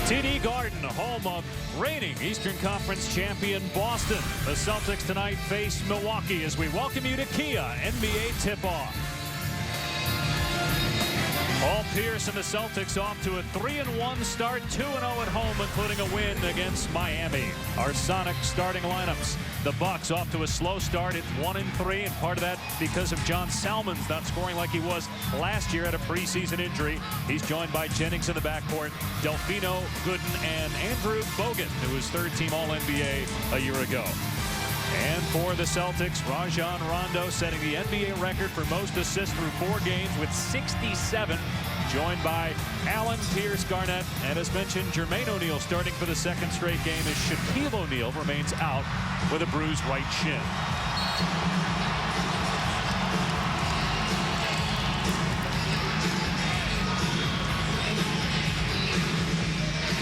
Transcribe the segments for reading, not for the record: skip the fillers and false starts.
TD Garden, home of reigning Eastern Conference champion Boston. The Celtics tonight face Milwaukee as we welcome you to Kia NBA tip-off. Paul Pierce and the Celtics off to a 3-1 start, 2-0 at home, including a win against Miami. Our Sonic starting lineups. The Bucks off to a slow start at 1-3, and part of that because of John Salmons not scoring like he was last year at a preseason injury. He's joined by Jennings in the backcourt, Delfino, Gooden, and Andrew Bogut, who was third-team All-NBA a year ago. And for the Celtics, Rajon Rondo setting the NBA record for most assists through 4 games with 67, joined by Allen, Pierce, Garnett, and as mentioned, Jermaine O'Neal starting for the second straight game as Shaquille O'Neal remains out with a bruised right shin.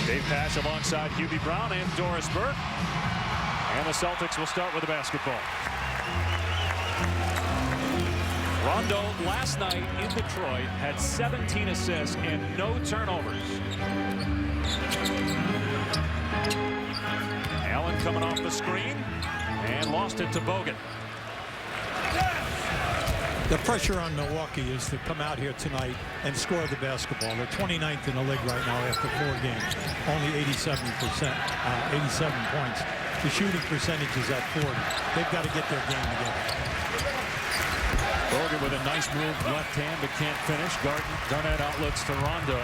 Dave Pasch alongside Hubie Brown and Doris Burke. And the Celtics will start with the basketball. Rondo last night in Detroit had 17 assists and no turnovers. Allen coming off the screen and lost it to Bogut. The pressure on Milwaukee is to come out here tonight and score the basketball. They're 29th in the league right now after 4 games. Only 87 points. The shooting percentage is at 40. They've got to get their game together. Bogut with a nice move, left hand, but can't finish. Garnett outlets to Rondo.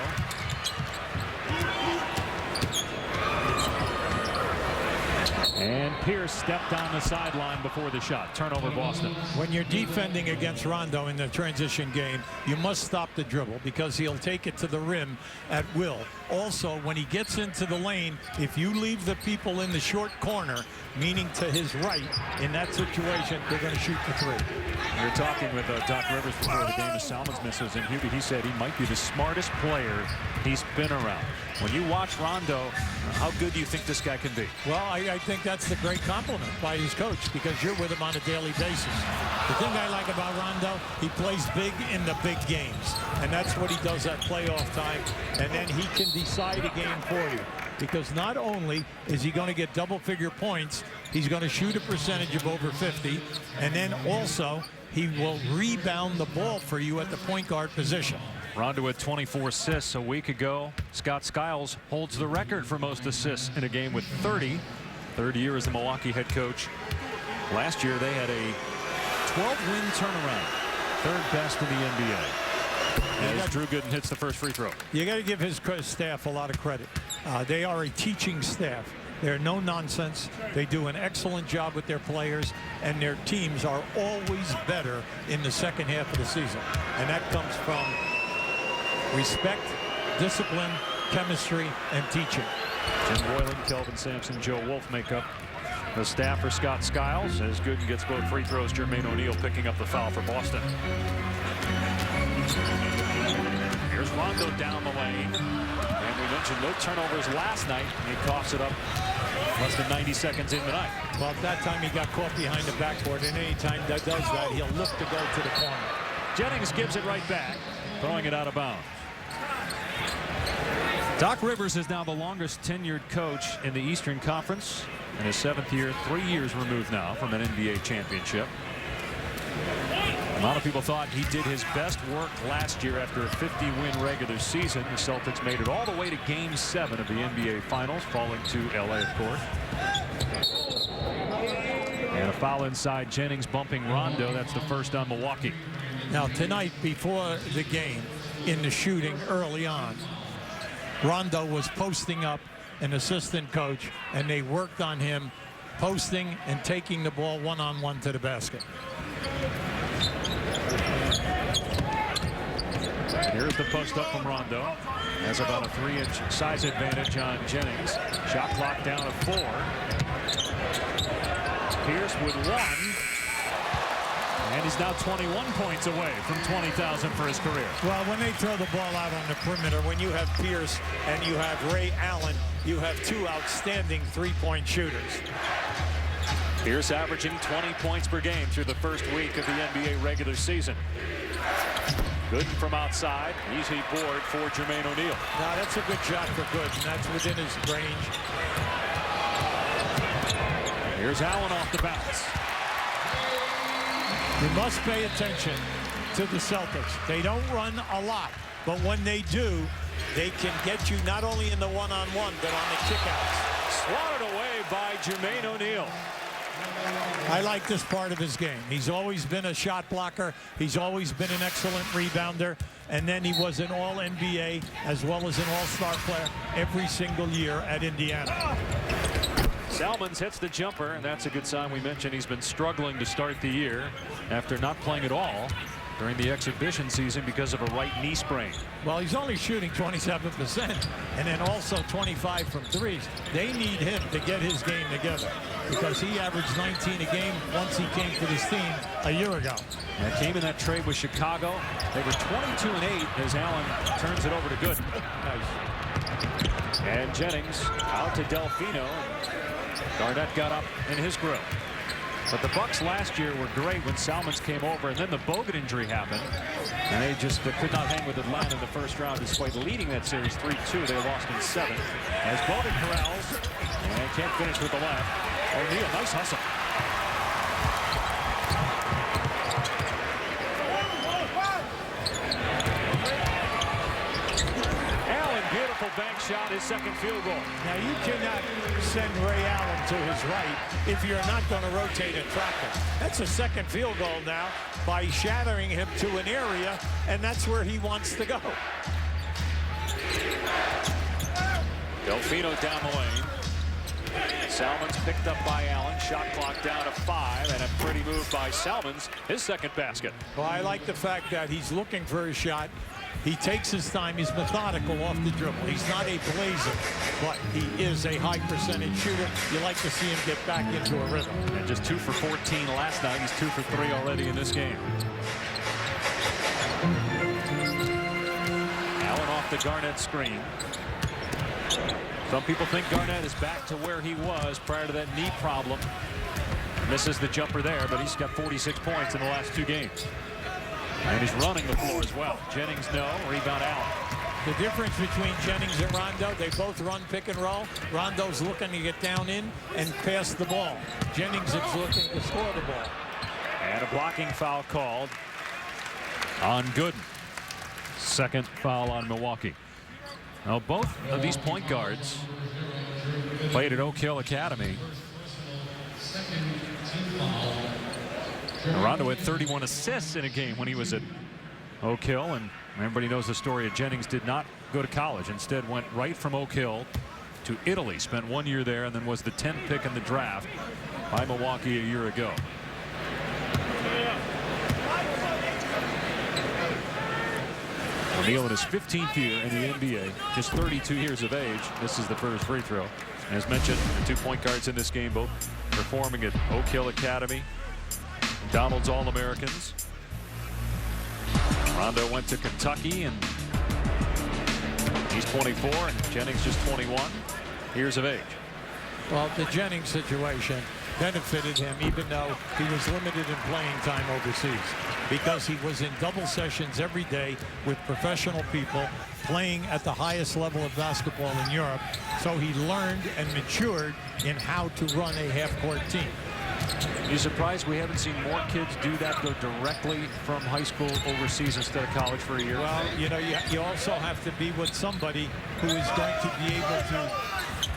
And Pierce stepped on the sideline before the shot. Turnover, Boston. When you're defending against Rondo in the transition game, you must stop the dribble because he'll take it to the rim at will. Also, when he gets into the lane, if you leave the people in the short corner, meaning to his right, in that situation, they're going to shoot the 3. We were talking with Doc Rivers before the game as Salmons misses, and Hubie, he said he might be the smartest player he's been around. When you watch Rondo, how good do you think this guy can be? Well, I think that's the great compliment by his coach because you're with him on a daily basis. The thing I like about Rondo, he plays big in the big games, and that's what he does at playoff time, and then he can decide a game for you. Because not only is he going to get double-figure points, he's going to shoot a percentage of over 50, and then also he will rebound the ball for you at the point guard position. Rondo with 24 assists a week ago. Scott Skiles holds the record for most assists in a game with 30. Third year as the Milwaukee head coach. Last year they had a 12-win turnaround. Third best in the NBA. As Drew Gooden hits the first free throw. You got to give his staff a lot of credit. They are a teaching staff. They're no nonsense. They do an excellent job with their players, and their teams are always better in the second half of the season. And that comes from respect, discipline, chemistry, and teaching. Jim Boylan, Kelvin Sampson, Joe Wolf make up the staff for Scott Skiles. As Gooden gets both free throws, Jermaine O'Neal picking up the foul for Boston. Here's Rondo down the lane. And we mentioned no turnovers last night. He coughs it up less than 90 seconds in the night. Well, at that time he got caught behind the backboard, and any time that does that, he'll look to go to the corner. Jennings gives it right back, throwing it out of bounds. Doc Rivers is now the longest tenured coach in the Eastern Conference. In his 7th year, 3 years removed now from an NBA championship. A lot of people thought he did his best work last year after a 50-win regular season. The Celtics made it all the way to Game 7 of the NBA Finals, falling to LA, of course. And a foul inside, Jennings bumping Rondo. That's the first on Milwaukee. Now tonight, before the game, in the shooting early on, Rondo was posting up an assistant coach, and they worked on him posting and taking the ball one-on-one to the basket. Here's the post up from Rondo. Has about a 3-inch size advantage on Jennings. Shot clock down to 4. Pierce with 1. And he's now 21 points away from 20,000 for his career. Well, when they throw the ball out on the perimeter, when you have Pierce and you have Ray Allen, you have 2 outstanding 3-point shooters. Pierce averaging 20 points per game through the first week of the NBA regular season. Gooden from outside. Easy board for Jermaine O'Neal. Now that's a good shot for Gooden. That's within his range. Here's Allen off the bounce. You must pay attention to the Celtics. They don't run a lot, but when they do, they can get you not only in the one-on-one, but on the kickouts. Swatted away by Jermaine O'Neal. I like this part of his game. He's always been a shot blocker. He's always been an excellent rebounder. And then he was an All-NBA as well as an All-Star player every single year at Indiana. Salmons hits the jumper, and that's a good sign. We mentioned he's been struggling to start the year after not playing at all during the exhibition season because of a right knee sprain. Well, he's only shooting 27% and then also 25 from threes. They need him to get his game together because he averaged 19 a game once he came to this team a year ago. And came in that trade with Chicago. They were 22-8 as Allen turns it over to Gooden. Nice. And Jennings out to Delfino. Garnett got up in his grill. But the Bucks last year were great when Salmons came over, and then the Bogut injury happened. And they just could not hang with Atlanta in the first round despite leading that series 3-2. They lost in 7. As Bogut corrals and can't finish with the left. O'Neal, nice hustle. Allen, beautiful bank shot, his second field goal. Now you cannot send Ray Allen to his right if you're not going to rotate and track him. That's a second field goal now by shattering him to an area, and that's where he wants to go. Delfino down the lane. Salmons picked up by Allen. Shot clock down to 5, and a pretty move by Salmons. His second basket. Well, I like the fact that he's looking for a shot. He takes his time. He's methodical off the dribble. He's not a blazer, but he is a high percentage shooter. You like to see him get back into a rhythm. And just 2 for 14 last night. He's 2 for 3 already in this game. Allen off the Garnett screen. Some people think Garnett is back to where he was prior to that knee problem. Misses the jumper there, but he's got 46 points in the last 2 games. And he's running the floor as well. Jennings, no. Rebound out. The difference between Jennings and Rondo, they both run pick and roll. Rondo's looking to get down in and pass the ball. Jennings is looking to score the ball. And a blocking foul called on Gooden. Second foul on Milwaukee. Now, both of these point guards played at Oak Hill Academy. Rondo had 31 assists in a game when he was at Oak Hill, and everybody knows the story of Jennings did not go to college. Instead went right from Oak Hill to Italy, spent 1 year there, and then was the 10th pick in the draft by Milwaukee a year ago. O'Neal in his 15th year in the NBA, just 32 years of age. This is the first free throw. As mentioned, the 2 point guards in this game both performing at Oak Hill Academy. Donald's All-Americans. Rondo went to Kentucky, and he's 24, and Jennings just 21 years of age. Well, the Jennings situation benefited him, even though he was limited in playing time overseas, because he was in double sessions every day with professional people playing at the highest level of basketball in Europe. So he learned and matured in how to run a half-court team. You surprised we haven't seen more kids do that, go directly from high school overseas instead of college for a year? Well, you know, you also have to be with somebody who is going to be able to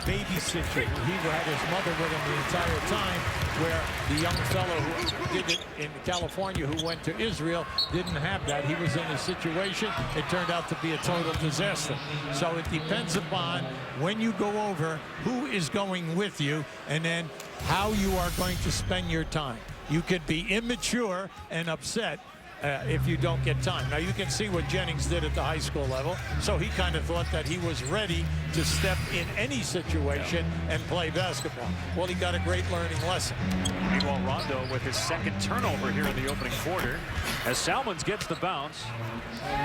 babysit you. He had his mother with him the entire time, where the young fellow who did it in California who went to Israel didn't have that. He was in a situation, it turned out to be a total disaster. So it depends upon when you go over, who is going with you, and then how you are going to spend your time. You could be immature and upset if you don't get time. Now you can see what Jennings did at the high school level, so he kind of thought that he was ready to step in any situation and play basketball. Well, he got a great learning lesson. Meanwhile, Rondo with his second turnover here in the opening quarter, as Salmons gets the bounce.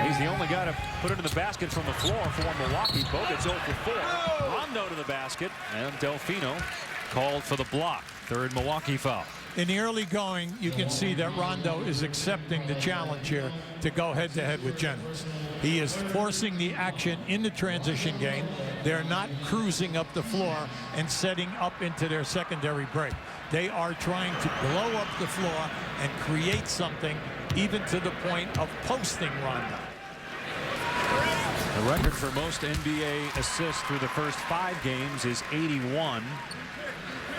He's the only guy to put it in the basket from the floor for Milwaukee. Bogut's 0 for 4. Rondo to the basket, and Delfino called for the block. Third Milwaukee foul. in the early going, you can see that Rondo is accepting the challenge here to go head-to-head with Jennings. He is forcing the action in the transition game. They're not cruising up the floor and setting up into their secondary break. They are trying to blow up the floor and create something, even to the point of posting Rondo. The record for most NBA assists through the first 5 games is 81.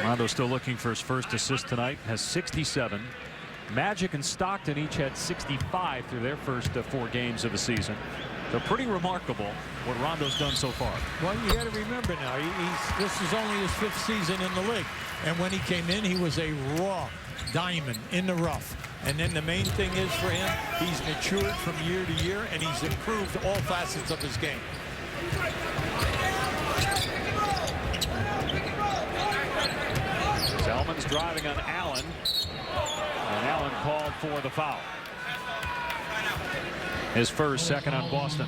Rondo still looking for his first assist tonight, has 67. Magic and Stockton each had 65 through their first 4 games of the season. So pretty remarkable what Rondo's done so far. Well, you got to remember now, this is only his 5th season in the league. And when he came in, he was a raw diamond in the rough. And then the main thing is for him, he's matured from year to year, and he's improved all facets of his game. Selman's driving on Allen, and Allen called for the foul. His first, second on Boston.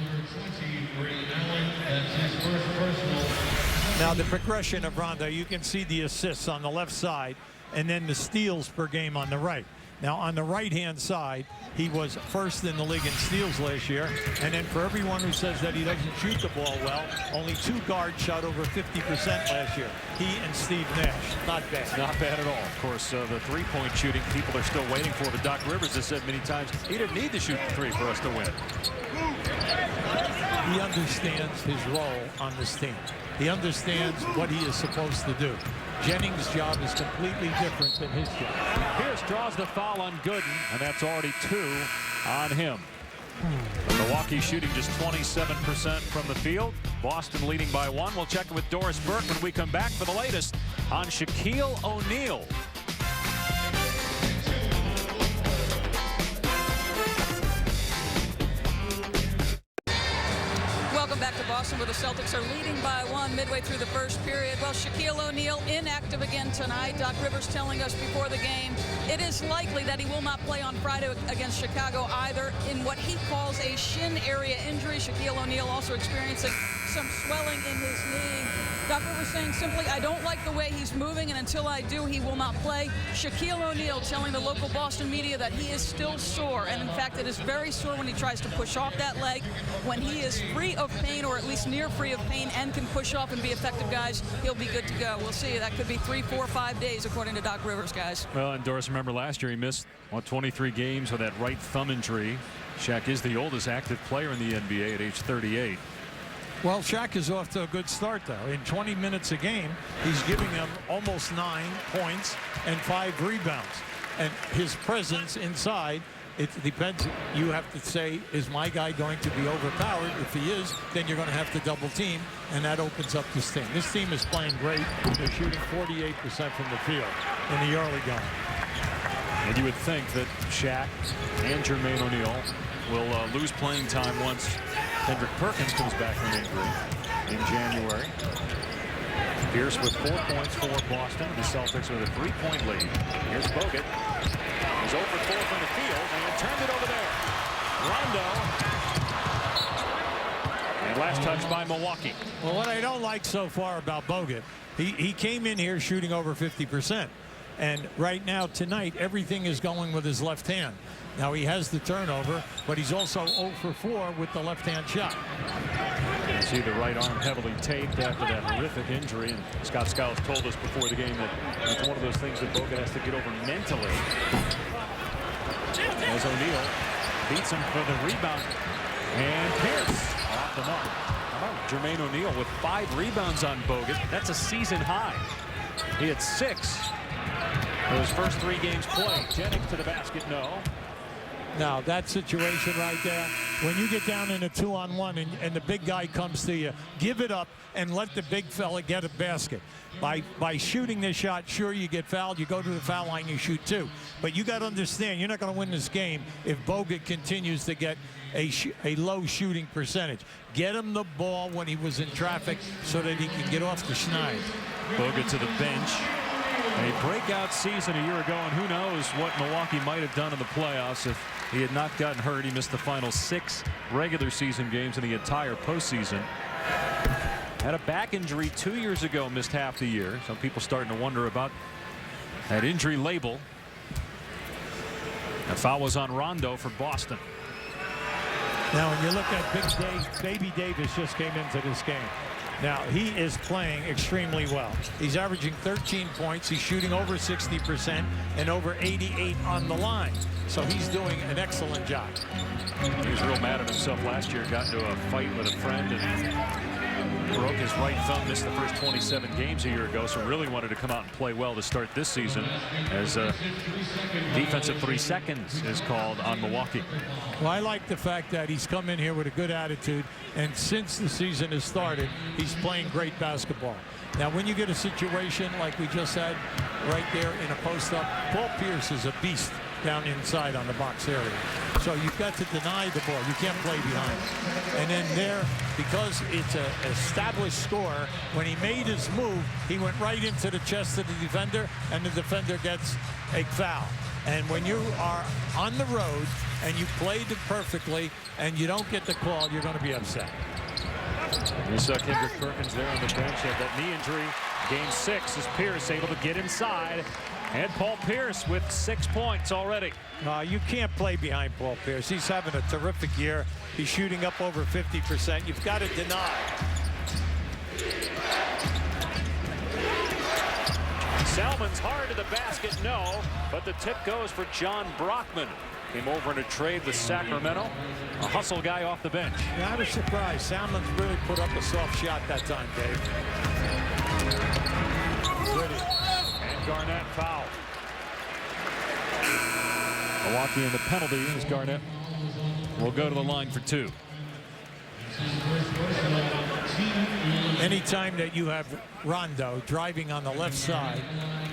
Now the progression of Rondo, you can see the assists on the left side and then the steals per game on the right. Now on the right-hand side, he was first in the league in steals last year. And then for everyone who says that he doesn't shoot the ball well, only 2 guards shot over 50% last year. He and Steve Nash. Not bad. Not bad at all. Of course, the three-point shooting people are still waiting for. But Doc Rivers has said many times he didn't need to shoot the 3 for us to win. He understands his role on this team. He understands what he is supposed to do. Jennings' job is completely different than his job. Pierce draws the foul on Gooden, and that's already 2 on him. Milwaukee shooting just 27% from the field. Boston leading by 1. We'll check it with Doris Burke when we come back for the latest on Shaquille O'Neal. Welcome back to Boston, where the Celtics are leading by 1 midway through the first period. Well, Shaquille O'Neal inactive again tonight. Doc Rivers telling us before the game it is likely that he will not play on Friday against Chicago either, in what he calls a shin area injury. Shaquille O'Neal also experiencing some swelling in his knee. Doc Rivers saying simply, I don't like the way he's moving, and until I do, he will not play. Shaquille O'Neal telling the local Boston media that he is still sore, and in fact, it is very sore when he tries to push off that leg. When he is free of pain, or at least near free of pain, and can push off and be effective, guys, he'll be good to go. We'll see. That could be 3, 4, 5 days, according to Doc Rivers, guys. Well, and Doris, remember last year he missed 23 games with that right thumb injury. Shaq is the oldest active player in the NBA at age 38. Well, Shaq is off to a good start, though. In 20 minutes a game, he's giving them almost 9 points and 5 rebounds. And his presence inside, it depends. You have to say, is my guy going to be overpowered? If he is, then you're going to have to double team, and that opens up this team. This team is playing great. They're shooting 48% from the field in the early going. And you would think that Shaq and Jermaine O'Neal will lose playing time once Kendrick Perkins comes back from injury in January. Pierce with 4 points for Boston. The Celtics with a 3-point lead. Here's Bogut. He's over 4 from the field, and he turned it over there. Rondo. And last touch by Milwaukee. Well, what I don't like so far about Bogut, he came in here shooting over 50%. And right now, tonight, everything is going with his left hand. Now, he has the turnover, but he's also 0 for 4 with the left-hand shot. You see the right arm heavily taped after that horrific injury. And Scott Skiles told us before the game that that's one of those things that Bogut has to get over mentally. As O'Neal beats him for the rebound. And Pierce off the mark. How about Jermaine O'Neal with 5 rebounds on Bogut? That's a season high. He had 6 for his first 3 games played. Jennings to the basket, no. Now, that situation right there, when you get down in a 2-on-1 and the big guy comes to you, give it up and let the big fella get a basket. By shooting this shot, sure, you get fouled. You go to the foul line, you shoot 2. But you got to understand, you're not going to win this game if Bogut continues to get a low shooting percentage. Get him the ball when he was in traffic so that he can get off the schneid. Bogut to the bench. A breakout season a year ago, and who knows what Milwaukee might have done in the playoffs if he had not gotten hurt. He missed the final 6 regular season games in the entire postseason. Had a back injury 2 years ago, missed half the year. Some people starting to wonder about that injury label. The foul was on Rondo for Boston. Now, when you look at Baby Davis just came into this game. Now, he is playing extremely well. He's averaging 13 points. He's shooting over 60% and over 88 on the line. So he's doing an excellent job. He was real mad at himself last year. Got into a fight with a friend and broke his right thumb. Missed the first 27 games a year ago. So really wanted to come out and play well to start this season. As defensive 3 seconds is called on Milwaukee. Well, I like the fact that he's come in here with a good attitude. And since the season has started, he's playing great basketball. Now, when you get a situation like we just had right there in a post-up, Paul Pierce is a beast down inside on the box area. So you've got to deny the ball. You can't play behind. And then there, because it's an established score, when he made his move, he went right into the chest of the defender, and the defender gets a foul. And when you are on the road and you played it perfectly and you don't get the call, you're going to be upset. You saw Kendrick Perkins there on the bench. Had that knee injury. Game 6 is Pierce able to get inside. And Paul Pierce with 6 points already. You can't play behind Paul Pierce. He's having a terrific year. He's shooting up over 50%. You've got to deny. Salmon's hard to the basket, no. But the tip goes for John Brockman. Came over in a trade with Sacramento. A hustle guy off the bench. Not a surprise. Salmon's really put up a soft shot that time, Dave. And Garnett foul. Milwaukee in the penalty as Garnett will go to the line for 2. Anytime that you have Rondo driving on the left side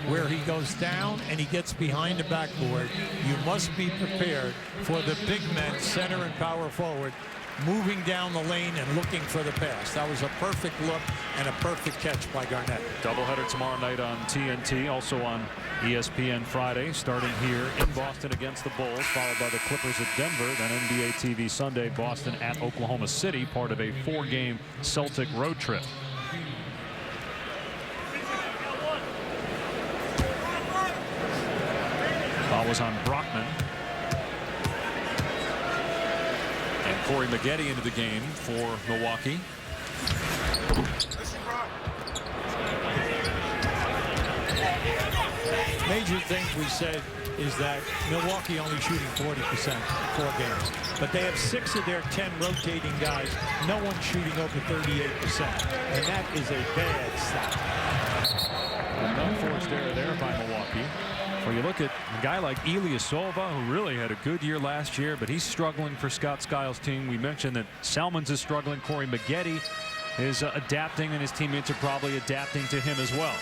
where he goes down and he gets behind the backboard, you must be prepared for the big men, center and power forward, moving down the lane and looking for the pass. That was a perfect look and a perfect catch by Garnett. Doubleheader tomorrow night on TNT, also on ESPN Friday, starting here in Boston against the Bulls, followed by the Clippers at Denver, then NBA TV Sunday, Boston at Oklahoma City, part of a 4-game Celtic road trip. Foul was on Brockman. And Corey Maggette into the game for Milwaukee. Major thing we said is that Milwaukee only shooting 40% in 4 games. But they have 6 of their 10 rotating guys. No one shooting over 38%. And that is a bad stat. No forced error there by Milwaukee. Well, you look at a guy like Ilyasova, who really had a good year last year, but he's struggling for Scott Skiles' team. We mentioned that Salmons is struggling. Corey Maggette is adapting, and his teammates are probably adapting to him as well.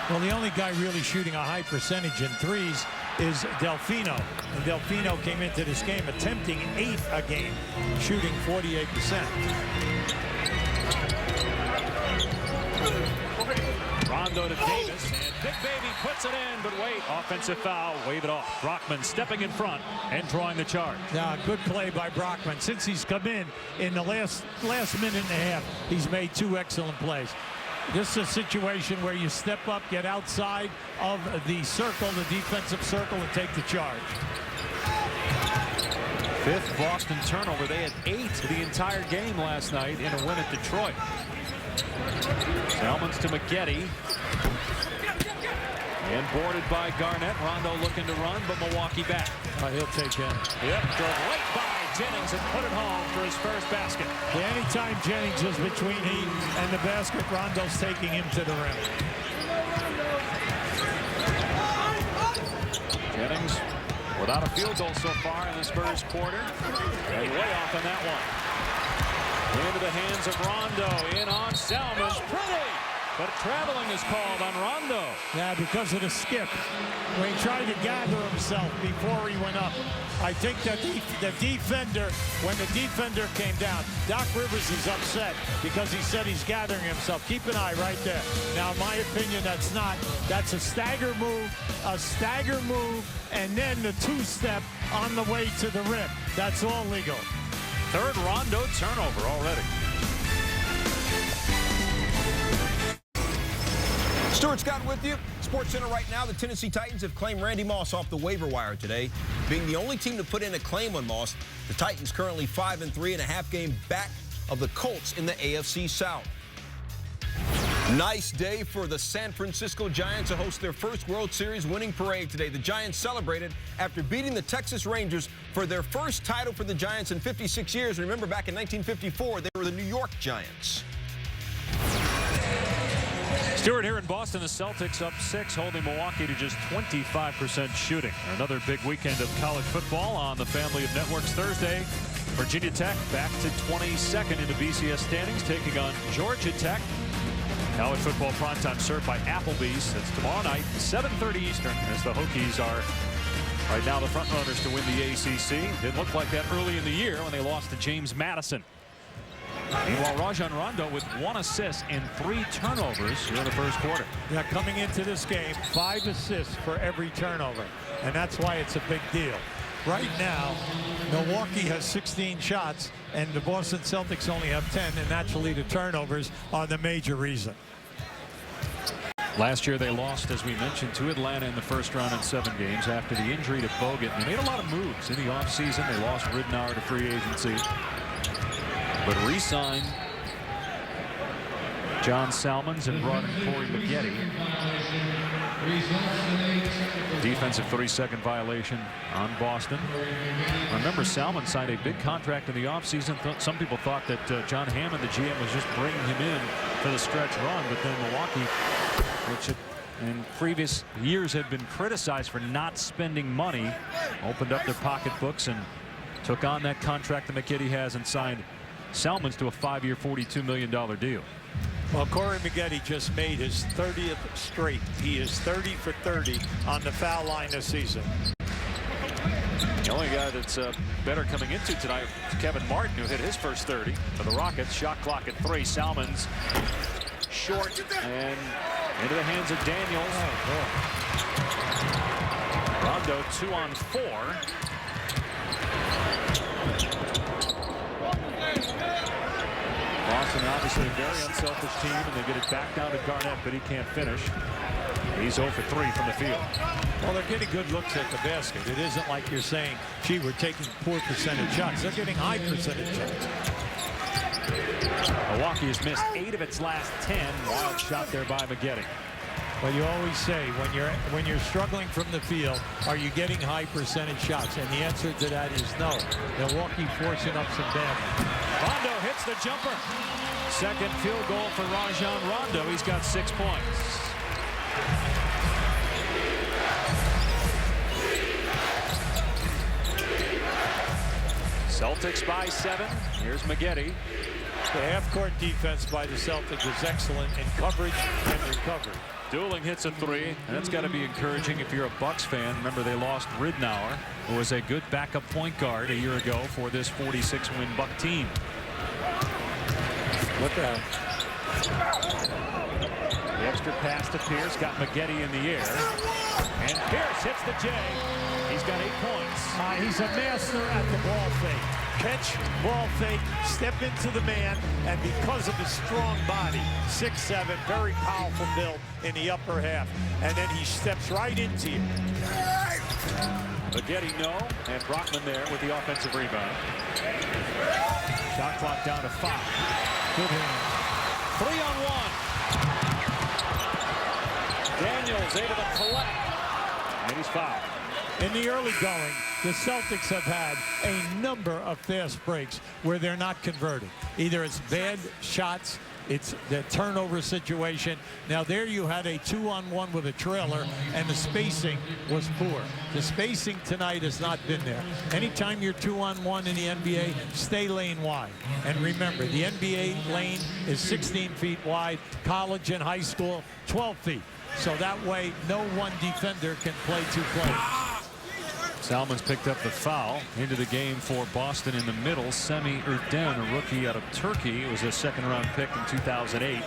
Well, the only guy really shooting a high percentage in threes is Delfino. And Delfino came into this game attempting 8 a game, shooting 48%. Rondo to Davis, and Big Baby puts it in, but wait, offensive foul, wave it off. Brockman stepping in front and drawing the charge. Now, good play by Brockman. Since he's come in the last minute and a half, he's made 2 excellent plays. This is a situation where you step up, get outside of the circle, the defensive circle, and take the charge. 5th Boston turnover. They had 8 the entire game last night in a win at Detroit. Salmons to Maggette. And boarded by Garnett. Rondo looking to run, but Milwaukee back. He'll take him. Yep, drove right by Jennings and put it home for his first basket. Yeah, anytime Jennings is between he and the basket, Rondo's taking him to the rim. Jennings without a field goal so far in this first quarter. And way off on that one. Into the hands of Rondo. In on Salmons. Pretty! But traveling is called on Rondo. Yeah, because of the skip. When he tried to gather himself before he went up. I think that the defender, when the defender came down, Doc Rivers is upset because he said he's gathering himself. Keep an eye right there. Now, in my opinion, that's a stagger move, and then the 2-step on the way to the rim. That's all legal. 3rd Rondo turnover already. Stuart Scott with you. Sports Center right now. The Tennessee Titans have claimed Randy Moss off the waiver wire today. Being the only team to put in a claim on Moss, the Titans currently 5-3 and a half game back of the Colts in the AFC South. Nice day for the San Francisco Giants to host their first World Series winning parade today. The Giants celebrated after beating the Texas Rangers for their first title for the Giants in 56 years. Remember, back in 1954, they were the New York Giants. Stuart, here in Boston, the Celtics up 6, holding Milwaukee to just 25% shooting. Another big weekend of college football on the family of networks. Thursday, Virginia Tech back to 22nd in the BCS standings, taking on Georgia Tech. College football primetime served by Applebee's. It's tomorrow night, 7:30 Eastern, as the Hokies are right now the front runners to win the ACC. Didn't look like that early in the year when they lost to James Madison. Meanwhile, Rajon Rondo with 1 assist and 3 turnovers here in the first quarter. Yeah, coming into this game, 5 assists for every turnover, and that's why it's a big deal. Right now, Milwaukee has 16 shots, and the Boston Celtics only have 10, and naturally the turnovers are the major reason. Last year they lost, as we mentioned, to Atlanta in the first round in 7 games after the injury to Bogut. They made a lot of moves in the offseason. They lost Ridnour to free agency, but re-signed John Salmons and brought in Corey Maggette. Defensive 3-second violation on Boston. Remember, Salmon signed a big contract in the offseason. Some people thought that John Hammond, the GM, was just bringing him in for the stretch run, but then Milwaukee, which in previous years had been criticized for not spending money, opened up their pocketbooks and took on that contract that Maggette has and signed Salmons to a 5-year, $42 million deal. Well, Corey Maggette just made his 30th straight. He is 30 for 30 on the foul line this season. The only guy that's better coming into tonight is Kevin Martin, who hit his first 30 for the Rockets. Shot clock at 3. Salmons short and into the hands of Daniels. Rondo 2 on 4. Boston obviously a very unselfish team, and they get it back down to Garnett, but he can't finish. He's 0 for 3 from the field. Well, they're getting good looks at the basket. It isn't like you're saying, gee, we're taking poor percentage shots. They're getting high percentage shots. Milwaukee has missed 8 of its last 10. Wild shot there by Maggette. Well, you always say when you're struggling from the field, are you getting high percentage shots? And the answer to that is no. Milwaukee forcing up some damage. Rondo hits the jumper. Second field goal for Rajon Rondo. He's got 6 points. Celtics by 7. Here's Maggette. The half-court defense by the Celtics is excellent in coverage and recovery. Dooling hits a 3, and that's got to be encouraging if you're a Bucks fan. Remember, they lost Ridnour, who was a good backup point guard a year ago for this 46-win Buck team. What the hell? The extra pass to Pierce got Maggette in the air, and Pierce hits the J. He's got 8 points. He's a master at the ball fake. Catch, ball fake, step into the man, and because of his strong body, 6'7", very powerful build in the upper half, and then he steps right into you. Maggette no, and Brockman there with the offensive rebound. Shot clock down to 5. Good hand. 3 on 1. Daniels able to collect, and he's fouled. In the early going, the Celtics have had a number of fast breaks where they're not converting. Either it's bad shots, it's the turnover situation. Now there you had a 2-on-1 with a trailer, and the spacing was poor. The spacing tonight has not been there. Anytime you're 2-on-1 in the NBA, stay lane wide. And remember, the NBA lane is 16 feet wide, college and high school, 12 feet. So that way, no one defender can play 2 players. Salmons picked up the foul into the game for Boston in the middle. Semi Erden, a rookie out of Turkey, was a 2nd-round pick in 2008.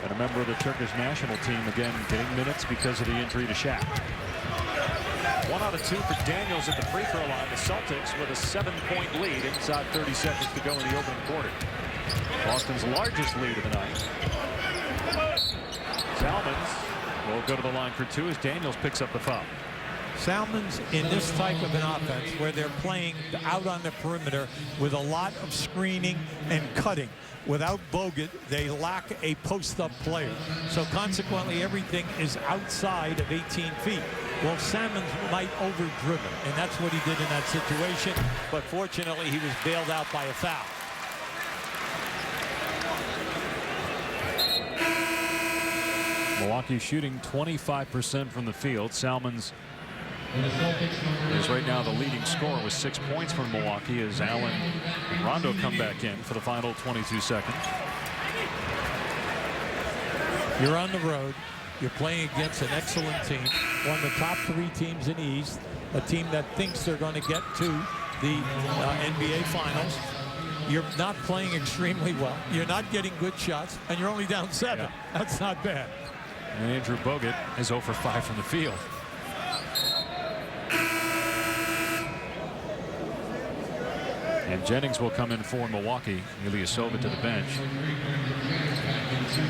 And a member of the Turkish national team, again, getting minutes because of the injury to Shaq. 1 out of 2 for Daniels at the free throw line. The Celtics with a 7-point lead inside 30 seconds to go in the opening quarter. Boston's largest lead of the night. Salmons will go to the line for two as Daniels picks up the foul. Salmons in this type of an offense where they're playing out on the perimeter with a lot of screening and cutting. Without Bogut, they lack a post-up player. So consequently, everything is outside of 18 feet. Well, Salmons might over-dribble, and that's what he did in that situation. But fortunately, he was bailed out by a foul. Milwaukee shooting 25% from the field. Salmons is right now the leading scorer with 6 points from Milwaukee as Allen and Rondo come back in for the final 22 seconds. You're on the road. You're playing against an excellent team, one of the top 3 teams in the East, a team that thinks they're going to get to the NBA Finals. You're not playing extremely well. You're not getting good shots, and you're only down 7. Yeah. That's not bad. And Andrew Bogut is 0 for 5 from the field. And Jennings will come in for Milwaukee. Ilyasova to the bench.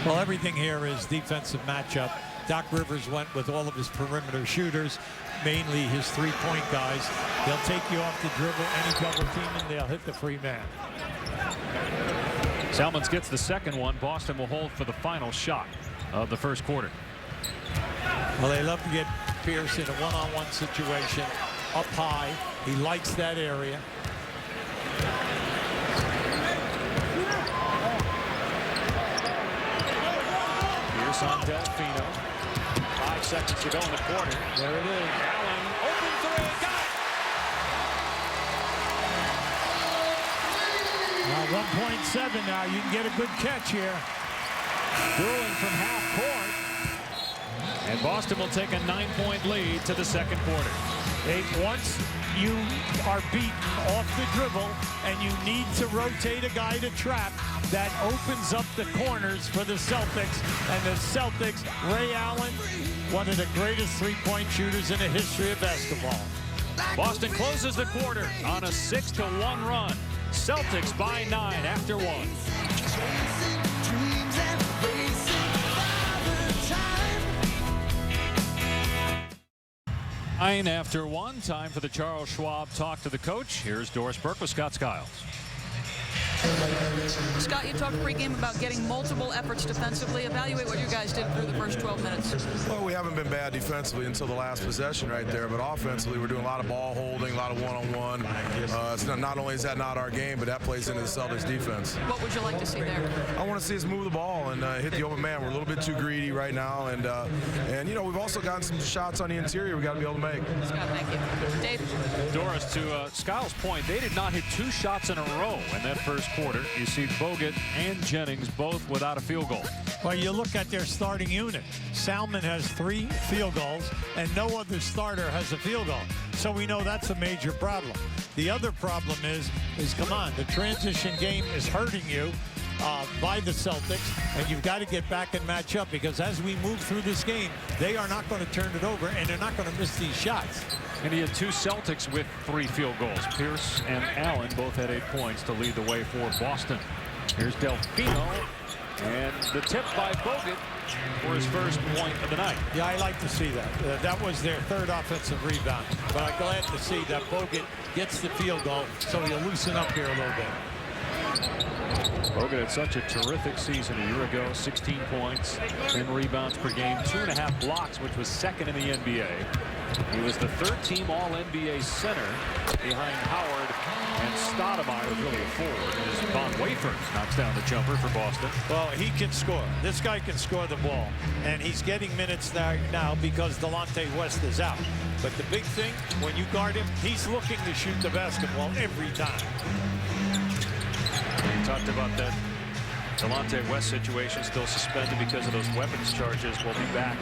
Well, everything here is defensive matchup. Doc Rivers went with all of his perimeter shooters, mainly his three-point guys. They'll take you off the dribble, any double team, and they'll hit the free man. Salmons gets the second one. Boston will hold for the final shot of the first quarter. Well, they love to get Pierce in a one-on-one situation up high. He likes that area. Pierce on Delfino. 5 seconds to go in the quarter. There it is. Allen, open three, got it! 1.7 now. You can get a good catch here. Dueling from half court. And Boston will take a 9-point lead to the second quarter. Once you are beaten off the dribble and you need to rotate a guy to trap, that opens up the corners for the Celtics. And the Celtics, Ray Allen, one of the greatest three-point shooters in the history of basketball. Boston closes the quarter on a 6-1 run. Celtics by 9 after 1. After 1, time for the Charles Schwab Talk to the Coach. Here's Doris Burke with Scott Skiles. Scott, you talked pregame about getting multiple efforts defensively. Evaluate what you guys did through the first 12 minutes. Well, we haven't been bad defensively until the last possession right there, but offensively we're doing a lot of ball holding, a lot of one-on-one. Not only is that not our game, but that plays into the Celtics defense. What would you like to see there? I want to see us move the ball and hit the open man. We're a little bit too greedy right now, and you know, we've also gotten some shots on the interior we got to be able to make. Scott, thank you. Dave? Doris, to Skiles' point, they did not hit 2 shots in a row in that first quarter. You see Bogut and Jennings both without a field goal. Well, you look at their starting unit. Salmon has 3 field goals, and no other starter has a field goal. So we know that's a major problem. The other problem is come on, the transition game is hurting you by the Celtics, and you've got to get back and match up, because as we move through this game, they are not going to turn it over, and they're not going to miss these shots. And he had 2 Celtics with 3 field goals. Pierce and Allen both had 8 points to lead the way for Boston. Here's Delfino, and the tip by Bogut for his first point of the night. Yeah, I like to see that. That was their 3rd offensive rebound. But I'm glad to see that Bogut gets the field goal, so he'll loosen up here a little bit. Bogut had such a terrific season a year ago. 16 points, 10 rebounds per game, 2.5 blocks, which was 2nd in the NBA. He was the 3rd-team All-NBA center behind Howard and Stoudemire, was really a forward. As Von Wafer knocks down the jumper for Boston. Well, he can score. This guy can score the ball, and he's getting minutes now because Delonte West is out. But the big thing, when you guard him, he's looking to shoot the basketball every time. We talked about that Delonte West situation, still suspended because of those weapons charges. Will be back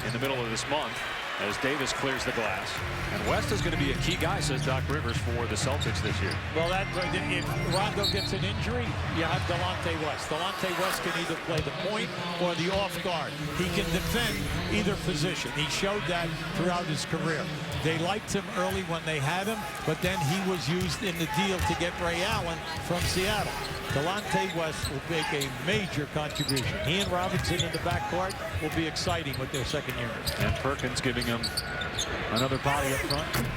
in the middle of this month as Davis clears the glass. And West is going to be a key guy, says Doc Rivers, for the Celtics this year. Well, if Rondo gets an injury, you have Delonte West. Delonte West can either play the point or the off guard. He can defend either position. He showed that throughout his career. They liked him early when they had him, but then he was used in the deal to get Ray Allen from Seattle. Delonte West will make a major contribution. He and Robinson in the backcourt will be exciting with their second year. And Perkins giving him another body up front.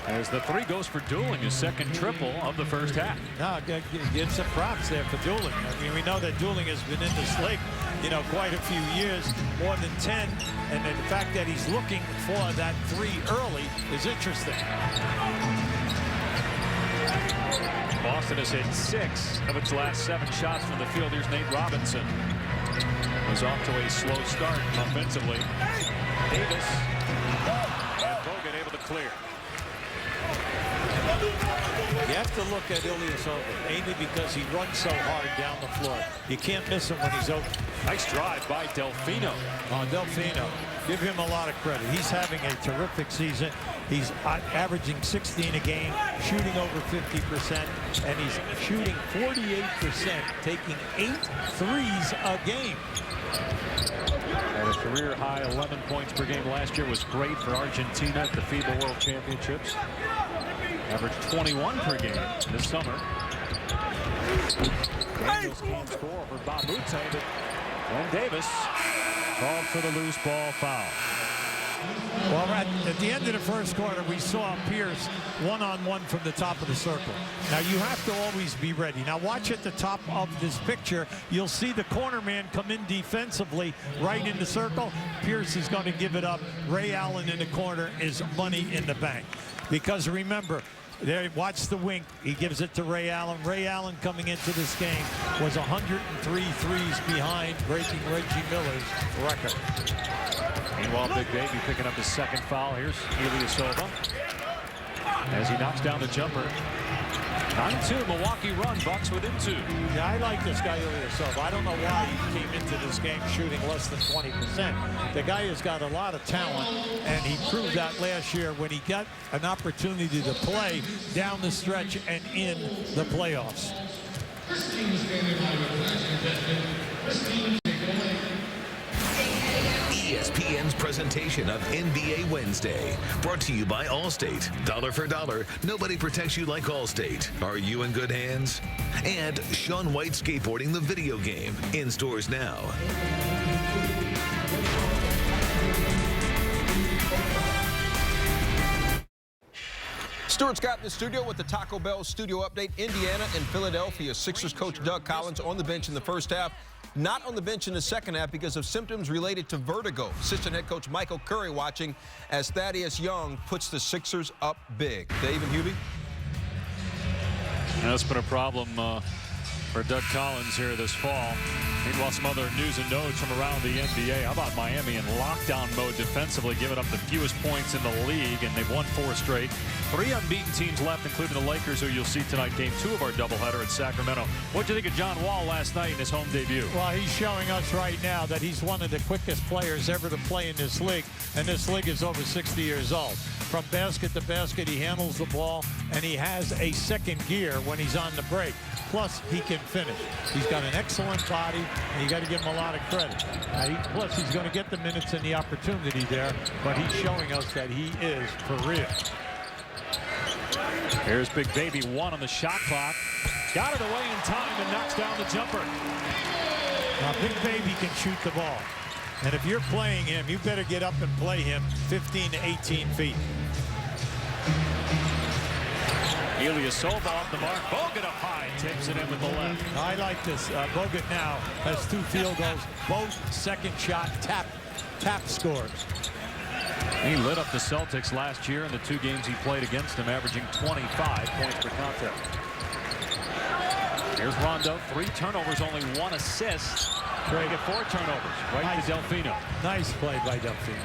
As the three goes for Dooling, his second triple of the first half. No, give some props there for Dooling. I mean, we know that Dooling has been in this league, quite a few years, more than 10. And the fact that he's looking for that three early is interesting. Boston has hit 6 of its last 7 shots from the field. Here's Nate Robinson. Was off to a slow start offensively. Davis and Bogut able to clear. You have to look at Ilyasova, mainly because he runs so hard down the floor. You can't miss him when he's open. Nice drive by Delfino. Oh, Delfino, give him a lot of credit. He's having a terrific season. He's averaging 16 a game, shooting over 50%, and he's shooting 48%, taking 8 threes a game. At a career high 11 points per game last year, was great for Argentina at the FIBA World Championships. Averaged 21 per game this summer. Daniels can't score for Babute, but and Davis called for the loose ball foul. Well, at the end of the first quarter, we saw Pierce one-on-one from the top of the circle. Now, you have to always be ready. Now, watch at the top of this picture. You'll see the corner man come in defensively right in the circle. Pierce is going to give it up. Ray Allen in the corner is money in the bank. Because remember, there, watch the wink. He gives it to Ray Allen. Ray Allen coming into this game was 103 threes behind, breaking Reggie Miller's record. Meanwhile, Big Baby picking up his second foul. Here's Ilyasova as he knocks down the jumper. 9-2, Milwaukee run. Bucks within 2. Yeah, I like this guy Ilyasova. I don't know why he came into this game shooting less than 20%. The guy has got a lot of talent, and he proved that last year when he got an opportunity to play down the stretch and in the playoffs. ESPN's presentation of NBA Wednesday, brought to you by Allstate. Dollar for dollar, nobody protects you like Allstate. Are you in good hands? And Shaun White Skateboarding, the video game, in stores now. Stuart Scott in the studio with the Taco Bell studio update. Indiana and Philadelphia. Sixers coach Doug Collins on the bench in the first half. Not on the bench in the second half because of symptoms related to vertigo. Assistant head coach Michael Curry watching as Thaddeus Young puts the Sixers up big. Dave and Hubie? That's been a problem for Doug Collins here this fall. Meanwhile, some other news and notes from around the NBA. How about Miami in lockdown mode defensively, giving up the fewest points in the league, and they've won 4 straight. 3 unbeaten teams left, including the Lakers, who you'll see tonight, game 2 of our doubleheader at Sacramento. What do you think of John Wall last night in his home debut? Well, he's showing us right now that he's one of the quickest players ever to play in this league, and this league is over 60 years old. From basket to basket, he handles the ball, and he has a second gear when he's on the break. Plus, he can finish. He's got an excellent body, and you got to give him a lot of credit. Plus, he's going to get the minutes and the opportunity there, but he's showing us that he is for real. Here's Big Baby, 1 on the shot clock. Got it away in time and knocks down the jumper. Now, Big Baby can shoot the ball. And if you're playing him, you better get up and play him 15 to 18 feet. Ilyasova off the mark. Bogut up high, tips it in with the left. I like this. Bogut now has 2 field goals, both second shot tap scores. He lit up the Celtics last year in the 2 games he played against them, averaging 25 points per contest. Here's Rondo, 3 turnovers, only 1 assist. Great at 4 turnovers, right nice. To Delfino. Nice play by Delfino.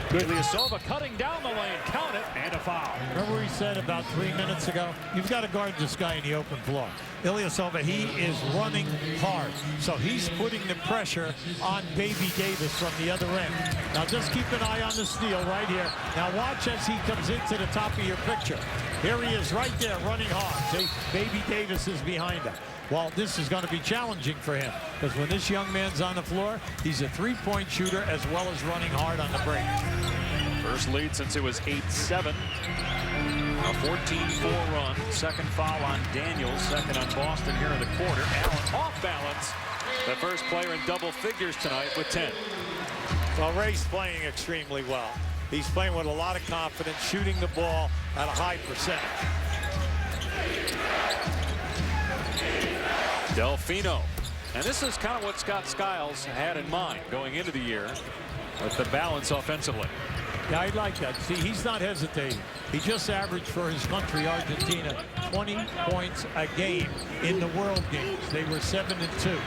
Ilyasova cutting down the lane, count it, and a foul. Remember what he said about 3 minutes ago? You've got to guard this guy in the open floor. Ilyasova, he is running hard. So he's putting the pressure on Baby Davis from the other end. Now just keep an eye on the steal right here. Now watch as he comes into the top of your picture. Here he is right there running hard. See, Baby Davis is behind him. Well, this is going to be challenging for him because when this young man's on the floor, he's a 3-point shooter as well as running hard on the break. First lead since it was 8-7. A 14-4 run. Second foul on Daniels. Second on Boston here in the quarter. Allen off balance. The first player in double figures tonight with 10. Well, Ray's playing extremely well. He's playing with a lot of confidence, shooting the ball at a high percentage. Delfino. And this is kind of what Scott Skiles had in mind going into the year with the balance offensively. Yeah, I like that. See, he's not hesitating. He just averaged for his country, Argentina, 20 points a game in the World Games. They were 7-2.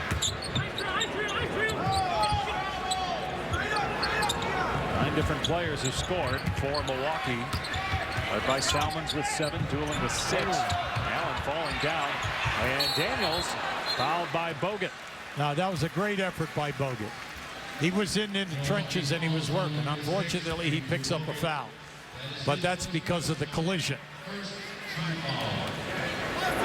9 different players have scored for Milwaukee. Led by Salmons with 7, Doolin with 6. Allen falling down. And Daniels fouled by Bogut. Now, that was a great effort by Bogut. He was in the trenches and he was working. Unfortunately, he picks up a foul. But that's because of the collision.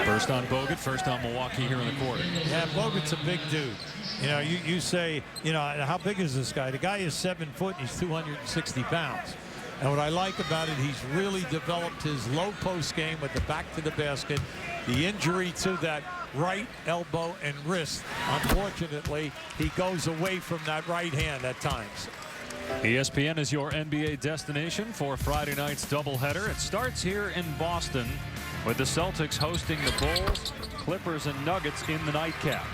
First on Bogut, first on Milwaukee here in the quarter. Yeah, Bogut's a big dude. You know, you say, you know, how big is this guy? The guy is 7 foot and he's 260 pounds. And what I like about it, he's really developed his low post game with the back to the basket. The injury to that right elbow and wrist, unfortunately, he goes away from that right hand at times. ESPN is your NBA destination for Friday night's doubleheader. It starts here in Boston with the Celtics hosting the Bulls, Clippers, and Nuggets in the nightcap.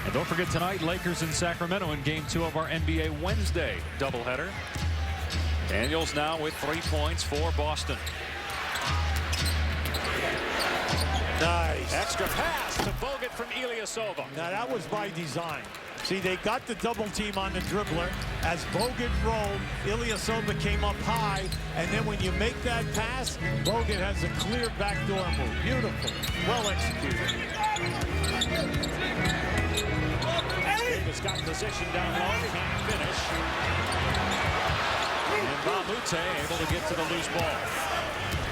And don't forget tonight, Lakers in Sacramento in Game 2 of our NBA Wednesday doubleheader. Daniels now with 3 points for Boston. Nice. Extra pass to Bogut from Ilyasova. Now that was by design. See, they got the double team on the dribbler. As Bogut rolled, Ilyasova came up high, and then when you make that pass, Bogut has a clear backdoor move. Beautiful. Well executed. Davis got position down low, can't finish. And Mamute able to get to the loose ball.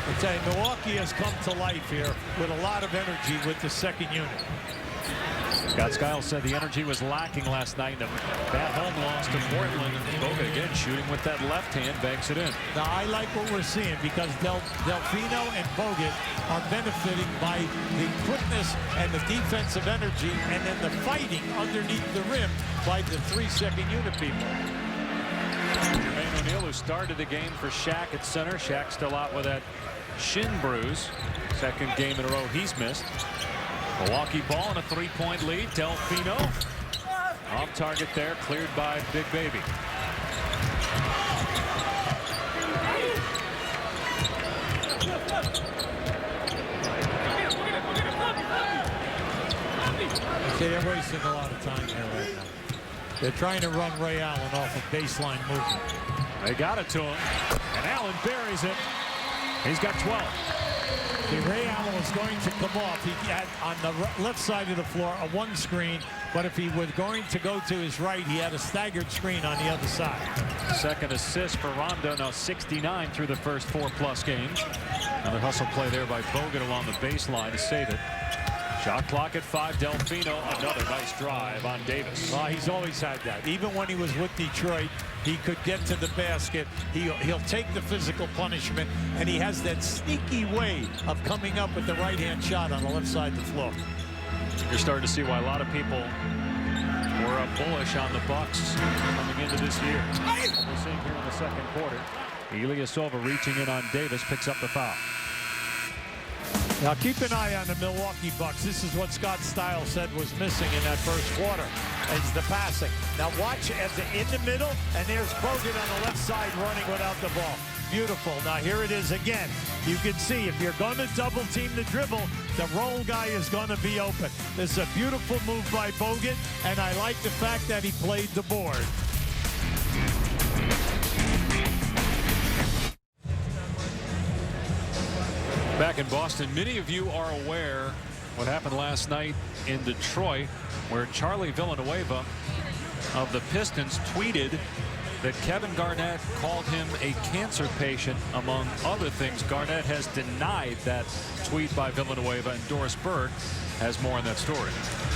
I tell you, Milwaukee has come to life here with a lot of energy with the second unit. Scott Skiles said the energy was lacking last night. A bad home loss to Portland. And Bogut again shooting with that left hand, banks it in. Now, I like what we're seeing because Delfino and Bogut are benefiting by the quickness and the defensive energy and then the fighting underneath the rim by the 3 second unit people. Jermaine O'Neal, who started the game for Shaq at center. Shaq still out with that shin bruise. Second game in a row he's missed. Milwaukee ball in a 3-point lead. Delfino off target there, cleared by Big Baby. Okay, they're wasting a lot of time there right now. They're trying to run Ray Allen off of baseline movement. They got it to him, and Allen buries it. He's got 12. See, Ray Allen was going to come off. He had on the left side of the floor a 1 screen, but if he was going to go to his right, he had a staggered screen on the other side. Second assist for Rondo, now 69 through the first 4+ games. Another hustle play there by Bogut along the baseline to save it. Shot clock at 5. Delfino, another nice drive on Davis. He's always had that. Even when he was with Detroit, he could get to the basket. He'll take the physical punishment, and he has that sneaky way of coming up with the right-hand shot on the left side of the floor. You're starting to see why a lot of people were bullish on the Bucks coming into this year. We're seeing here in the second quarter. Ilyasova reaching in on Davis, picks up the foul. Now keep an eye on the Milwaukee Bucks. This is what Scott Skiles said was missing in that first quarter. It's the passing. Now watch as in the middle, and there's Bogut on the left side running without the ball. Beautiful. Now here it is again. You can see if you're going to double team the dribble, the roll guy is going to be open. This is a beautiful move by Bogut, and I like the fact that he played the board. Back in Boston, many of you are aware what happened last night in Detroit, where Charlie Villanueva of the Pistons tweeted that Kevin Garnett called him a cancer patient, among other things. Garnett has denied that tweet by Villanueva, and Doris Berg has more on that story.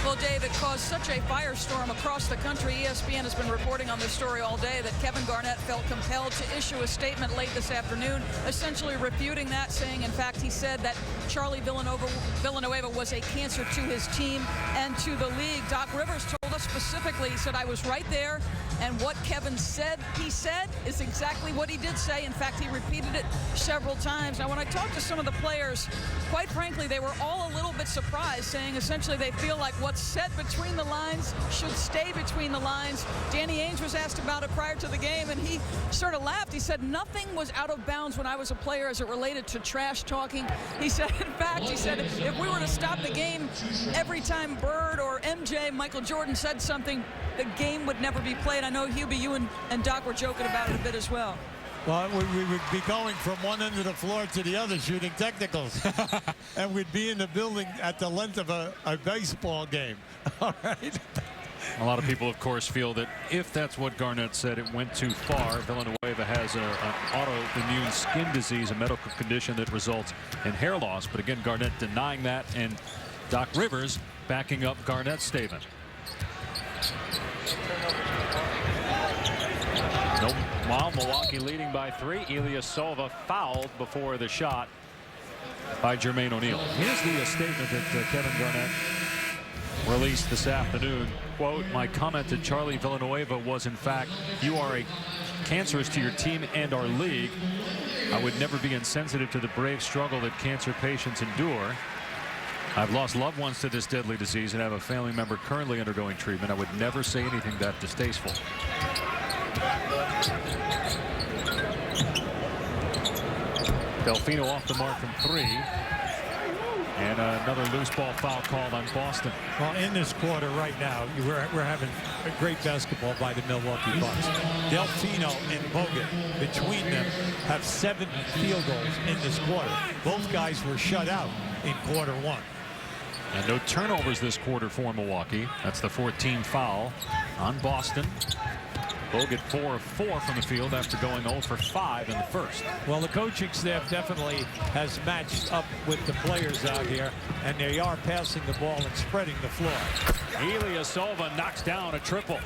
Well, Dave, it caused such a firestorm across the country. ESPN has been reporting on this story all day that Kevin Garnett felt compelled to issue a statement late this afternoon, essentially refuting that, saying, in fact, he said that Charlie Villanueva was a cancer to his team and to the league. Doc Rivers told us specifically, he said, I was right there, and what Kevin said, he said, is exactly what he did say. In fact, he repeated it several times. Now, when I talked to some of the players, quite frankly, they were all a little bit surprised, saying essentially they feel like what's said between the lines should stay between the lines. Danny Ainge was asked about it prior to the game, and he sort of laughed. He said, nothing was out of bounds when I was a player as it related to trash talking. He said, in fact, he said, if we were to stop the game every time Bird or MJ, Michael Jordan, said something, the game would never be played. I know, Hubie, you and Doc were joking about it a bit as well. Well, we would be going from one end of the floor to the other shooting technicals. And we'd be in the building at the length of a baseball game. All right. A lot of people, of course, feel that if that's what Garnett said, it went too far. Villanueva has an autoimmune skin disease, a medical condition that results in hair loss. But again, Garnett denying that, and Doc Rivers backing up Garnett's statement. Nope. While Milwaukee leading by 3, Ilyasova fouled before the shot by Jermaine O'Neal. Here's the statement that Kevin Garnett released this afternoon. Quote, my comment to Charlie Villanueva was, in fact, you are a cancerous to your team and our league. I would never be insensitive to the brave struggle that cancer patients endure. I've lost loved ones to this deadly disease and have a family member currently undergoing treatment. I would never say anything that distasteful. Delfino off the mark from 3. And another loose ball foul called on Boston. Well, in this quarter right now, we're having a great basketball by the Milwaukee Bucks. Delfino and Bogut, between them, have 7 field goals in this quarter. Both guys were shut out in quarter 1. And no turnovers this quarter for Milwaukee. That's the 14th foul on Boston. Bogut 4 of 4 from the field after going 0 for 5 in the first. Well, the coaching staff definitely has matched up with the players out here, and they are passing the ball and spreading the floor. Ilyasova knocks down a triple.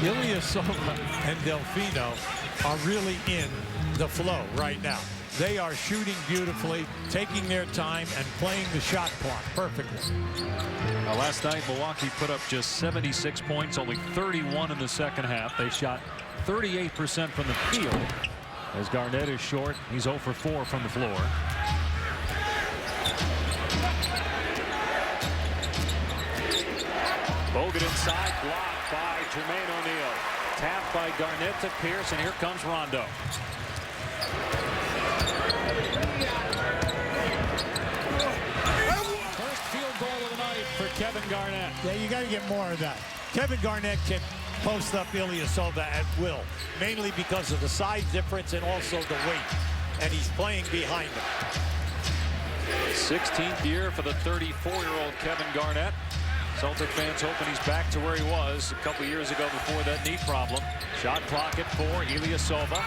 Ilyasova and Delfino are really in the flow right now. They are shooting beautifully, taking their time, and playing the shot clock perfectly. Last night, Milwaukee put up just 76 points, only 31 in the second half. They shot 38% from the field. As Garnett is short, he's 0 for 4 from the floor. Bogut inside, blocked by Jermaine O'Neal. Tapped by Garnett to Pierce, and here comes Rondo. First field goal of the night for Kevin Garnett. Yeah, you got to get more of that. Kevin Garnett can post up Ilyasova at will, mainly because of the size difference and also the weight, and he's playing behind him. 16th year for the 34-year-old Kevin Garnett. Celtic fans hoping he's back to where he was a couple years ago before that knee problem. Shot clock at 4. Ilyasova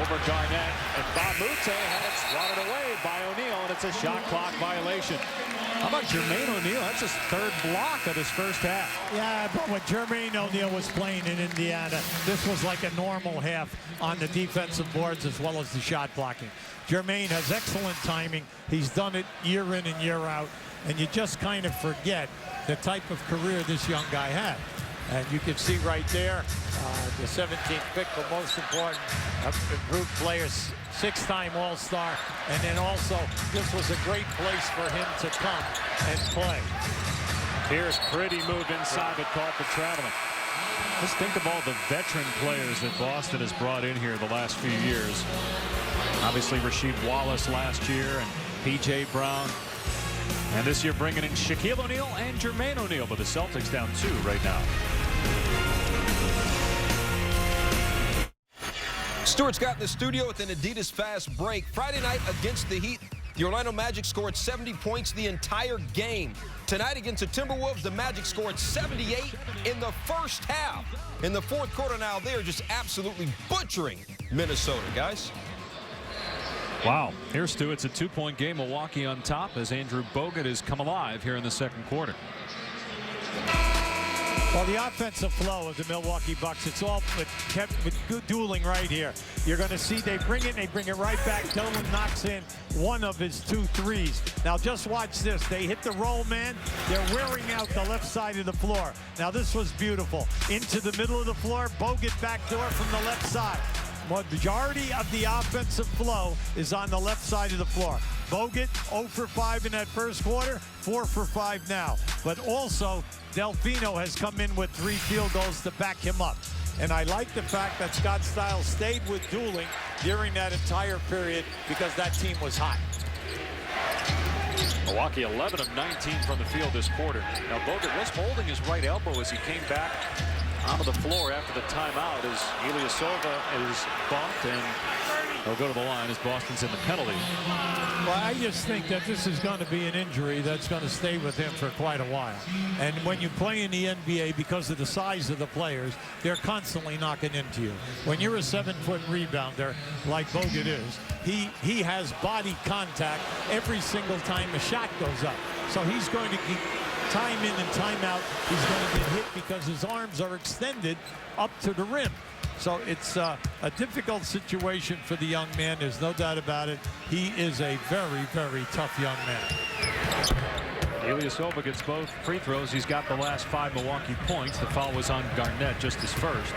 over Garnett, and Bamute had it swatted away by O'Neal, and it's a shot clock violation. How about Jermaine O'Neal? That's his 3rd block of his first half. Yeah, but when Jermaine O'Neal was playing in Indiana, this was like a normal half on the defensive boards as well as the shot blocking. Jermaine has excellent timing. He's done it year in and year out, and you just kind of forget the type of career this young guy had. And you can see right there, the 17th pick, the most important improved players, 6-time All-Star. And then also, this was a great place for him to come and play. Here's pretty move inside, but caught for traveling. Just think of all the veteran players that Boston has brought in here the last few years. Obviously, Rasheed Wallace last year and P.J. Brown. And this year bringing in Shaquille O'Neal and Jermaine O'Neal, but the Celtics down 2 right now. Stuart Scott in the studio with an Adidas Fast Break. Friday night against the Heat, The Orlando Magic scored 70 points the entire game. Tonight against the Timberwolves, the Magic scored 78 in the first half. In the fourth quarter now, they are just absolutely butchering Minnesota, guys. Wow. Here's Stu. It's a 2-point game. Milwaukee on top as Andrew Bogut has come alive here in the second quarter. Well, the offensive flow of the Milwaukee Bucks, it's all kept with good dueling right here. You're going to see they bring it right back. Dolan knocks in one of his 2 threes. Now just watch this. They hit the roll man. They're wearing out the left side of the floor. Now this was beautiful. Into the middle of the floor. Bogut backdoor from the left side. Majority of the offensive flow is on the left side of the floor. Bogut 0 for 5 in that first quarter, 4 for 5 now. But also, Delfino has come in with 3 field goals to back him up. And I like the fact that Scott Skiles stayed with dueling during that entire period because that team was hot. Milwaukee 11 of 19 from the field this quarter. Now Bogut was holding his right elbow as he came back onto the floor after the timeout as Ilyasova is bumped, and he'll go to the line as Boston's in the penalty. Well, I just think that this is going to be an injury that's going to stay with him for quite a while. And when you play in the NBA, because of the size of the players, they're constantly knocking into you. When you're a 7-foot rebounder like Bogut is, he has body contact every single time a shot goes up. So he's going to keep time in and time out. He's going to get hit because his arms are extended up to the rim. So it's a difficult situation for the young man. There's no doubt about it. He is a very, very tough young man. Ilyasova gets both free throws. He's got the last 5 Milwaukee points. The foul was on Garnett, just his first.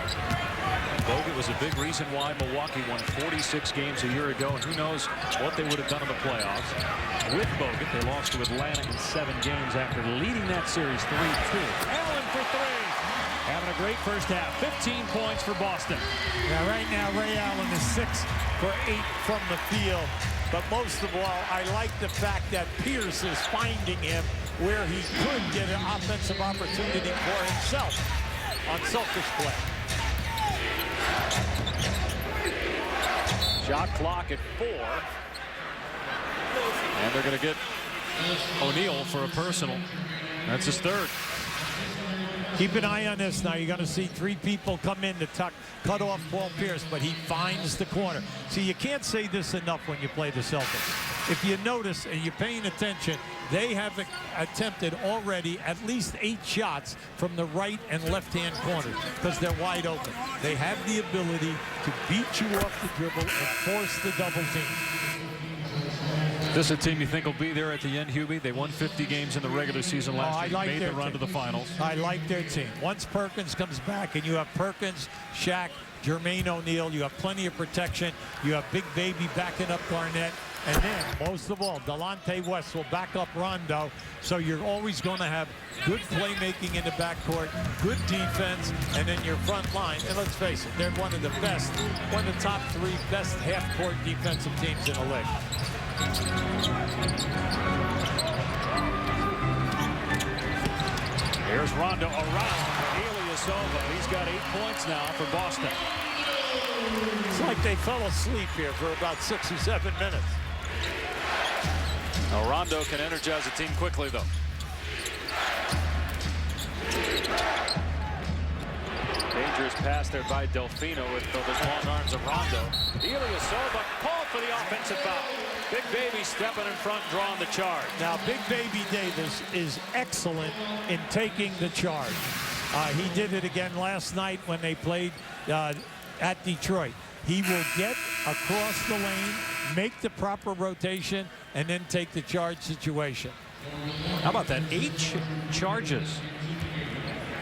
Bogut was a big reason why Milwaukee won 46 games a year ago, and who knows what they would have done in the playoffs. With Bogut, they lost to Atlanta in 7 games after leading that series 3-2. Allen for 3. Having a great first half. 15 points for Boston. Yeah, right now Ray Allen is 6 for 8 from the field. But most of all, I like the fact that Pierce is finding him where he could get an offensive opportunity for himself on selfish play. Shot clock at 4. And they're going to get O'Neal for a personal. That's his 3rd. Keep an eye on this now. You're going to see 3 people come in to cut off Paul Pierce, but he finds the corner. See, you can't say this enough when you play the Celtics. If you notice and you're paying attention, they have attempted already at least 8 shots from the right and left-hand corners because they're wide open. They have the ability to beat you off the dribble and force the double team. This is a team you think will be there at the end, Hubie? They won 50 games in the regular season last year. Like made the run to the finals. I like their team. Once Perkins comes back and you have Perkins, Shaq, Jermaine O'Neal, you have plenty of protection. You have Big Baby backing up Garnett. And then, most of all, Delonte West will back up Rondo. So you're always going to have good playmaking in the backcourt, good defense, and then your front line. And let's face it, they're one of the best, one of the top 3 best half-court defensive teams in the league. Here's Rondo around Ilyasova. He's got 8 points now for Boston. It's like they fell asleep here for about 6 or 7 minutes. Now Rondo can energize the team quickly, though. Dangerous pass there by Delfino with those long arms of Rondo. Ilyasova called for the offensive foul. Big Baby stepping in front, drawing the charge. Now, Big Baby Davis is excellent in taking the charge. He did it again last night when they played at Detroit. He will get across the lane, make the proper rotation, and then take the charge situation. How about that? 8 charges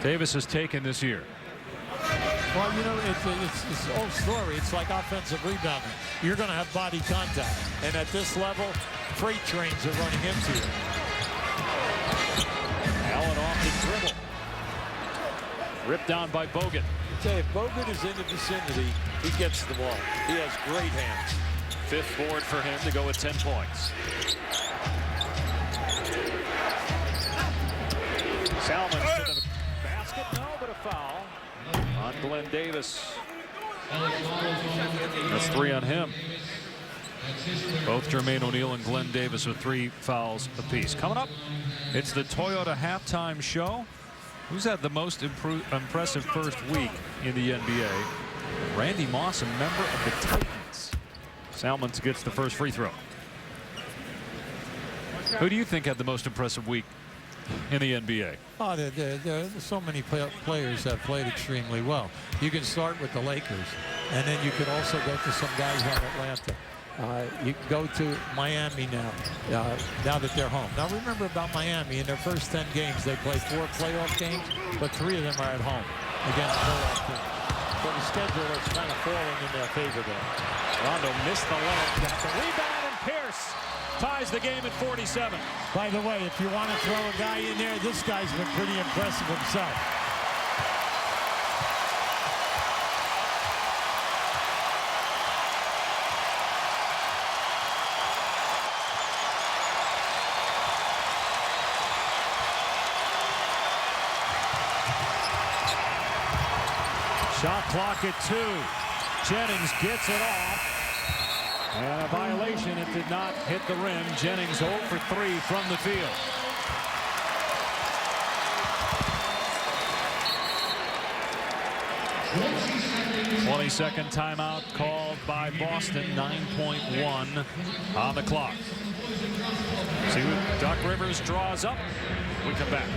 Davis has taken this year. Well, you know, it's the old story. It's like offensive rebounding. You're going to have body contact. And at this level, freight trains are running into you. Allen off the dribble. Ripped down by Bogut. I tell you, if Bogut is in the vicinity, he gets the ball. He has great hands. 5th board for him to go with 10 points. Salmon to the basket. No, but a foul on Glenn Davis. That's 3 on him. Both Jermaine O'Neal and Glenn Davis with 3 fouls apiece. Coming up, it's the Toyota halftime show. Who's had the most impressive first week in the NBA? Randy Moss, a member of the Titans. Salmons gets the first free throw. Who do you think had the most impressive week in the NBA? Oh, there are so many players that played extremely well. You can start with the Lakers, and then you can also go to some guys on Atlanta. You go to Miami now that they're home. Now remember about Miami, in their first 10 games, they played 4 playoff games, but 3 of them are at home against playoff teams. So the schedule is kind of falling in their favor there. Rondo missed the layup. Got the rebound, and Pierce ties the game at 47. By the way, if you want to throw a guy in there, this guy's been pretty impressive himself. Shot clock at 2. Jennings gets it off. And a violation. It did not hit the rim. Jennings 0 for 3 from the field. "20-second timeout called by Boston. 9.1 on the clock. See what Doc Rivers draws up. We come back.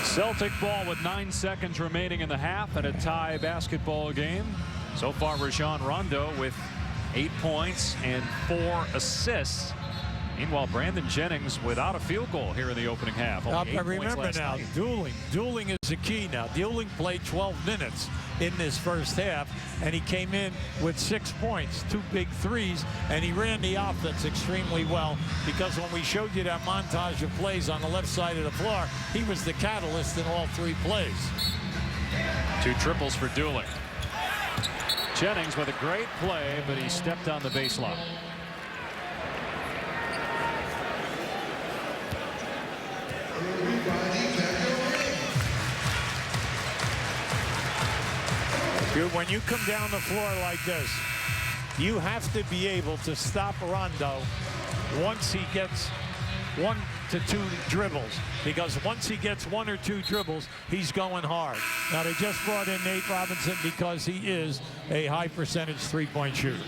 Celtic ball with 9 seconds remaining in the half and a tie basketball game. So far, Rajon Rondo with 8 points and 4 assists. Meanwhile, Brandon Jennings without a field goal here in the opening half. Remember now, dueling is the key now. Dueling played 12 minutes in this first half, and he came in with 6 points, 2 big threes, and he ran the offense extremely well, because when we showed you that montage of plays on the left side of the floor, he was the catalyst in all 3 plays. 2 triples for Dueling. Jennings with a great play, but he stepped on the baseline. When you come down the floor like this, you have to be able to stop Rondo once he gets 1 to 2 dribbles, because once he gets 1 or 2 dribbles, he's going hard. Now, they just brought in Nate Robinson because he is a high percentage 3-point shooter.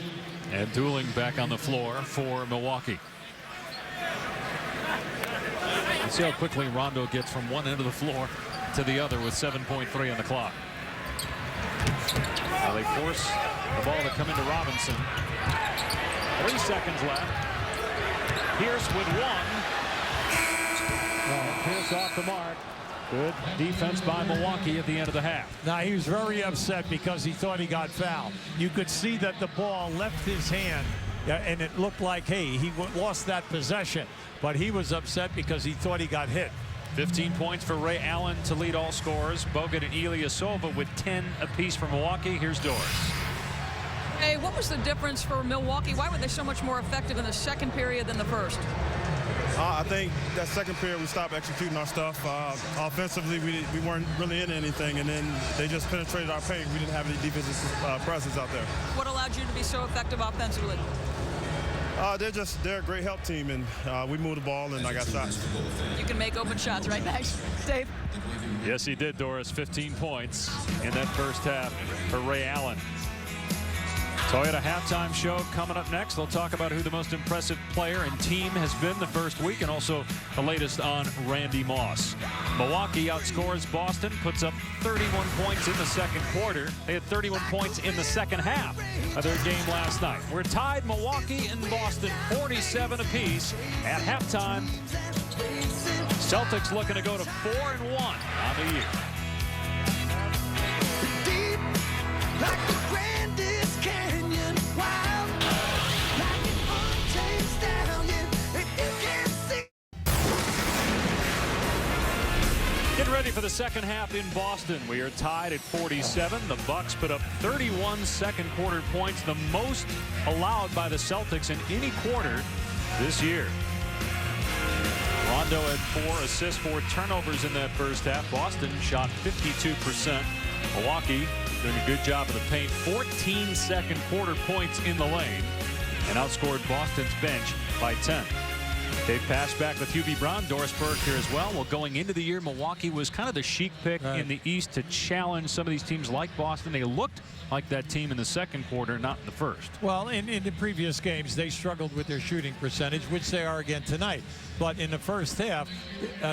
And Dueling back on the floor for Milwaukee. Let's see how quickly Rondo gets from one end of the floor to the other with 7.3 on the clock. Now they force the ball to come into Robinson. 3 seconds left. Pierce with 1. Pierce off the mark. Good defense by Milwaukee at the end of the half. Now, he was very upset because he thought he got fouled. You could see that the ball left his hand, and it looked like, hey, he lost that possession. But he was upset because he thought he got hit. 15 points for Ray Allen to lead all scorers. Bogut and Ilyasova with 10 apiece for Milwaukee. Here's Doris. Hey, what was the difference for Milwaukee? Why were they so much more effective in the second period than the first? I think that second period we stopped executing our stuff. Offensively, we weren't really in anything, and then they just penetrated our paint. We didn't have any defensive presence out there. What allowed you to be so effective offensively? They're a great help team, and we moved the ball, and I got shots. You can make open shots, right, Max? Dave? Yes, he did, Doris. 15 points in that first half for Ray Allen. Toyota halftime show coming up next. They'll talk about who the most impressive player and team has been the first week, and also the latest on Randy Moss. Milwaukee outscores Boston, puts up 31 points in the second quarter. They had 31 points in the second half of their game last night. We're tied, Milwaukee and Boston, 47 apiece at halftime. Celtics looking to go to 4-1 on the year. Deep, like the grandest canyon, wild, like an untamed stallion, if you can't see. Get ready for the second half in Boston. We are tied at 47. The Bucks put up 31 second quarter points, the most allowed by the Celtics in any quarter this year. Rondo had 4 assists, 4 turnovers in that first half. Boston shot 52%. Milwaukee doing a good job of the paint. 14 second quarter points in the lane and outscored Boston's bench by 10. They've passed back with Hubie Brown, Doris Burke here as well. Well, going into the year, Milwaukee was kind of the chic pick in the East to challenge some of these teams like Boston. They looked like that team in the second quarter, not in the first. Well, in the previous games, they struggled with their shooting percentage, which they are again tonight. But in the first half,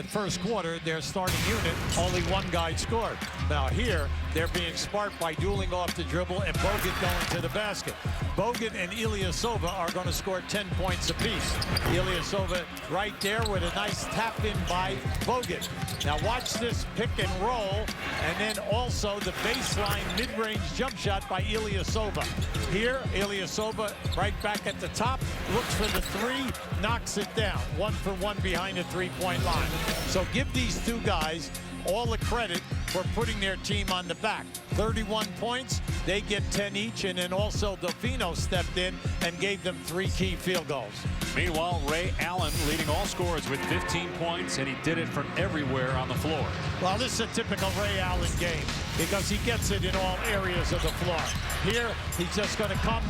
first quarter, their starting unit, only one guy scored. Now here, they're being sparked by dueling off the dribble and Bogut going to the basket. Bogut and Ilyasova are going to score 10 points apiece. Ilyasova right there with a nice tap in by Bogut. Now watch this pick and roll, and then also the baseline mid-range jump shot by Ilyasova. Here, Ilyasova right back at the top, looks for the three, knocks it down. 1-for-1 behind the three-point line. So give these two guys all the credit for putting their team on the back. 31 points, they get 10 each, and then also Delfino stepped in and gave them 3 key field goals. Meanwhile, Ray Allen leading all scorers with 15 points, and he did it from everywhere on the floor. Well, this is a typical Ray Allen game because he gets it in all areas of the floor. Here, he's just going to come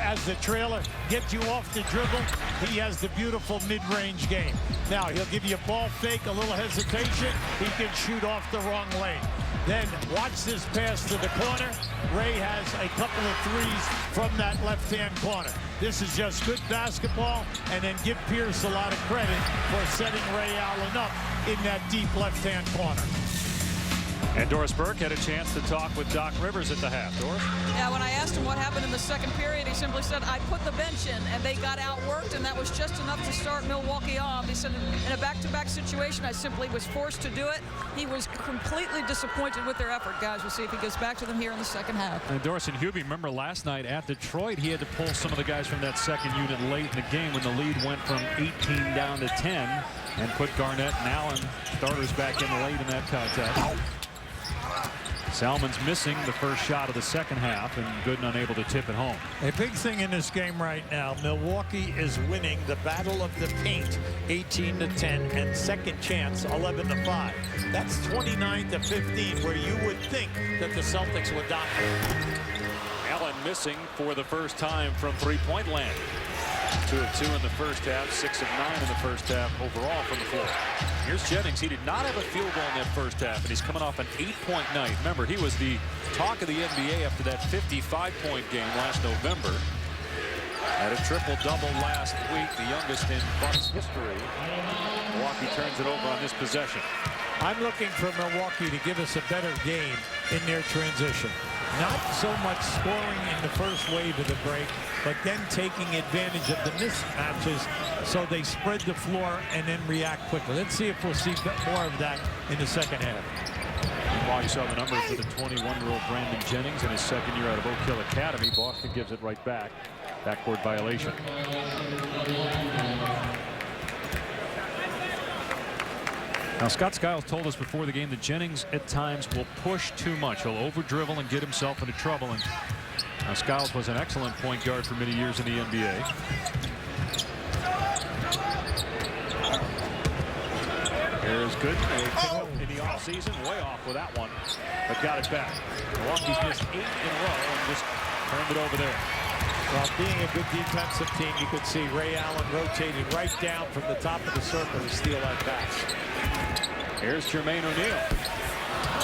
as the trailer, get you off the dribble. He has the beautiful mid-range game. Now, he'll give you a ball fake, a little hesitation. He can shoot off the wrong lane. Then watch this pass to the corner. Ray has a couple of threes from that left-hand corner. This is just good basketball, and then give Pierce a lot of credit for setting Ray Allen up in that deep left-hand corner. And Doris Burke had a chance to talk with Doc Rivers at the half. Doris? Yeah, when I asked him what happened in the second period, he simply said, I put the bench in, and they got outworked, and that was just enough to start Milwaukee off. He said, in a back-to-back situation, I simply was forced to do it. He was completely disappointed with their effort, guys. We'll see if he gets back to them here in the second half. And Doris and Hubie, remember last night at Detroit, he had to pull some of the guys from that second unit late in the game when the lead went from 18 down to 10, and put Garnett and Allen, starters, back in late in that contest. Salmon's missing the first shot of the second half, and Gooden unable to tip it home. A big thing in this game right now, Milwaukee is winning the battle of the paint 18-10 and second chance 11-5. That's 29-15, where you would think that the Celtics would dominate. Allen missing for the first time from three-point land. 2 of 2 in the first half, 6 of 9 in the first half overall from the floor. Here's Jennings. He did not have a field goal in that first half, and he's coming off an 8-point night. Remember, he was the talk of the NBA after that 55-point game last November. Had a triple-double last week, the youngest in Bucks history. Milwaukee turns it over on this possession. I'm looking for Milwaukee to give us a better game in their transition. Not so much scoring in the first wave of the break, but then taking advantage of the mismatches so they spread the floor and then react quickly. Let's see if we'll see more of that in the second half. While you saw the numbers for the 21-year-old Brandon Jennings in his second year out of Oak Hill Academy, Boston gives it right back. Backcourt violation. Now, Scott Skiles told us before the game that Jennings at times will push too much. He'll over-dribble and get himself into trouble. And now Skiles was an excellent point guard for many years in the NBA. Here's Gooden. In the offseason, way off with that one, but got it back. Milwaukee's missed 8 in a row and just turned it over there. Well, being a good defensive team, you could see Ray Allen rotated right down from the top of the circle to steal that pass. Here's Jermaine O'Neal.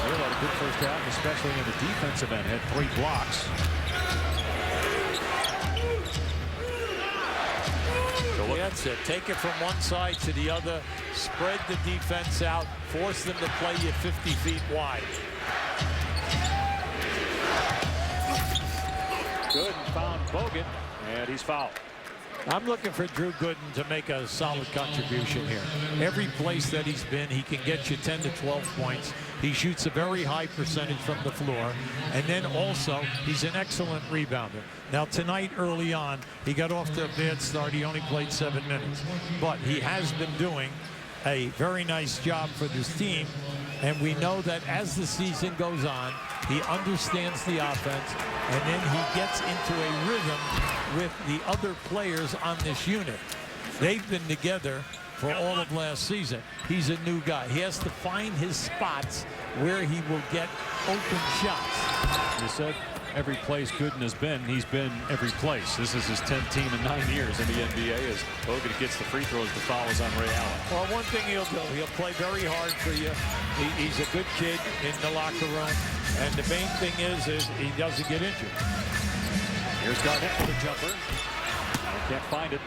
O'Neal had a good first half, especially in the defensive end. Had 3 blocks. So that's it. Take it from one side to the other. Spread the defense out. Force them to play you 50 feet wide. Gooden found Bogut, and he's fouled. I'm looking for Drew Gooden to make a solid contribution here. Every place that he's been, he can get you 10 to 12 points. He shoots a very high percentage from the floor. And then also, he's an excellent rebounder. Now, tonight, early on, he got off to a bad start. He only played 7 minutes. But he has been doing a very nice job for this team. And we know that as the season goes on, he understands the offense, and then he gets into a rhythm with the other players on this unit. They've been together for all of last season. He's a new guy. He has to find his spots where he will get open shots. You said every place Gooden has been, he's been every place. This is his 10th team in 9 years in the NBA as Bogut gets the free throws. The foul is on Ray Allen. Well, one thing he'll do, he'll play very hard for you. He's a good kid in the locker room. And the main thing is he doesn't get injured. Here's Garnett for the jumper. Can't find it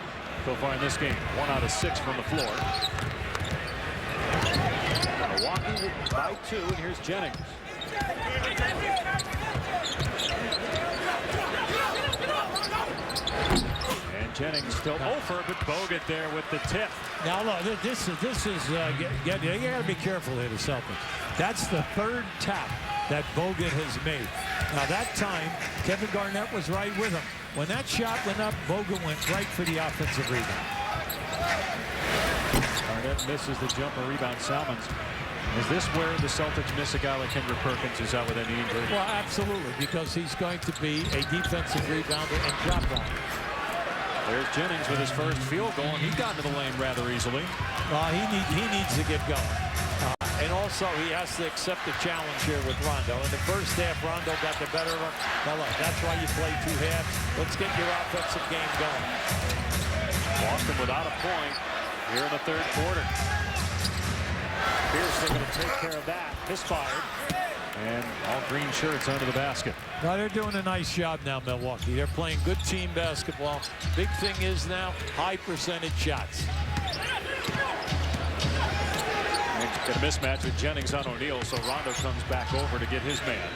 so far in this game. 1 out of 6 from the floor. Milwaukee by 2, and here's Jennings. And Jennings still over, but Bogut there with the tip. Now look, this is you got to be careful here, the Celtics. That's the 3rd tap that Bogut has made. Now that time, Kevin Garnett was right with him. When that shot went up, Bogut went right for the offensive rebound. Garnett misses the jumper, rebound Salmons. Is this where the Celtics miss a guy like Kendrick Perkins who's out with any injury? Well, absolutely, because he's going to be a defensive rebounder and drop back. There's Jennings with his first field goal, and he got into the lane rather easily. He needs to get going. And also, he has to accept the challenge here with Rondo. In the first half, Rondo got the better of him. Now, look, that's why you play 2 halves. Let's get your offensive game going. Boston without a point here in the 3rd quarter. Pierce going to take care of that. Misfired. And all green shirts under the basket. Well, they're doing a nice job now, Milwaukee. They're playing good team basketball. Big thing is now high percentage shots. Get a mismatch with Jennings on O'Neal, so Rondo comes back over to get his man.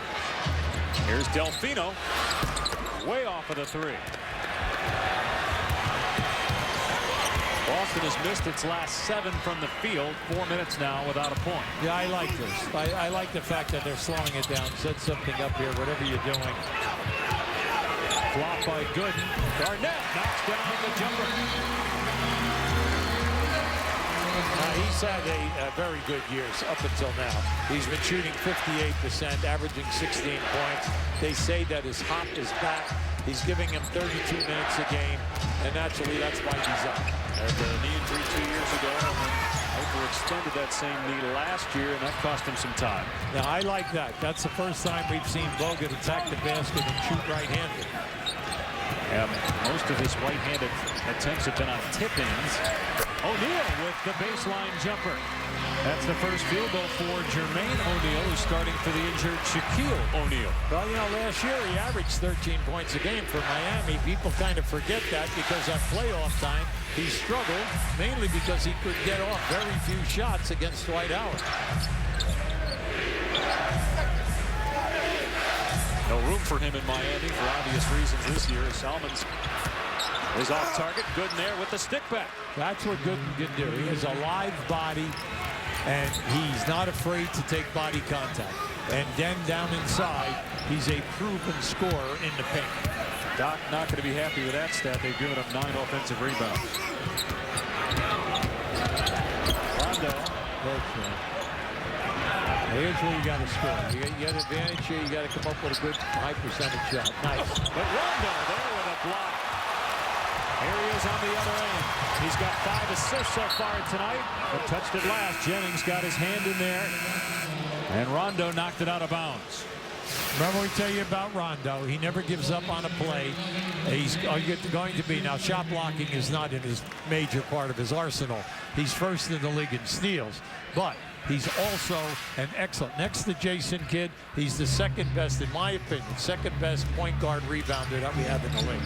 Here's Delfino. Way off of the 3. Boston has missed its last 7 from the field. 4 minutes now without a point. Yeah, I like this. I like the fact that they're slowing it down. Set something up here, whatever you're doing. Flop by Gooden. Garnett knocks down the jumper. He's had a very good years up until now. He's been shooting 58%, averaging 16 points. They say that his hop is back. He's giving him 32 minutes a game, and naturally that's why he's up. Had a knee injury 2 years ago, and overextended that same knee last year, and that cost him some time. Now, I like that. That's the first time we've seen Bogut attack the basket and shoot right-handed. And most of his right-handed attempts have been on tip-ins. O'Neal with the baseline jumper. That's the first field goal for Jermaine O'Neal, who's starting for the injured Shaquille O'Neal. Well, you know, last year he averaged 13 points a game for Miami. People kind of forget that because at playoff time, he struggled, mainly because he could get off very few shots against Dwight Howard. No room for him in Miami for obvious reasons this year. Salmons is off target. Gooden there with the stick back. That's what Gooden can do. He has a live body, and he's not afraid to take body contact. And then down inside, he's a proven scorer in the paint. Doc not going to be happy with that stat. They've given up 9 offensive rebounds. Rondo. Here's where you got to score. You got advantage here. You got to come up with a good high percentage shot. Nice. But Rondo there with a block. Here he is on the other end. He's got 5 assists so far tonight, but touched it last. Jennings got his hand in there, and Rondo knocked it out of bounds. Remember we tell you about Rondo. He never gives up on a play. He's going to be. Now, shot blocking is not in his major part of his arsenal. He's first in the league in steals, but he's also an excellent. Next to Jason Kidd, he's the second best, in my opinion, second best point guard rebounder that we have in the league.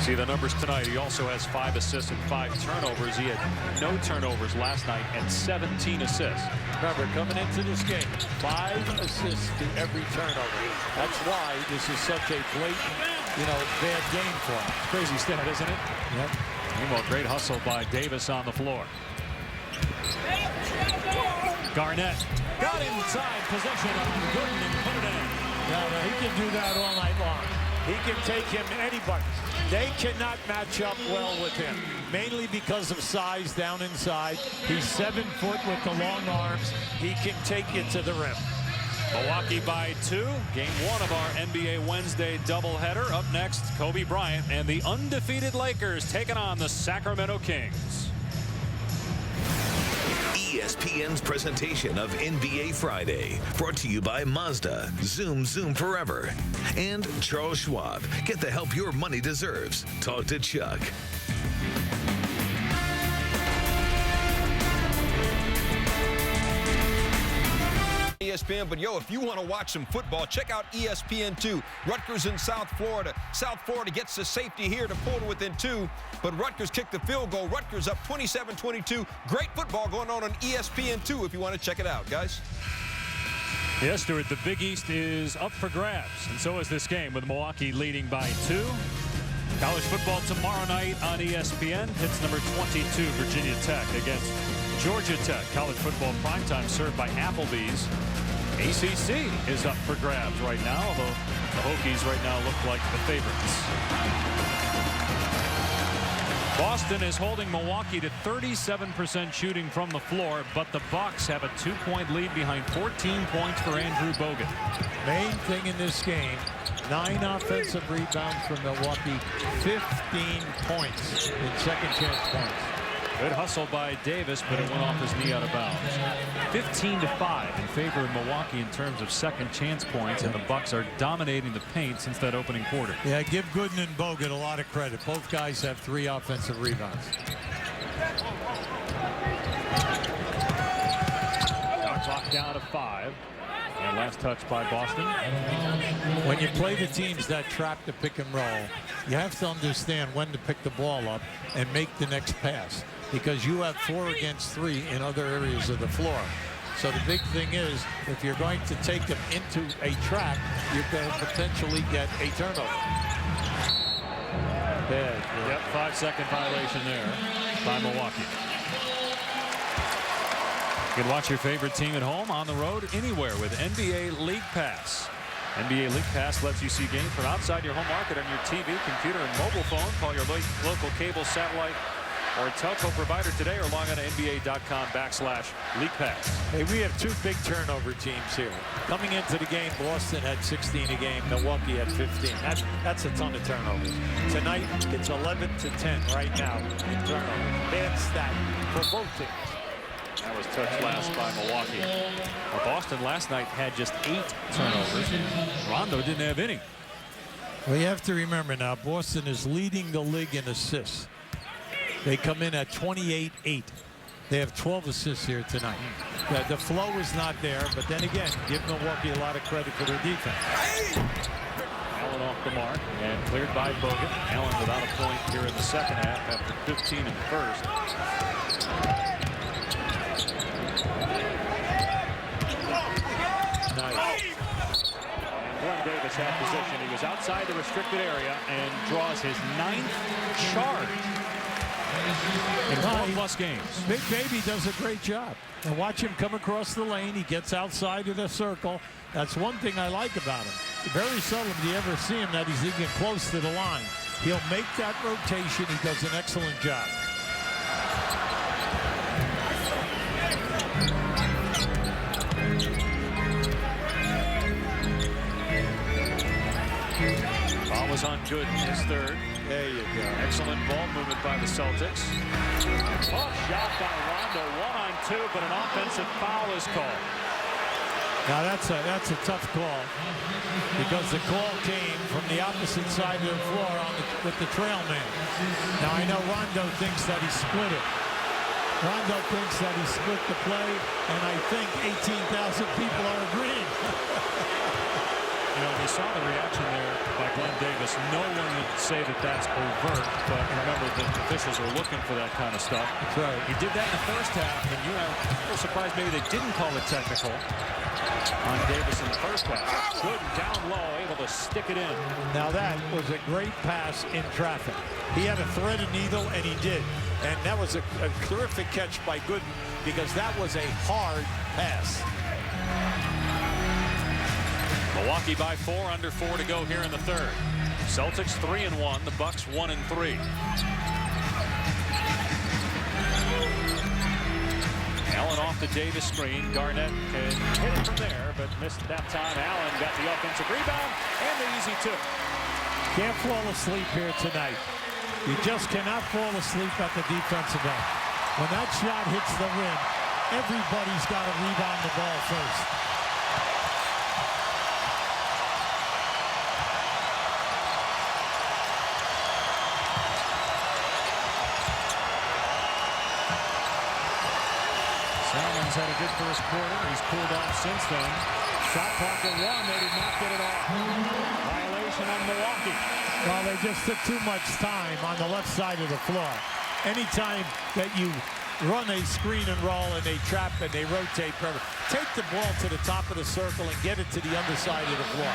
See the numbers tonight. He also has 5 assists and 5 turnovers. He had no turnovers last night and 17 assists. Remember, coming into this game, 5 assists to every turnover. That's why this is such a blatant, bad game for him. Crazy stat, isn't it? Yep. Meanwhile, great hustle by Davis on the floor. Garnett got inside possession of Gooden and put it in. No, he can do that all night long. He can take him anybody. They cannot match up well with him, mainly because of size down inside. He's 7 foot with the long arms. He can take you to the rim. Milwaukee by 2. Game 1 of our NBA Wednesday doubleheader. Up next, Kobe Bryant and the undefeated Lakers taking on the Sacramento Kings. ESPN's presentation of NBA Friday. Brought to you by Mazda, Zoom Forever, and Charles Schwab. Get the help your money deserves. Talk to Chuck. ESPN, but if you want to watch some football, check out ESPN2. Rutgers in South Florida. South Florida gets the safety here to pull to within 2, but Rutgers kicked the field goal. Rutgers up 27-22. Great football going on ESPN2 if you want to check it out, guys. Yes, Stuart, the Big East is up for grabs, and so is this game with Milwaukee leading by 2. College football tomorrow night on ESPN. Hits number 22, Virginia Tech against Georgia Tech. College football primetime served by Applebee's. ACC is up for grabs right now, although the Hokies right now look like the favorites. Boston is holding Milwaukee to 37% shooting from the floor, but the Bucks have a 2-point lead behind 14 points for Andrew Bogut. Main thing in this game, 9 offensive rebounds from Milwaukee, 15 points in second chance points. Good hustle by Davis, but it went off his knee out of bounds. 15-5 in favor of Milwaukee in terms of second chance points, and the Bucks are dominating the paint since that opening quarter. Yeah, give Gooden and Bogut a lot of credit. Both guys have 3 offensive rebounds. Shot clock down to 5. And last touch by Boston. When you play the teams that trap the pick and roll, you have to understand when to pick the ball up and make the next pass, because you have 4 against 3 in other areas of the floor. So the big thing is, if you're going to take them into a trap, you're going to potentially get a turnover. Bad. Yep, 5-second violation there by Milwaukee. You can watch your favorite team at home, on the road, anywhere with NBA League Pass. NBA League Pass lets you see games from outside your home market on your TV, computer, and mobile phone. Call your local cable, satellite, or telco provider today, or log on to NBA.com/League Pass. Hey, we have 2 big turnover teams here. Coming into the game, Boston had 16 a game. Milwaukee had 15. That's a ton of turnovers. Tonight, it's 11-10 right now in turnovers. Bad stat for both teams. That was touched last by Milwaukee. Well, Boston last night had just 8 turnovers. Rondo didn't have any. Well, you have to remember now, Boston is leading the league in assists. They come in at 28-8. They have 12 assists here tonight. The flow is not there, but then again, give Milwaukee a lot of credit for their defense. Allen off the mark and cleared by Bogut. Allen without a point here in the second half after 15 in the first. Nice. Glenn Davis had position. He was outside the restricted area and draws his 9th charge in 4+ games. Big Baby does a great job. And watch him come across the lane. He gets outside of the circle. That's one thing I like about him. Very seldom do you ever see him that he's even close to the line. He'll make that rotation. He does an excellent job. Ball was on good in his third. There you go. Excellent ball movement by the Celtics. Tough shot by Rondo, 1-on-2, but an offensive foul is called. Now that's a tough call, because the call came from the opposite side of the floor with the trail man. Now I know Rondo thinks that he split it. Rondo thinks that he split the play, and I think 18,000 people are agreeing. You know, you saw the reaction there by Glenn Davis. No one would say that that's overt, but remember the officials are looking for that kind of stuff. That's right. He did that in the first half, and you are a little surprised maybe they didn't call it technical on Davis in the first half. Good down low, able to stick it in. Now that was a great pass in traffic. He had a threaded needle, and he did. And that was a terrific catch by Gooden, because that was a hard pass. Milwaukee by 4, under 4 to go here in the third. Celtics 3-1, the Bucks 1-3. Allen off the Davis screen. Garnett can hit it from there, but missed that time. Allen got the offensive rebound and the easy 2. Can't fall asleep here tonight. You just cannot fall asleep at the defensive end. When that shot hits the rim, everybody's got to rebound the ball first. Salmon's had a good first quarter. He's cooled off since then. Shot clock at 1. They did not get it off. Violation on Milwaukee. Well, they just took too much time on the left side of the floor. Anytime that you run a screen and roll and they trap and they rotate, take the ball to the top of the circle and get it to the underside of the floor.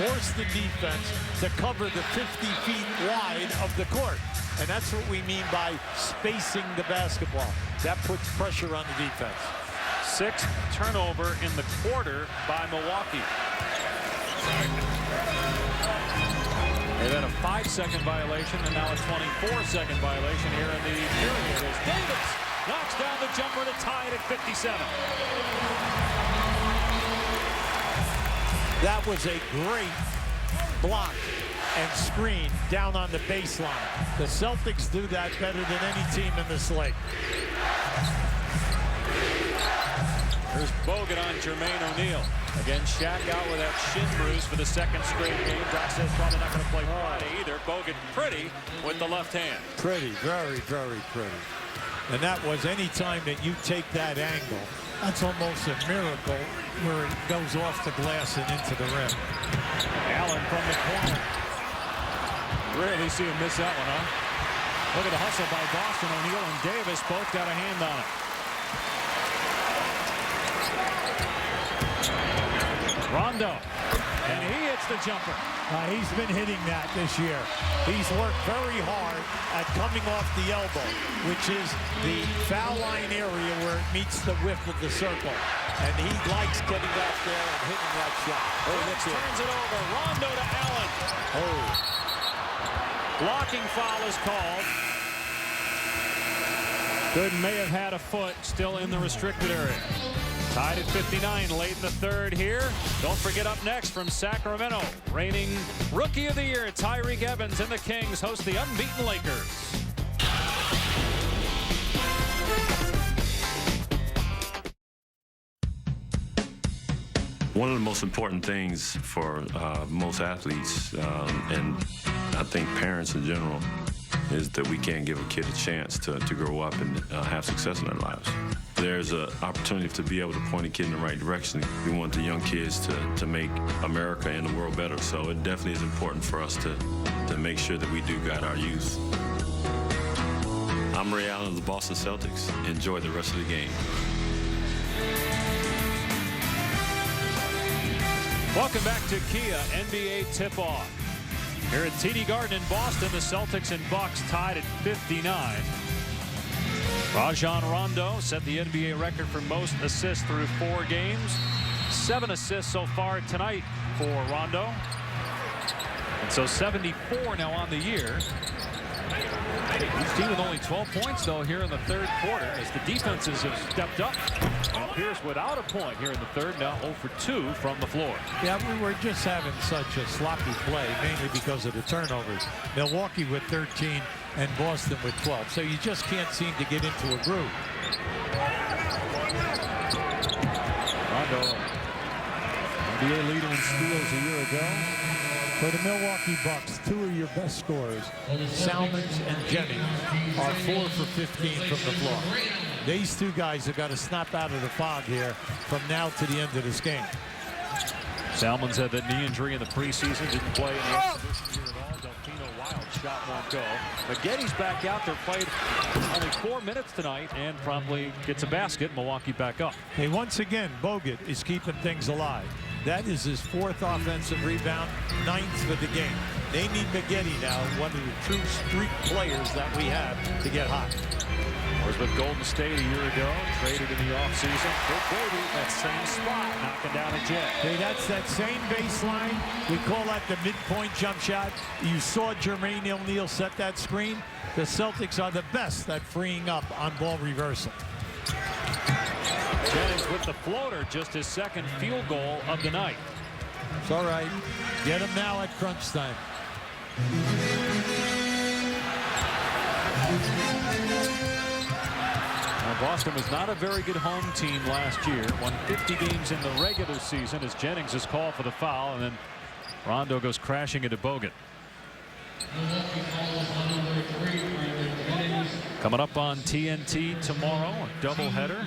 Force the defense to cover the 50 feet wide of the court. And that's what we mean by spacing the basketball. That puts pressure on the defense. 6th turnover in the quarter by Milwaukee. They've had a 5-second violation and now a 24-second violation here in the period as Davis knocks down the jumper to tie it at 57. That was a great block and screen down on the baseline. The Celtics do that better than any team in this league. Here's Bogut on Jermaine O'Neal. Again, Shaq out with that shin bruise for the 2nd straight game. Doc says probably not going to play Friday either. Bogut pretty with the left hand. Pretty, very, very pretty. And that was any time that you take that angle, that's almost a miracle where it goes off the glass and into the rim. Allen from the corner. Rarely see him miss that one, huh? Look at the hustle by Boston. O'Neal and Davis both got a hand on it. Rondo, and he hits the jumper. He's been hitting that this year. He's worked very hard at coming off the elbow, which is the foul line area where it meets the width of the circle. And he likes getting out there and hitting that shot. Turns it over. Rondo to Allen. Blocking foul is called. Gooden may have had a foot still in the restricted area. Tied at 59 late in the 3rd here. Don't forget up next from Sacramento, reigning Rookie of the Year, Tyreke Evans, and the Kings host the unbeaten Lakers. One of the most important things for most athletes, and I think parents in general, is that we can't give a kid a chance to grow up and have success in their lives. There's an opportunity to be able to point a kid in the right direction. We want the young kids to make America and the world better, so it definitely is important for us to make sure that we do guide our youth. I'm Ray Allen of the Boston Celtics. Enjoy the rest of the game. Welcome back to Kia NBA Tip-Off. Here at TD Garden in Boston, the Celtics and Bucks tied at 59. Rajon Rondo set the NBA record for most assists through 4 games. 7 assists so far tonight for Rondo. And so 74 now on the year. Each team with only 12 points, though, here in the 3rd quarter as the defenses have stepped up. And Pierce without a point here in the 3rd, now 0 for 2 from the floor. Yeah, we were just having such a sloppy play, mainly because of the turnovers. Milwaukee with 13 and Boston with 12. So you just can't seem to get into a groove. Rondo, NBA leader in steals a year ago. For the Milwaukee Bucks, 2 of your best scorers, Salmons and Jennings, are 4 for 15 from the floor. These 2 guys have got to snap out of the fog here from now to the end of this game. Salmons had that knee injury in the preseason, didn't play in the exhibition here at all. Delfino wild shot won't go. McGetty's back out there, played only 4 minutes tonight and promptly gets a basket. Milwaukee back up. Hey, once again, Bogut is keeping things alive. That is his 4th offensive rebound, 9th for the game. They need McGetty now, one of the true streak players that we have, to get hot. Was with Golden State a year ago, traded in the offseason. Good baby, that same spot, knocking down a jet. Hey, that's that same baseline. We call that the midpoint jump shot. You saw Jermaine O'Neal set that screen. The Celtics are the best at freeing up on ball reversal. Jennings with the floater, just his 2nd field goal of the night. It's all right. Get him now at crunch time. Now Boston was not a very good home team last year. Won 50 games in the regular season as Jennings is called for the foul, and then Rondo goes crashing into Bogut. Coming up on TNT tomorrow, a doubleheader.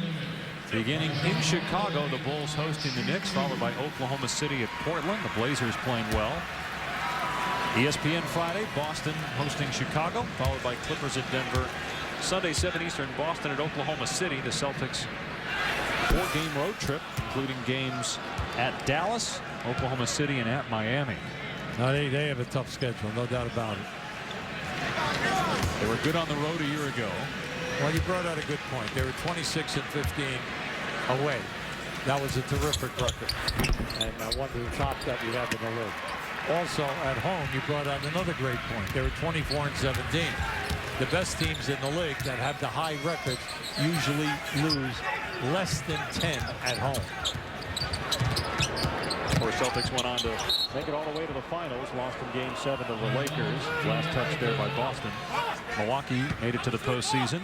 Beginning in Chicago, the Bulls hosting the Knicks, followed by Oklahoma City at Portland. The Blazers playing well. ESPN Friday, Boston hosting Chicago, followed by Clippers at Denver. Sunday, 7 Eastern, Boston at Oklahoma City. The Celtics 4-game road trip, including games at Dallas, Oklahoma City, and at Miami. No, they have a tough schedule, no doubt about it. They were good on the road a year ago. Well, you brought out a good point. They were 26-15 away. That was a terrific record, and one of the top that we have in the league. Also, at home, you brought out another great point. They were 24-17. The best teams in the league that have the high records usually lose less than 10 at home. Of course, Celtics went on to make it all the way to the finals. Lost in Game 7 to the Lakers. Last touch there by Boston. Milwaukee made it to the postseason,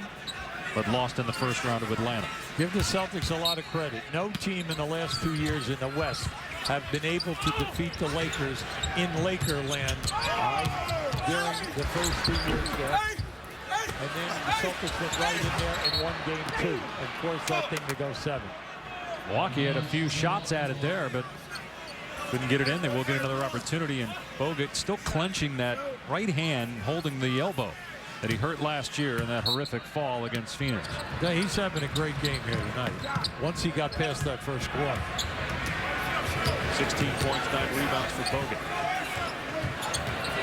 but lost in the first round of Atlanta. Give the Celtics a lot of credit. No team in the last 2 years in the West have been able to defeat the Lakers in Lakerland during the first 2 years there. And then the Celtics went right in there and won Game 2 and forced that thing to go 7. Milwaukee had a few shots at it there, but couldn't get it in. They will get another opportunity, and Bogut still clenching that right hand, holding the elbow that he hurt last year in that horrific fall against Phoenix. Yeah, he's having a great game here tonight. Once he got past that first quarter. 16 points, 9 rebounds for Bogut.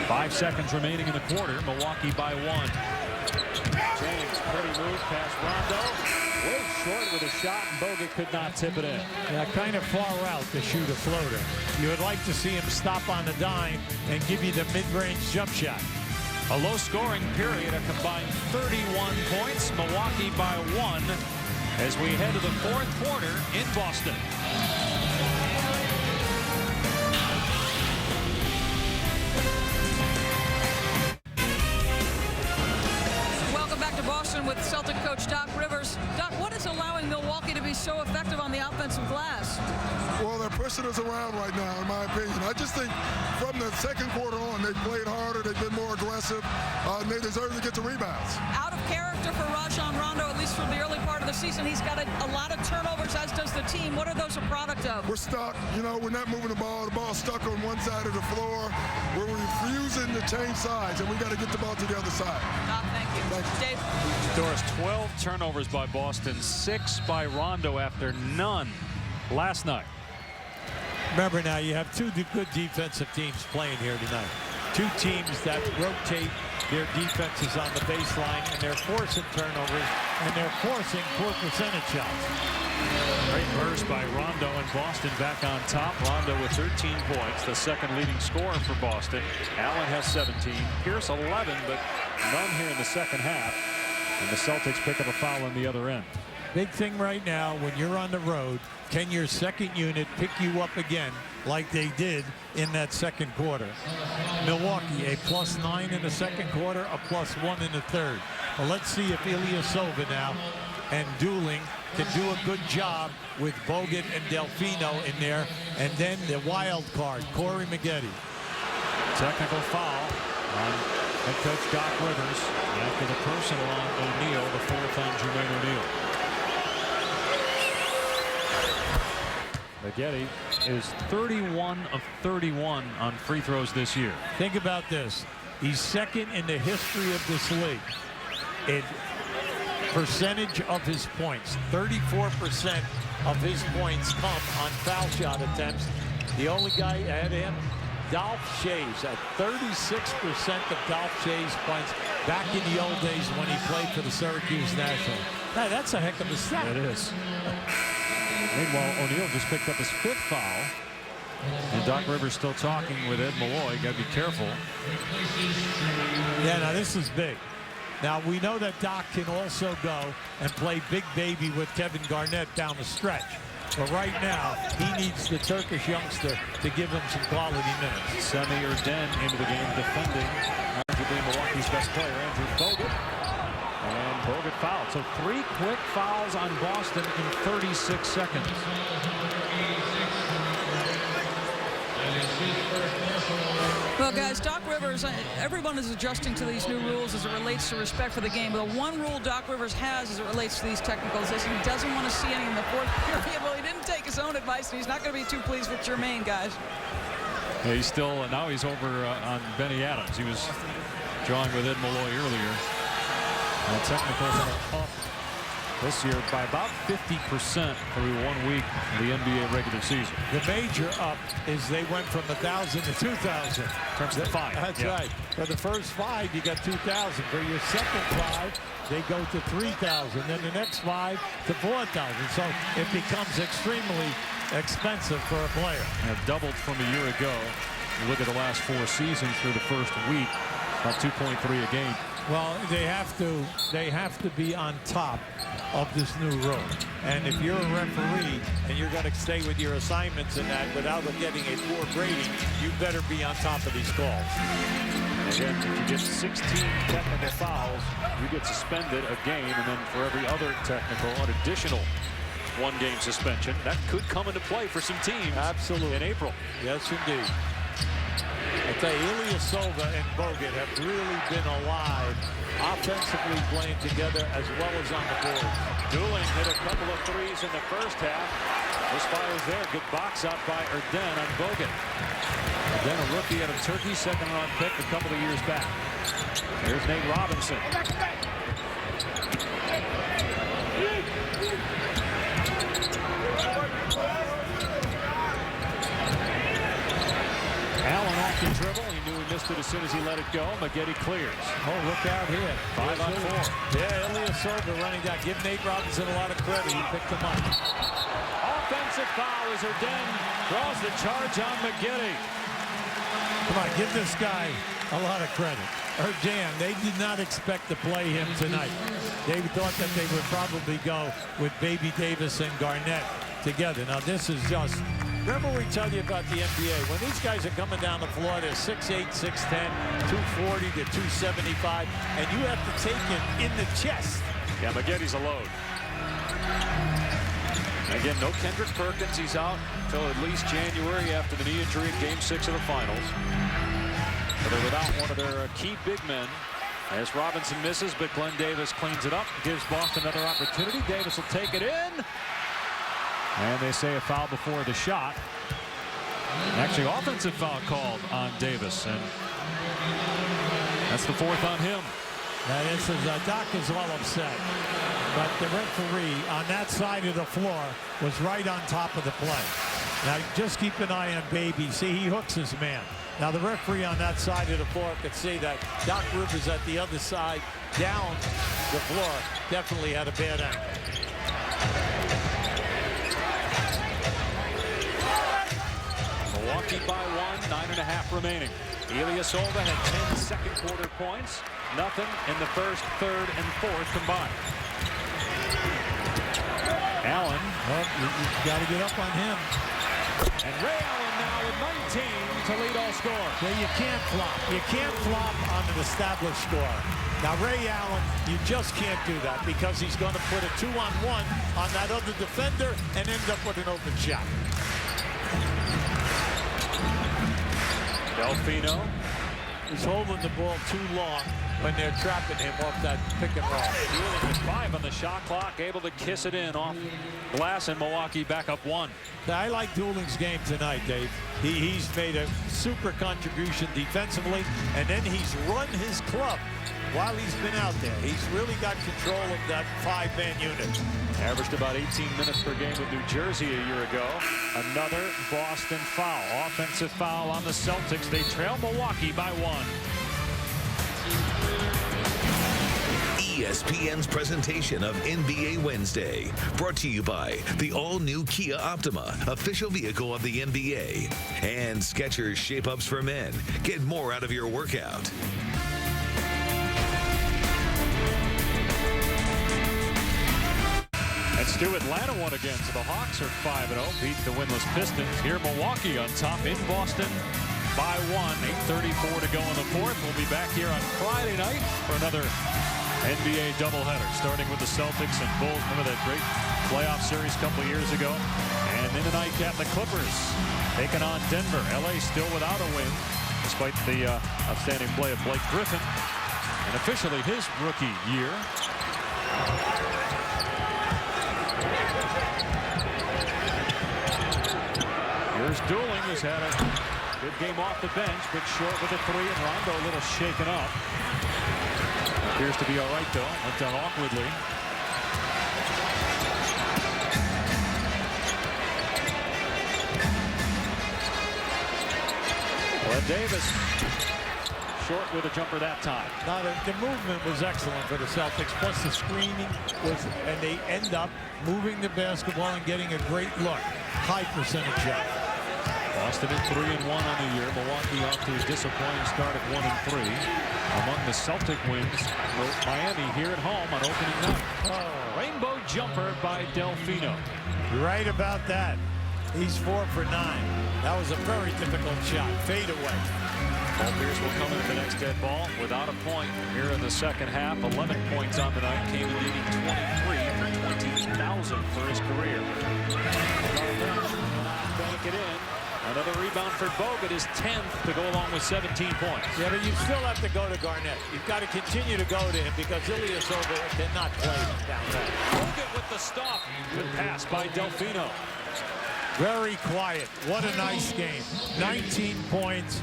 5 seconds remaining in the quarter. Milwaukee by 1. Jennings, pretty move past Rondo. Way short with a shot, and Bogut could not tip it in. Yeah, kind of far out to shoot a floater. You would like to see him stop on the dime and give you the mid-range jump shot. A low-scoring period, a combined 31 points. Milwaukee by 1 as we head to the 4th quarter in Boston. Boston with Celtic coach Doc Rivers. Doc, what is allowing Milwaukee to be so effective on the offensive glass? Well, they're pushing us around right now, in my opinion. I just think from the second quarter on, they've played harder, they've been more aggressive, and they deserve to get the rebounds. Out of character for Rajon Rondo, at least from the early part of the season. He's got a lot of turnovers, as does the team. What are those a product of? We're stuck. You know, we're not moving the ball. The ball's stuck on one side of the floor. We're refusing to change sides, and we got to get the ball to the other side. Doc, thank you. Dave? Doris, 12 turnovers by Boston, 6 by Rondo after none last night. Remember now, you have two good defensive teams playing here tonight. Two teams that rotate their defenses on the baseline, and they're forcing turnovers, and they're forcing poor percentage shots. Great burst by Rondo, and Boston back on top. Rondo with 13 points, the second leading scorer for Boston. Allen has 17, Pierce 11, but none here in the second half. And the Celtics pick up a foul on the other end. Big thing right now, when you're on the road, can your second unit pick you up again like they did in that second quarter? Milwaukee, a +9 in the second quarter, a +1 in the third. Well, let's see if Ilyasova now and Dooling can do a good job with Bogut and Delfino in there. And then the wild card, Corey Maggette. Technical foul on head coach Doc Rivers after the personal on O'Neal, the fourth on Jermaine O'Neal. Maggette is 31 of 31 on free throws this year. Think about this. He's second in the history of this league in percentage of his points. 34% of his points come on foul shot attempts. The only guy ahead of him, Dolph Schayes, at 36% of Dolph Schayes' points back in the old days when he played for the Syracuse Nationals. Now, that's a heck of a stat. It is. Meanwhile, O'Neal just picked up his 5th foul. And Doc Rivers still talking with Ed Malloy. Got to be careful. Yeah, now this is big. Now, we know that Doc can also go and play big baby with Kevin Garnett down the stretch. But right now, he needs the Turkish youngster to give him some quality minutes. Semi Urden into the game defending arguably Milwaukee's best player, Andrew Bogut. And Bogut fouled. So 3 quick fouls on Boston in 36 seconds. Well, guys, Doc Rivers, everyone is adjusting to these new rules as it relates to respect for the game. But the one rule Doc Rivers has as it relates to these technicals is he doesn't want to see any in the fourth period. Well, he didn't take his own advice, and he's not going to be too pleased with Jermaine, guys. Yeah, he's still, now he's over on Benny Adams. He was drawing with Ed Malloy earlier. Technicals are up this year by about 50% through 1 week of the NBA regular season. The major up is they went from 1,000 to 2,000. In terms of the 5. That's right. For the first 5, you got 2,000. For your second 5, they go to 3,000. Then the next 5 to 4,000. So it becomes extremely expensive for a player. Have doubled from a year ago. You look at the last 4 seasons through the first week, about 2.3 a game. Well, they have to be on top of this new rule. And if you're a referee and you're going to stay with your assignments in that without getting a poor grading, you better be on top of these calls. Again, if you get 16 technical fouls, you get suspended a game, and then for every other technical, an additional 1-game suspension. That could come into play for some teams. Absolutely. In April. Yes, indeed. I tell you, Ilyasova and Bogut have really been alive, offensively playing together as well as on the board. Dooling hit a couple of threes in the first half. This fires there. Good box out by Erden on Bogut. Then a rookie out of Turkey, second-round pick a couple of years back. Here's Nate Robinson. Allen off the dribble. He knew he missed it as soon as he let it go. Maggette clears. Oh, look out here. 5 on 4. Yeah, Ilyasova running down. Give Nate Robinson a lot of credit. He picked him up. Offensive foul as Erden draws the charge on Maggette. Come on, give this guy a lot of credit. Erden, they did not expect to play him tonight. They thought that they would probably go with Baby Davis and Garnett together. Now, this is just... Remember we tell you about the NBA. When these guys are coming down the floor, they're 6'8", 6'10", 240 to 275, and you have to take it in the chest. Yeah, Maggette's a load. Again, no Kendrick Perkins. He's out until at least January after the knee injury in Game 6 of the finals. But they're without one of their key big men. As Robinson misses, but Glenn Davis cleans it up, gives Boston another opportunity. Davis will take it in. And they say a foul before the shot. Actually, offensive foul called on Davis, and that's the 4th on him. Now this is Doc is all upset, but the referee on that side of the floor was right on top of the play. Now just keep an eye on Baby. See, he hooks his man. Now the referee on that side of the floor could see that Doc Rivers at the other side down the floor definitely had a bad angle. Milwaukee by 1, 9.5 remaining. Ilyasova had 10 second quarter points. Nothing in the first, third, and fourth combined. Allen. Well, you got to get up on him. And Ray Allen now with 19 to lead all score. Well, you can't flop. You can't flop on an established score. Now, Ray Allen, you just can't do that because he's going to put a 2-on-1 on that other defender and end up with an open shot. Delfino is holding the ball too long when they're trapping him off that pick and roll. Dooling with 5 on the shot clock, able to kiss it in off glass, and Milwaukee back up 1. I like Dooling's game tonight, Dave. He's made a super contribution defensively, and then he's run his club while he's been out there. He's really got control of that 5-man unit. Averaged about 18 minutes per game with New Jersey a year ago. Another Boston foul. Offensive foul on the Celtics. They trail Milwaukee by 1. ESPN's presentation of NBA Wednesday, brought to you by the all-new Kia Optima, official vehicle of the NBA, and Skechers Shape-Ups for Men. Get more out of your workout. Let's do Atlanta won again, so the Hawks are 5-0, beat the winless Pistons. Here Milwaukee on top in Boston by 1. 8:34 to go in the fourth. We'll be back here on Friday night for another NBA doubleheader, starting with the Celtics and Bulls. Remember that great playoff series a couple of years ago? And in the nightcap, the Clippers taking on Denver. LA still without a win, despite the outstanding play of Blake Griffin. And officially his rookie year. Here's Dooling, who's had a good game off the bench, but short with a three, and Rondo a little shaken up. Appears to be all right, though. Went down awkwardly. Well, Davis short with a jumper that time. Now the movement was excellent for the Celtics, plus the screening was, and they end up moving the basketball and getting a great look. High percentage shot. Boston at 3-1 on the year. Milwaukee off to his disappointing start at 1-3. Among the Celtic wins, Miami here at home on opening night. Oh, rainbow jumper by Delfino. Right about that. He's 4 for 9. That was a very difficult shot. Fade away. Paul Pierce will come into the next dead ball without a point here in the second half. 11 points on the night. Came in leading 23 for 20,000 for his career. Bank it in. Another rebound for Bogut, his 10th to go along with 17 points. Yeah, but you still have to go to Garnett. You've got to continue to go to him because Ilyasova cannot play down there. Bogut with the stop. Good pass by Delfino. Very quiet. What a nice game. 19 points,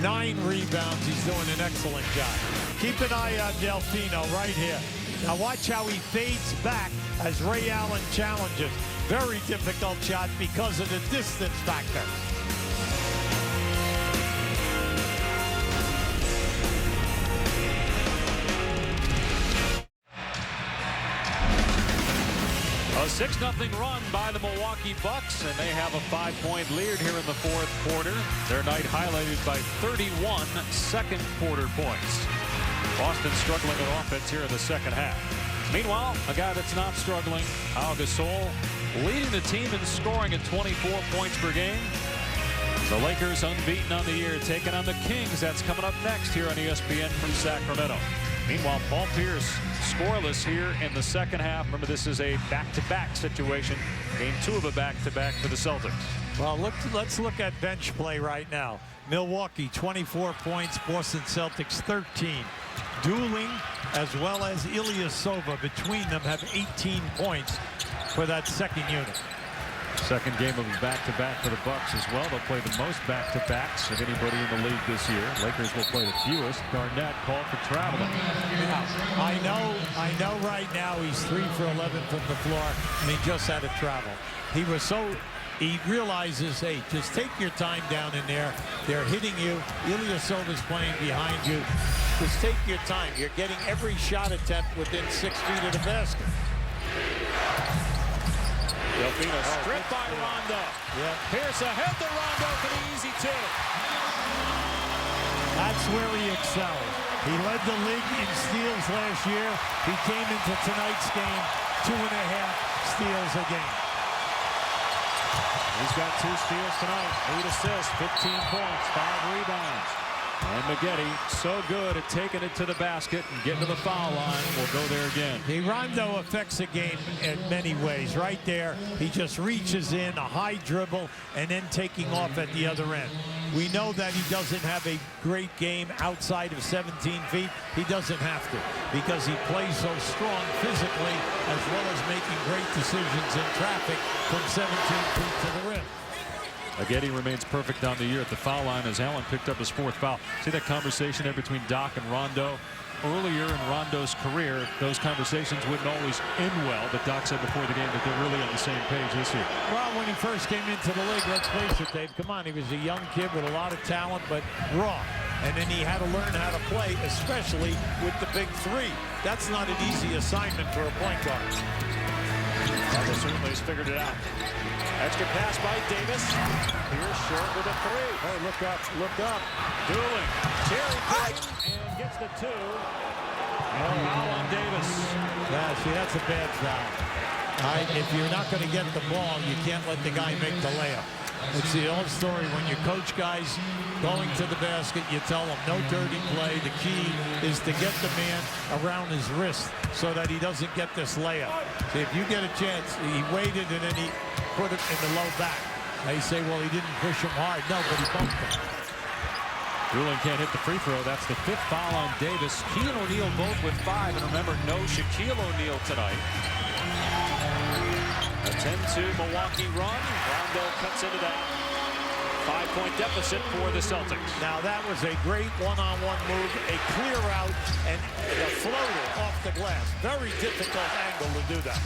9 rebounds. He's doing an excellent job. Keep an eye on Delfino right here. Now watch how he fades back as Ray Allen challenges. Very difficult shot because of the distance factor. A 6-0 run by the Milwaukee Bucks, and they have a 5-point lead here in the fourth quarter. Their night highlighted by 31 second quarter points. Boston struggling at offense here in the second half. Meanwhile, a guy that's not struggling, Al Gasol, leading the team in scoring at 24 points per game. The Lakers unbeaten on the year, taking on the Kings. That's coming up next here on ESPN from Sacramento. Meanwhile, Paul Pierce scoreless here in the second half. Remember, this is a back-to-back situation. Game 2 of a back-to-back for the Celtics. Well, let's look at bench play right now. Milwaukee, 24 points. Boston Celtics, 13. Dooling, as well as Ilyasova, between them have 18 points for that second unit. Second game of a back-to-back for the Bucks as well. They'll play the most back-to-backs of anybody in the league this year. Lakers will play the fewest. Garnett called for traveling. I know right now he's 3 for 11 from the floor, and he just had to travel. He realizes, hey, just take your time down in there. They're hitting you. Ilyasova's playing behind you. Just take your time. You're getting every shot attempt within 6 feet of the basket. Delfino stripped by Rondo. Yeah. Pierce ahead to Rondo for the easy 2. That's where he excels. He led the league in steals last year. He came into tonight's game 2.5 steals a game. He's got 2 steals tonight, 8 assists, 15 points, 5 rebounds. And Maggette so good at taking it to the basket and getting to the foul line. We'll go there again. Rondo affects the game in many ways. Right there, he just reaches in, a high dribble, and then taking off at the other end. We know that he doesn't have a great game outside of 17 feet. He doesn't have to because he plays so strong physically as well as making great decisions in traffic from 17 feet to the rim. Maggette remains perfect on the year at the foul line as Allen picked up his 4th foul. See that conversation there between Doc and Rondo? Earlier in Rondo's career, those conversations wouldn't always end well, but Doc said before the game that they're really on the same page this year. Well, when he first came into the league, let's face it, Dave, come on, he was a young kid with a lot of talent, but raw. And then he had to learn how to play, especially with the big 3. That's not an easy assignment for a point guard. Rondo certainly has figured it out. Extra pass by Davis. Here's short with a 3. Oh, look up. Dooling. Terry Payton and gets the 2. And foul on Davis. Yeah, see, that's a bad foul. If you're not going to get the ball, you can't let the guy make the layup. It's the old story. When you coach guys going to the basket, you tell them no dirty play. The key is to get the man around his wrist so that he doesn't get this layup. See, if you get a chance, he waited and then he put it in the low back. They say, well, he didn't push him hard. No, but he bumped him. Dooling can't hit the free throw. That's the 5th foul on Davis. Key and O'Neal both with 5. And remember, no Shaquille O'Neal tonight. A 10-2 Milwaukee run. Rondo cuts into that 5-point deficit for the Celtics. Now that was a great one-on-one move, a clear out, and the floater off the glass. Very difficult angle to do that.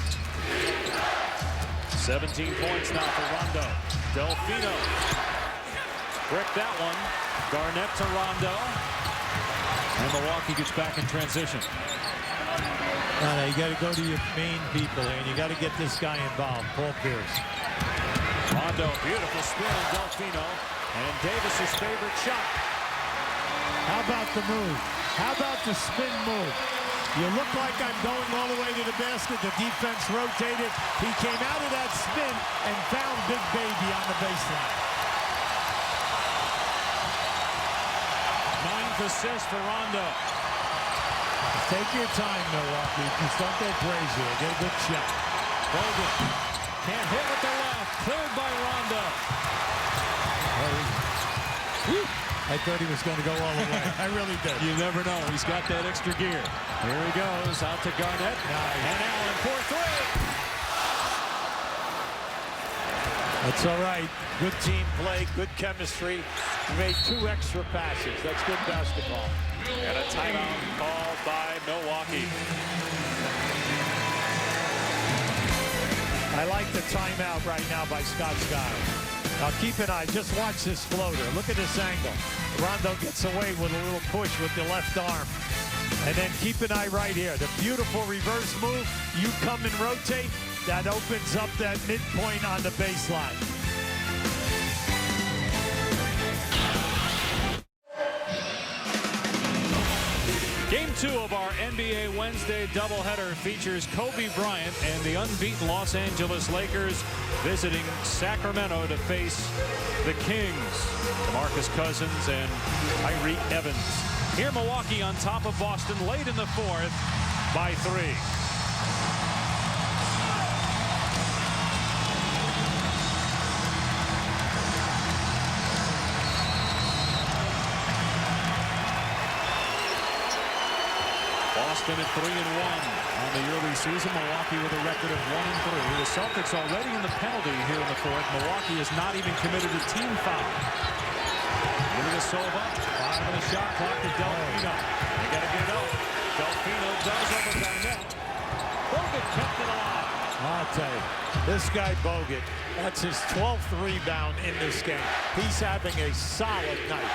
17 points now for Rondo. Delfino. Brick that one. Garnett to Rondo. And Milwaukee gets back in transition. No, you got to go to your main people, and you got to get this guy involved, Paul Pierce. Rondo, beautiful spin on Delfino, and Davis's favorite shot. How about the move? How about the spin move? You look like I'm going all the way to the basket. The defense rotated. He came out of that spin and found Big Baby on the baseline. 9th assist for Rondo. Take your time, Milwaukee. Just don't go crazy. Get a good shot. Bogut can't hit with the left. Cleared by Rondo. I thought he was going to go all the way. I really did. You never know. He's got that extra gear. Here he goes. Out to Garnett. Nice. And Allen for 3. That's all right. Good team play. Good chemistry. He made 2 extra passes. That's good basketball. And a timeout called by Milwaukee. I like the timeout right now by Scott Skiles. Now keep an eye. Just watch this floater. Look at this angle. Rondo gets away with a little push with the left arm. And then keep an eye right here. The beautiful reverse move. You come and rotate. That opens up that midpoint on the baseline. Game 2 of our NBA Wednesday doubleheader features Kobe Bryant and the unbeaten Los Angeles Lakers visiting Sacramento to face the Kings. DeMarcus Cousins and Tyreek Evans. Here Milwaukee on top of Boston late in the 4th by 3. Boston at 3-1 on the early season. Milwaukee with a record of 1-3. The Celtics already in the penalty here in the 4th. Milwaukee has not even committed a team foul. Ilyasova, 5 on the shot clock to Delfino. They got to get it up. Delfino does over Garnett. Bogut kept it alive. I'll tell you, this guy Bogut, that's his 12th rebound in this game. He's having a solid night.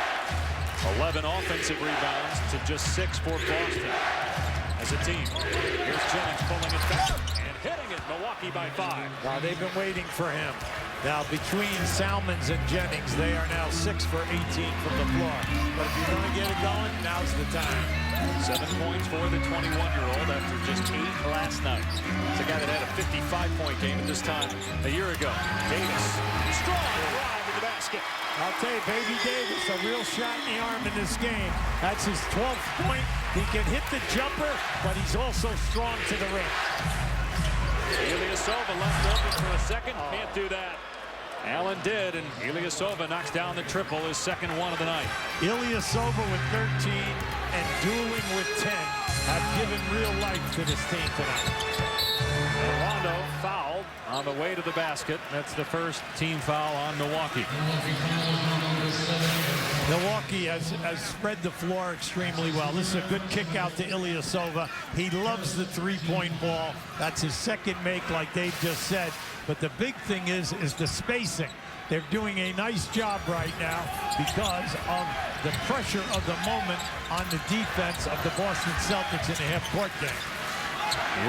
11 offensive rebounds to just 6 for Boston as a team. Here's Jennings pulling it back and hitting it. Milwaukee by 5. Wow, they've been waiting for him. Now, between Salmons and Jennings, they are now 6 for 18 from the floor. But if you're going to get it going, now's the time. 7 points for the 21-year-old after just 8 last night. It's a guy that had a 55-point game at this time a year ago. Davis, strong drive to the basket. I'll tell you, Baby Davis, a real shot in the arm in this game. That's his 12th point. He can hit the jumper, but he's also strong to the rim. Ilyasova left open for a second. Can't do that. Allen did, and Ilyasova knocks down the triple, his second one of the night. Ilyasova with 13 and Dooling with 10 have given real life to this team tonight. And Rondo fouled on the way to the basket. That's the first team foul on Milwaukee. Milwaukee has spread the floor extremely well. This is a good kick out to Ilyasova. He loves the three-point ball. That's his second make, like Dave just said. But the big thing is the spacing. They're doing a nice job right now because of the pressure of the moment on the defense of the Boston Celtics in the half-court game.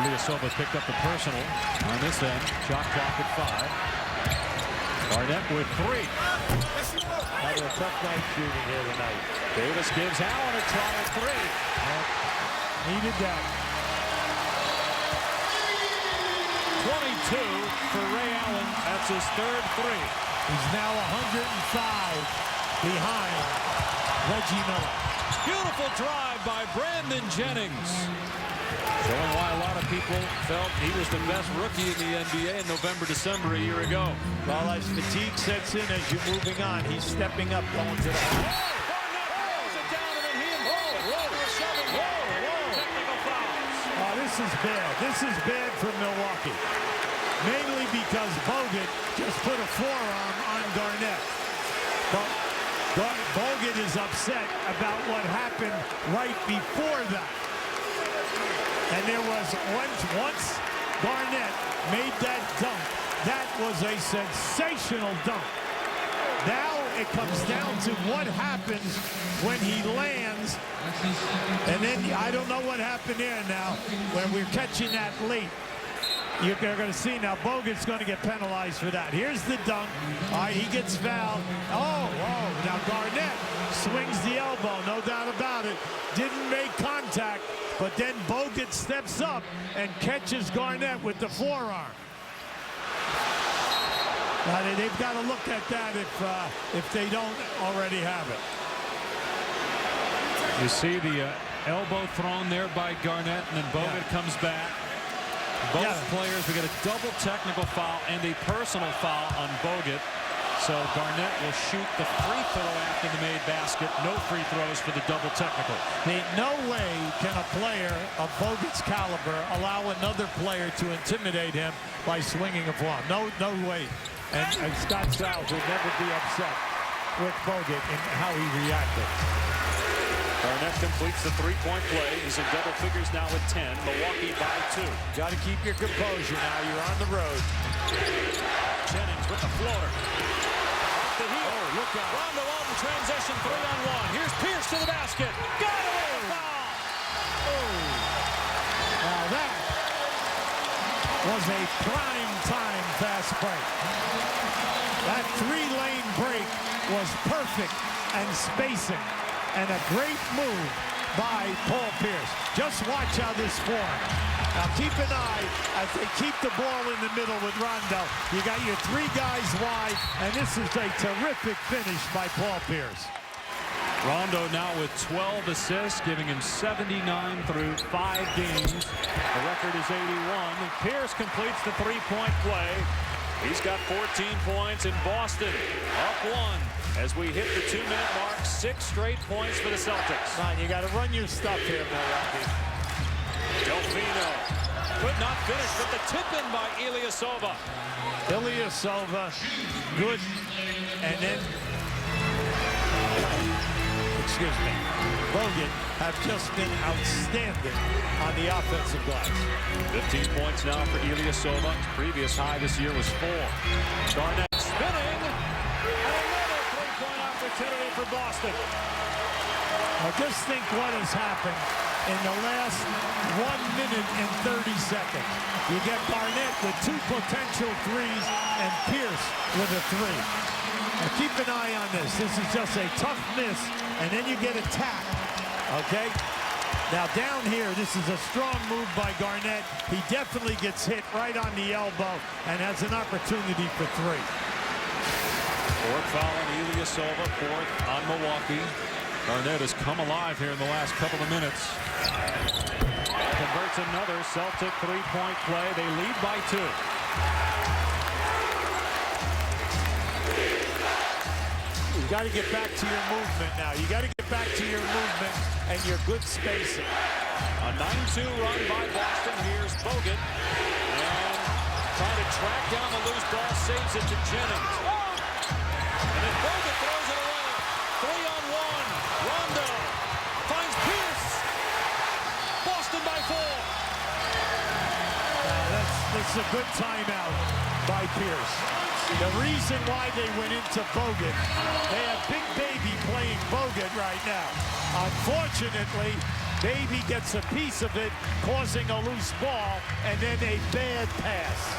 Ilyasova picked up the personal on this end. Shot clock at 5. Garnett with 3. Having a tough night shooting here tonight. Davis gives Allen a try at 3. Needed that. two for Ray Allen. That's his third three. He's now 105 behind Reggie Miller. Beautiful drive by Brandon Jennings. Showing why a lot of people felt he was the best rookie in the NBA in November, December a year ago. Well, as fatigue sets in as you're moving on, he's stepping up, going to the hole. This is bad. This is bad for Milwaukee. Mainly because Bogut just put a forearm on Garnett. But Bogut is upset about what happened right before that. And there was once Garnett made that dunk. That was a sensational dunk. Now it comes down to what happens when he lands. And then I don't know what happened there now when we're catching that late. You're going to see now Bogut's going to get penalized for that. Here's the dunk. All right, he gets fouled. Oh, now Garnett swings the elbow, no doubt about it. Didn't make contact, but then Bogut steps up and catches Garnett with the forearm. Now, they've got to look at that if they don't already have it. You see the elbow thrown there by Garnett, and then Bogut comes back. Both players, we get a double technical foul and a personal foul on Bogut. So Garnett will shoot the free throw after the made basket. No free throws for the double technical. No way can a player of Bogut's caliber allow another player to intimidate him by swinging a ball. No way. And Scott Skiles will never be upset with Bogut and how he reacted. Garnett completes the three-point play. He's in double figures now with 10. Milwaukee by 2. Got to keep your composure now. You're on the road. Jennings with the floater. The heel. Oh, look out. Rondo on transition, 3-on-1. Here's Pierce to the basket. Got it! Foul! Oh. Now that was a prime time fast break. That three-lane break was perfect and spacing. And a great move by Paul Pierce. Just watch how this forms. Now keep an eye as they keep the ball in the middle with Rondo. You got your three guys wide, and this is a terrific finish by Paul Pierce. Rondo now with 12 assists, giving him 79 through 5 games. The record is 81. Pierce completes the three-point play. He's got 14 points in Boston. Up 1 as we hit the 2-minute mark. 6 straight points for the Celtics. Fine, you got to run your stuff here, Milwaukee. Delfino could not finish, but the tip-in by Ilyasova. Ilyasova, good, and then, excuse me, Bogut have just been outstanding on the offensive glass. 15 points now for Ilyasova. His previous high this year was 4. Garnett spinning, and another three-point opportunity for Boston. Now just think what has happened in the last 1 minute and 30 seconds. You get Garnett with 2 potential threes and Pierce with a 3. Now keep an eye on this. This is just a tough miss, and then you get a tap. Okay? Now down here, this is a strong move by Garnett. He definitely gets hit right on the elbow and has an opportunity for 3. 4th foul on Ilyasova, 4th on Milwaukee. Garnett has come alive here in the last couple of minutes. Converts another Celtic three-point play. They lead by 2. You got to get back to your movement now. You got to get back to your movement and your good spacing. A 9-2 run by Boston. Here's Bogut. And trying to track down the loose ball, saves it to Jennings. And then Bogut throws it away. 3-on-1. Rondo finds Pierce. Boston by 4. That's a good timeout by Pierce. The reason why they went into Bogut, they have Big Baby playing Bogut right now. Unfortunately, Baby gets a piece of it, causing a loose ball, and then a bad pass.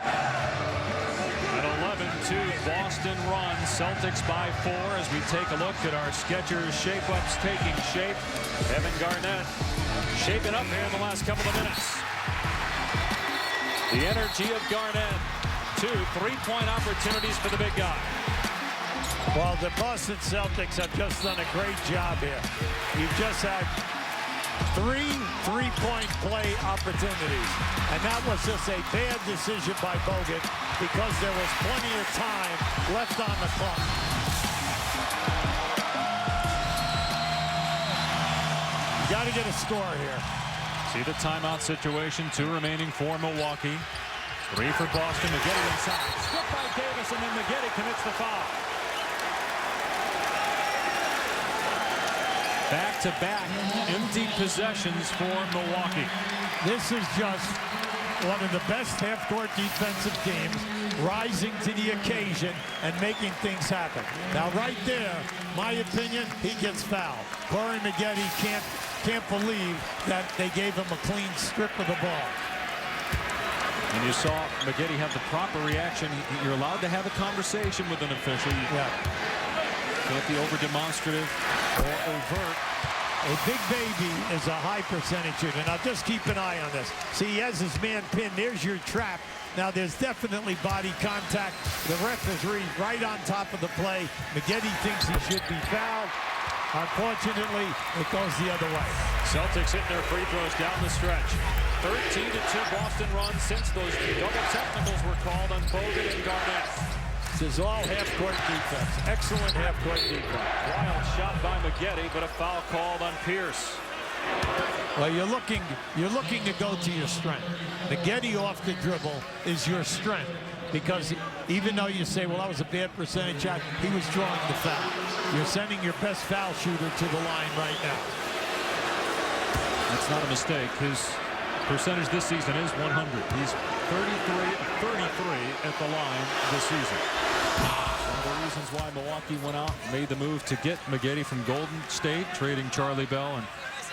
At 11-2, Boston. Boston run. Celtics by 4 as we take a look at our Skechers shape-ups taking shape. Evan Garnett shaping up here in the last couple of minutes. The energy of Garnett. 2 3-point opportunities for the big guy. Well, the Boston Celtics have just done a great job here. You've just had 3 3-point play opportunities. And that was just a bad decision by Bogut because there was plenty of time left on the clock. You got to get a score here. See the timeout situation. 2 remaining for Milwaukee. 3 for Boston. Maggette inside. Stripped by Davis, and then Maggette commits the foul. Back-to-back empty possessions for Milwaukee. This is just one of the best half-court defensive teams, rising to the occasion and making things happen. Now, right there, my opinion, he gets fouled. Corey Maggette can't believe that they gave him a clean strip of the ball. And you saw Maggette have the proper reaction. You're allowed to have a conversation with an official. Yeah. Can't be over-demonstrative or overt. A big baby is a high percentage shooter. Now just keep an eye on this. See, he has his man pinned. There's your trap. Now there's definitely body contact. The ref is right on top of the play. Maggette thinks he should be fouled. Unfortunately, it goes the other way. Celtics hitting their free throws down the stretch. 13-2 Boston run since those double technicals were called on Bogut and Garnett. This is all half-court defense. Excellent half-court defense. Wild shot by Maggette, but a foul called on Pierce. Well, you're looking to go to your strength. Maggette off the dribble is your strength because even though you say, well, that was a bad percentage shot, he was drawing the foul. You're sending your best foul shooter to the line right now. That's not a mistake. His percentage this season is 100. He's 33 at the line this season. One of the reasons why Milwaukee went out and made the move to get Maggette from Golden State, trading Charlie Bell and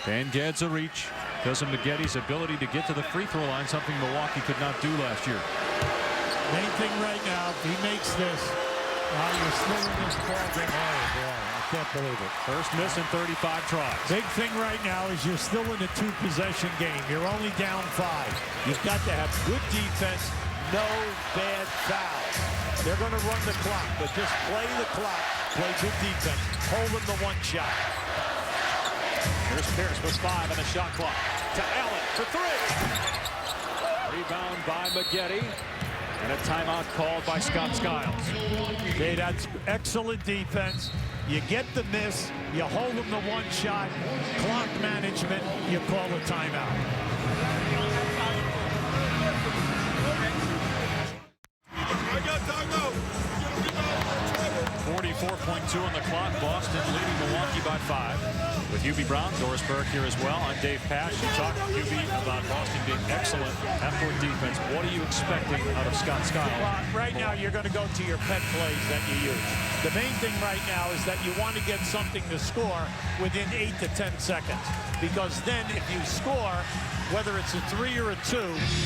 Van Gad's a reach because of Maggette's ability to get to the free throw line, something Milwaukee could not do last year. Main thing right now, if he makes this, you're still in this ball game. Oh, boy, I can't believe it. First miss in 35 tries. Big thing right now is you're still in a 2-possession game. You're only down 5. You've got to have good defense, no bad fouls. They're going to run the clock, but just play the clock, play good defense, hold them to 1 shot. Here's Pierce with 5 on the shot clock. To Allen for 3. Rebound by Maggette. And a timeout called by Scott Skiles. Okay, that's excellent defense. You get the miss, you hold them to 1 shot, clock management, you call a timeout. 44.2 on the clock. Boston leading Milwaukee by 5. With Hubie Brown, Doris Burke here as well. I'm Dave Pasch. You talked, Hubie, about Boston being excellent half-court defense. What are you expecting out of Scott Skiles? Well, right now you're going to go to your pet plays that you use. The main thing right now is that you want to get something to score within 8 to 10 seconds. Because then if you score, whether it's a 3 or a 2,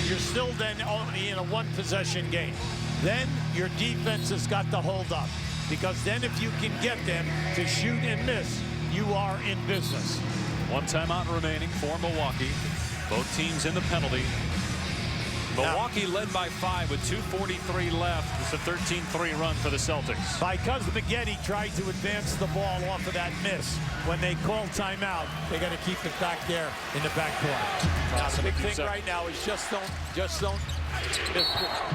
you're still then only in a 1-possession game. Then your defense has got to hold up. Because then if you can get them to shoot and miss, you are in business. 1 timeout remaining for Milwaukee. Both teams in the penalty. Milwaukee led by 5 with 2:43 left. It's a 13-3 run for the Celtics. Because Maggette tried to advance the ball off of that miss, when they call timeout, they got to keep it back there in the backcourt. Now, the big thing right now is just don't.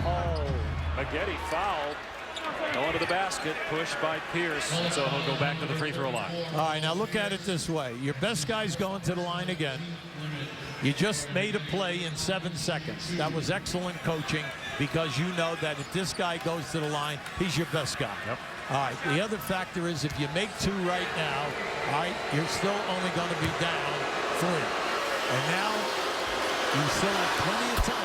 Oh, Maggette fouled. Going to the basket, pushed by Pierce, so he'll go back to the free throw line. All right, now look at it this way. Your best guy's going to the line again. You just made a play in 7 seconds. That was excellent coaching because you know that if this guy goes to the line, he's your best guy. Yep. All right, the other factor is if you make 2 right now, all right, you're still only going to be down 3. And now you still have plenty of time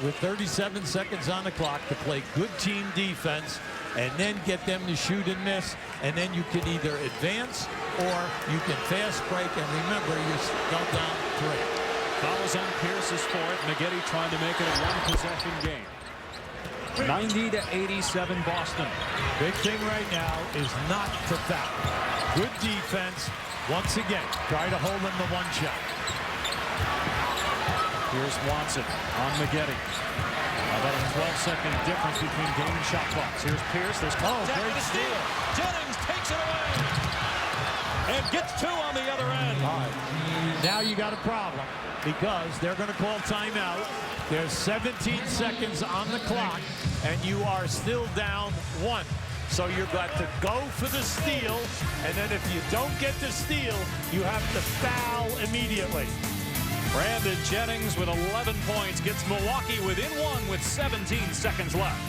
with 37 seconds on the clock to play good team defense and then get them to shoot and miss, and then you can either advance or you can fast break, and remember, you're still down 3. Fouls on Pierce's 4th. Maggette trying to make it a 1-possession game. 90-87 Boston. Big thing right now is not to foul. Good defense. Once again, try to hold him to one shot. Here's Watson on Maggette. About a 12-second difference between game and shot clocks. Here's Pierce. There's contact. Great steal. Jennings takes it away and gets two on the other end. All right. Now you got a problem because they're going to call timeout. There's 17 seconds on the clock, and you are still down one. So you've got to go for the steal, and then if you don't get the steal, you have to foul immediately. Brandon Jennings with 11 points gets Milwaukee within one with 17 seconds left.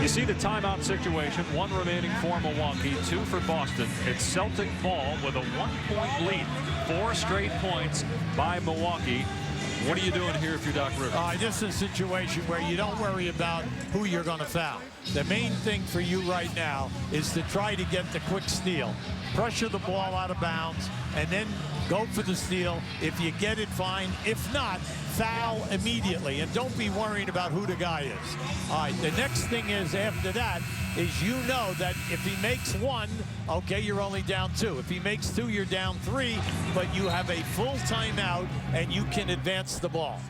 You see the timeout situation. One remaining for Milwaukee, two for Boston. It's Celtic ball with a 1-point lead. 4 straight points by Milwaukee. What are you doing here if you're Doc Rivers? This is a situation where you don't worry about who you're going to foul. The main thing for you right now is to try to get the quick steal. Pressure the ball out of bounds and then go for the steal. If you get it, fine. If not, foul immediately. And don't be worried about who the guy is. All right, the next thing is after that is you know that if he makes one, okay, you're only down 2. If he makes 2, you're down 3, but you have a full timeout and you can advance the ball.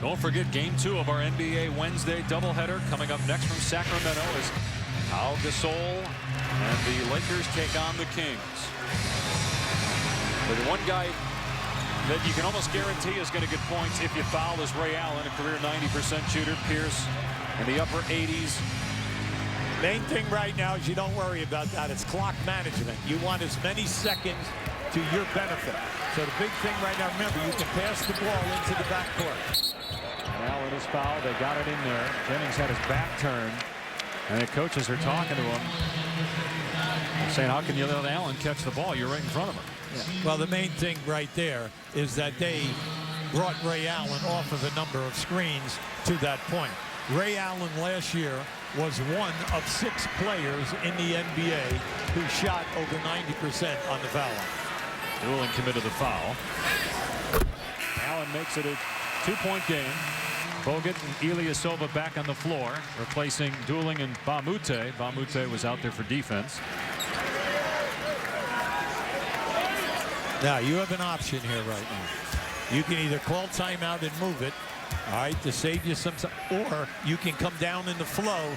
Don't forget Game 2 of our NBA Wednesday doubleheader coming up next from Sacramento as Al Gasol and the Lakers take on the Kings. But the one guy that you can almost guarantee is going to get points if you foul is Ray Allen, a career 90% shooter. Pierce in the upper 80s. Main thing right now is you don't worry about that. It's clock management. You want as many seconds to your benefit. So the big thing right now, remember, you can pass the ball into the backcourt. Allen is fouled. They got it in there. Jennings had his back turned, and the coaches are talking to him, saying, how can you let Allen catch the ball? You're right in front of him. Yeah. Well, the main thing right there is that they brought Ray Allen off of a number of screens to that point. Ray Allen last year was one of 6 players in the NBA who shot over 90% on the foul line. Dooling committed the foul. Allen makes it a 2-point game. Bogut and Ilyasova back on the floor, replacing Dooling and Bamute. Bamute was out there for defense. Now, you have an option here right now. You can either call timeout and move it, all right, to save you some time, or you can come down in the flow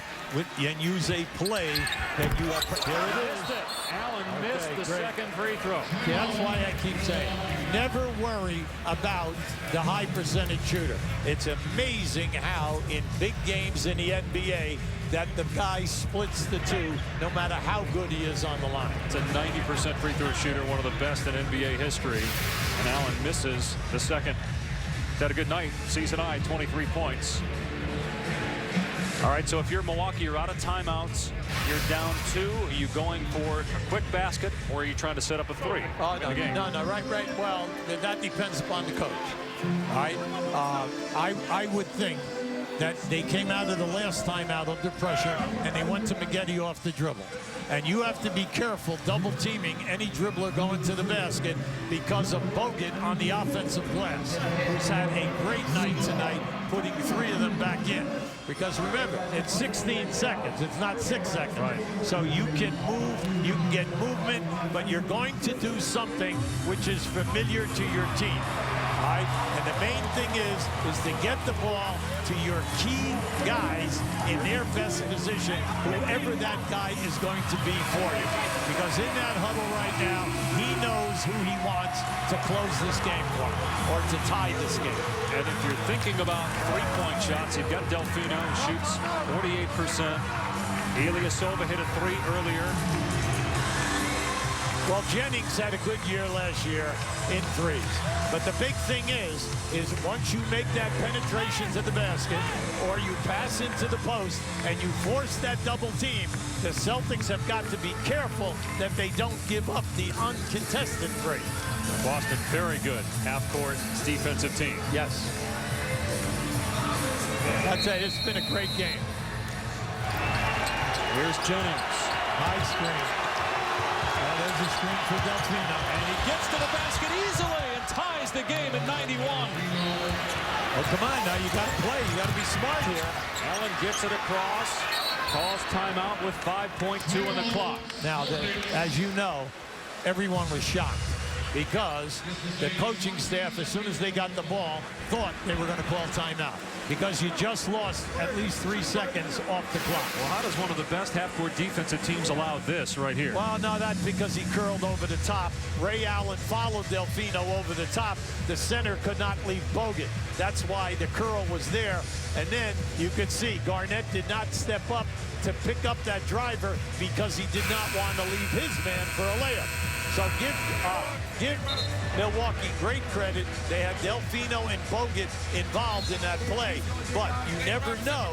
and use a play that you have. Here it is. Allen missed the second free throw. Yeah, that's why I keep saying, never worry about the high percentage shooter. It's amazing how in big games in the NBA that the guy splits the two no matter how good he is on the line. It's a 90% free throw shooter, one of the best in NBA history. And Allen misses the second. He's had a good night. Season high, 23 points. All right, so if you're Milwaukee, you're out of timeouts. You're down 2. Are you going for a quick basket, or are you trying to set up a 3 Oh, in no, the game? no, right. Well, that depends upon the coach. All right, I would think that they came out of the last time out under pressure and they went to Maggette off the dribble. And you have to be careful double teaming any dribbler going to the basket because of Bogut on the offensive glass, who's had a great night tonight, putting 3 of them back in. Because remember, it's 16 seconds. It's not 6 seconds. Right. So you can move, you can get movement, but you're going to do something which is familiar to your team. All right? And the main thing is to get the ball to your key guys in their best position, whoever that guy is going to be for you. Because in that huddle right now, he knows who he wants to close this game for, or to tie this game. And if you're thinking about 3-point shots, you've got Delfino, who shoots 48%. Ilyasova hit a 3 earlier. Well, Jennings had a good year last year in threes. But the big thing is once you make that penetration to the basket or you pass into the post and you force that double team, the Celtics have got to be careful that they don't give up the uncontested three. Boston very good half-court defensive team. Yes. I'd say it's been a great game. Here's Jennings. High screen. there's a screen for Delfino. And he gets to the basket easily and ties the game at 91. Oh, come on now, you got to play. You got to be smart here. Allen gets it across, calls timeout with 5.2 on the clock. Now, as you know, everyone was shocked because the coaching staff, as soon as they got the ball, thought they were going to call timeout because you just lost at least 3 seconds off the clock. Well, how does one of the best half-court defensive teams allow this right here? Well, no, that's because he curled over the top. Ray Allen followed Delfino over the top. The center could not leave Bogut. That's why the curl was there. And then you could see Garnett did not step up to pick up that driver because he did not want to leave his man for a layup. So give Milwaukee great credit. They have Delfino and Bogut involved in that play, but you never know.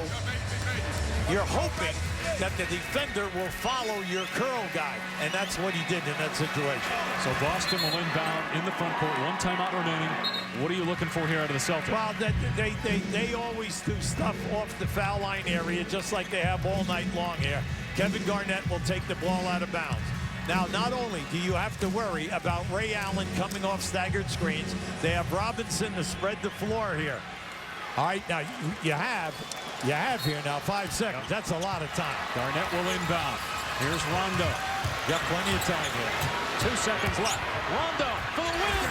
You're hoping that the defender will follow your curl guy, and that's what he did in that situation. So Boston will inbound in the front court. 1 timeout remaining. What are you looking for here out of the Celtics? Well, they always do stuff off the foul line area, just like they have all night long here. Kevin Garnett will take the ball out of bounds. Now, not only do you have to worry about Ray Allen coming off staggered screens, they have Robinson to spread the floor here. All right, now you have here now 5 seconds. That's a lot of time. Garnett will inbound. Here's Rondo. Got plenty of time here. 2 seconds left. Rondo for the win.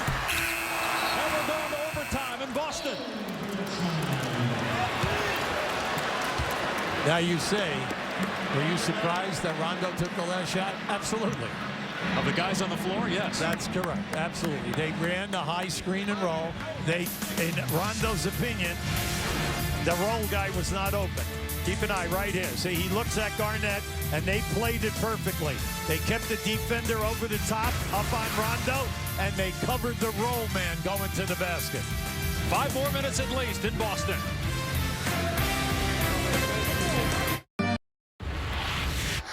And we're going to overtime in Boston. Now you say, were you surprised that Rondo took the last shot? Absolutely. Of the guys on the floor, yes. That's correct. Absolutely. They ran the high screen and roll. In Rondo's opinion, the roll guy was not open. Keep an eye right here. See, he looks at Garnett, and they played it perfectly. They kept the defender over the top, up on Rondo, and they covered the roll man going to the basket. 5 more minutes at least in Boston.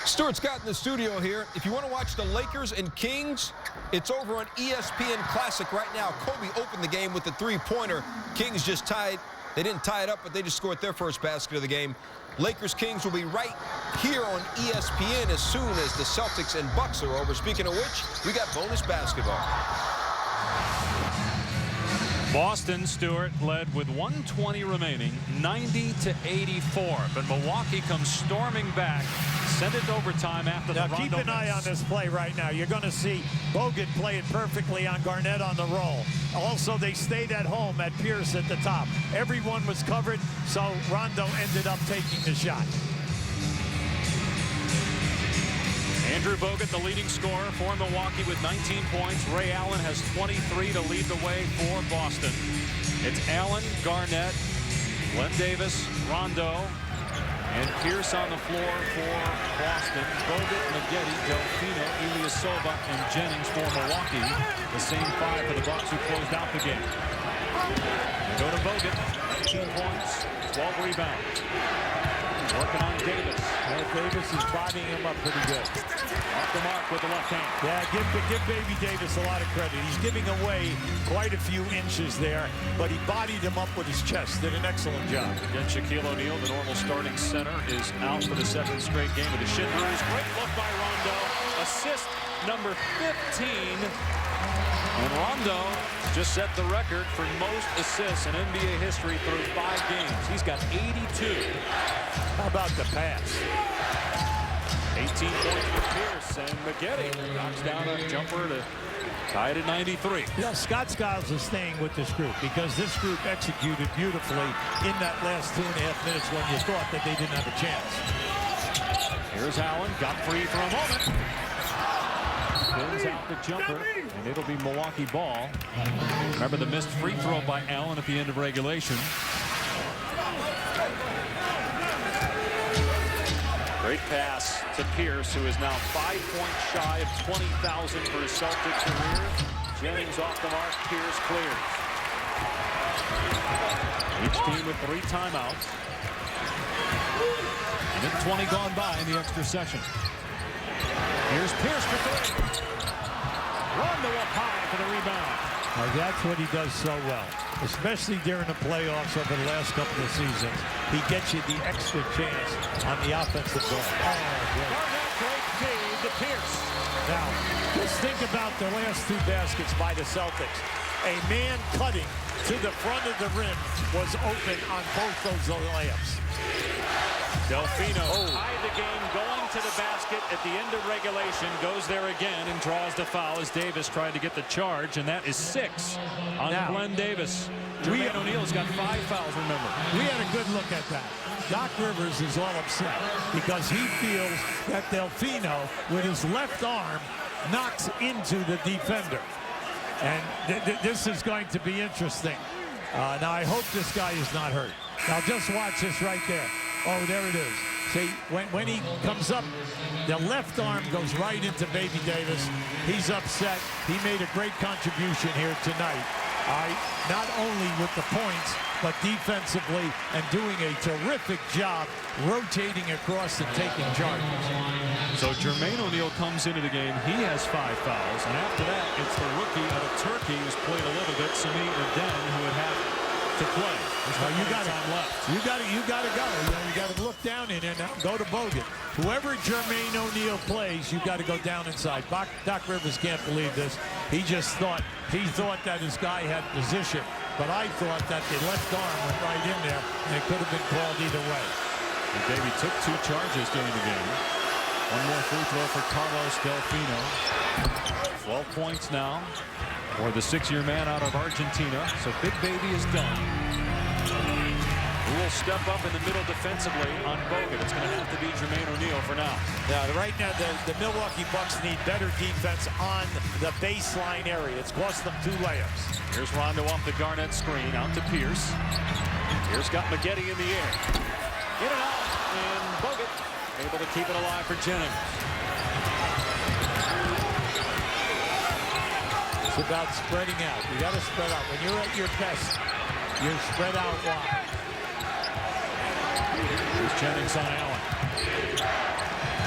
Stuart Scott in the studio here. If you want to watch the Lakers and Kings, it's over on ESPN Classic right now. Kobe opened the game with the three-pointer. Kings just tied. They didn't tie it up, but they just scored their first basket of the game. Lakers-Kings will be right here on ESPN as soon as the Celtics and Bucks are over. Speaking of which, we got bonus basketball. Boston, Stewart, led with 1:20 remaining, 90-84. But Milwaukee comes storming back, send it to overtime after the Rondo keep an eye on this play right now. You're going to see Bogut play it perfectly on Garnett on the roll. Also, they stayed at home at Pierce at the top. Everyone was covered, so Rondo ended up taking the shot. Andrew Bogut, the leading scorer for Milwaukee with 19 points. Ray Allen has 23 to lead the way for Boston. It's Allen, Garnett, Glenn Davis, Rondo, and Pierce on the floor for Boston. Bogut, Maggette, Delfino, Ilyasova, and Jennings for Milwaukee. The same 5 for the Bucks who closed out the game. They go to Bogut, 19 points, 12 rebounds. Working on Davis. Davis is bodying him up pretty good. Off the mark with the left hand. Yeah, give baby Davis a lot of credit. He's giving away quite a few inches there, but he bodied him up with his chest. Did an excellent job. Again, Shaquille O'Neal, the normal starting center, is out for the 2nd straight game with a shin bruise. Great look by Rondo. Assist number 15. And Rondo just set the record for most assists in NBA history through 5 games. He's got 82. How about the pass? 18 points for Pierce, and Maggette knocks down a jumper to tie it at 93. Yeah, Scott Skiles is staying with this group because this group executed beautifully in that last 2.5 minutes when you thought that they didn't have a chance. Here's Allen, got free for a moment. Spins out the jumper, and it'll be Milwaukee ball. Remember the missed free throw by Allen at the end of regulation. Great pass to Pierce, who is now 5 points shy of 20,000 for his Celtic career. Jennings off the mark, Pierce clears. Each team with 3 timeouts. And then 20 gone by in the extra session. Here's Pierce for 3. Rondo up high for the rebound. Now that's what he does so well, especially during the playoffs over the last couple of seasons. He gets you the extra chance on the offensive ball. Garnett, great feed to Pierce. Now, Just think about the last 2 baskets by the Celtics. A man cutting to the front of the rim was open on both those layups. Delfino tied the game going to the basket at the end of regulation. Goes there again and draws the foul as Davis tried to get the charge, and that is 6 on Glenn Davis. Jermaine O'Neal's got 5 fouls, remember. We had a good look at that. Doc Rivers is all upset because he feels that Delfino, with his left arm, knocks into the defender. And this is going to be interesting. Now, I hope this guy is not hurt. Now, just watch this right there. Oh, there it is. See, when he comes up, the left arm goes right into Baby Davis. He's upset. He made a great contribution here tonight. Not only with the points, but defensively and doing a terrific job rotating across and taking charges. So Jermaine O'Neal comes into the game. He has 5 fouls. And after that, it's the rookie out of Turkey who's played a little bit, Sami Erden, who would have to play. You got to go. You got to look down in and go to Bogut. Whoever Jermaine O'Neal plays, you got to go down inside. Doc Rivers can't believe this. He thought that his guy had position, but I thought that the left arm went right in there, and it could have been called either way. And Davey took 2 charges during the game. One more free throw for Carlos Delfino. 12 points now for the 6-year man out of Argentina. So Big Baby is done. Who will step up in the middle defensively on Bogut? It's going to have to be Jermaine O'Neal for now. Now, right now, the Milwaukee Bucks need better defense on the baseline area. It's cost them 2 layups. Here's Rondo off the Garnett screen, out to Pierce. Pierce got Maggette in the air. In and out, and Bogut able to keep it alive for Jennings. It's about spreading out. You got to spread out. When you're at your best, you're spread out wide. Here's Jennings on Allen.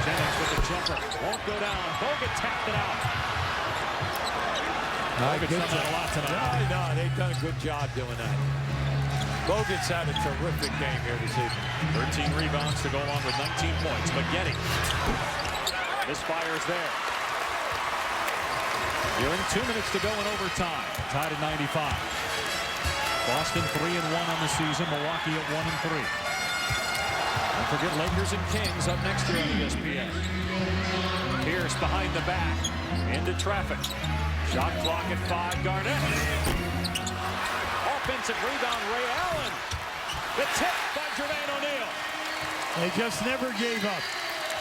Jennings with the jumper. Won't go down. Bogut tapped it out. Bogut's done that a lot tonight. No, they've done a good job doing that. Bogut's had a terrific game here this evening. 13 rebounds to go along with 19 points. Maggette misfires there. Nearing 2 minutes to go in overtime. Tied at 95. Boston 3-1 on the season. Milwaukee at 1-3. Don't forget Lakers and Kings up next year on ESPN. Pierce behind the back. Into traffic. Shot clock at 5. Garnett. Offensive rebound, Ray Allen. The tip by Jermaine O'Neal. They just never gave up.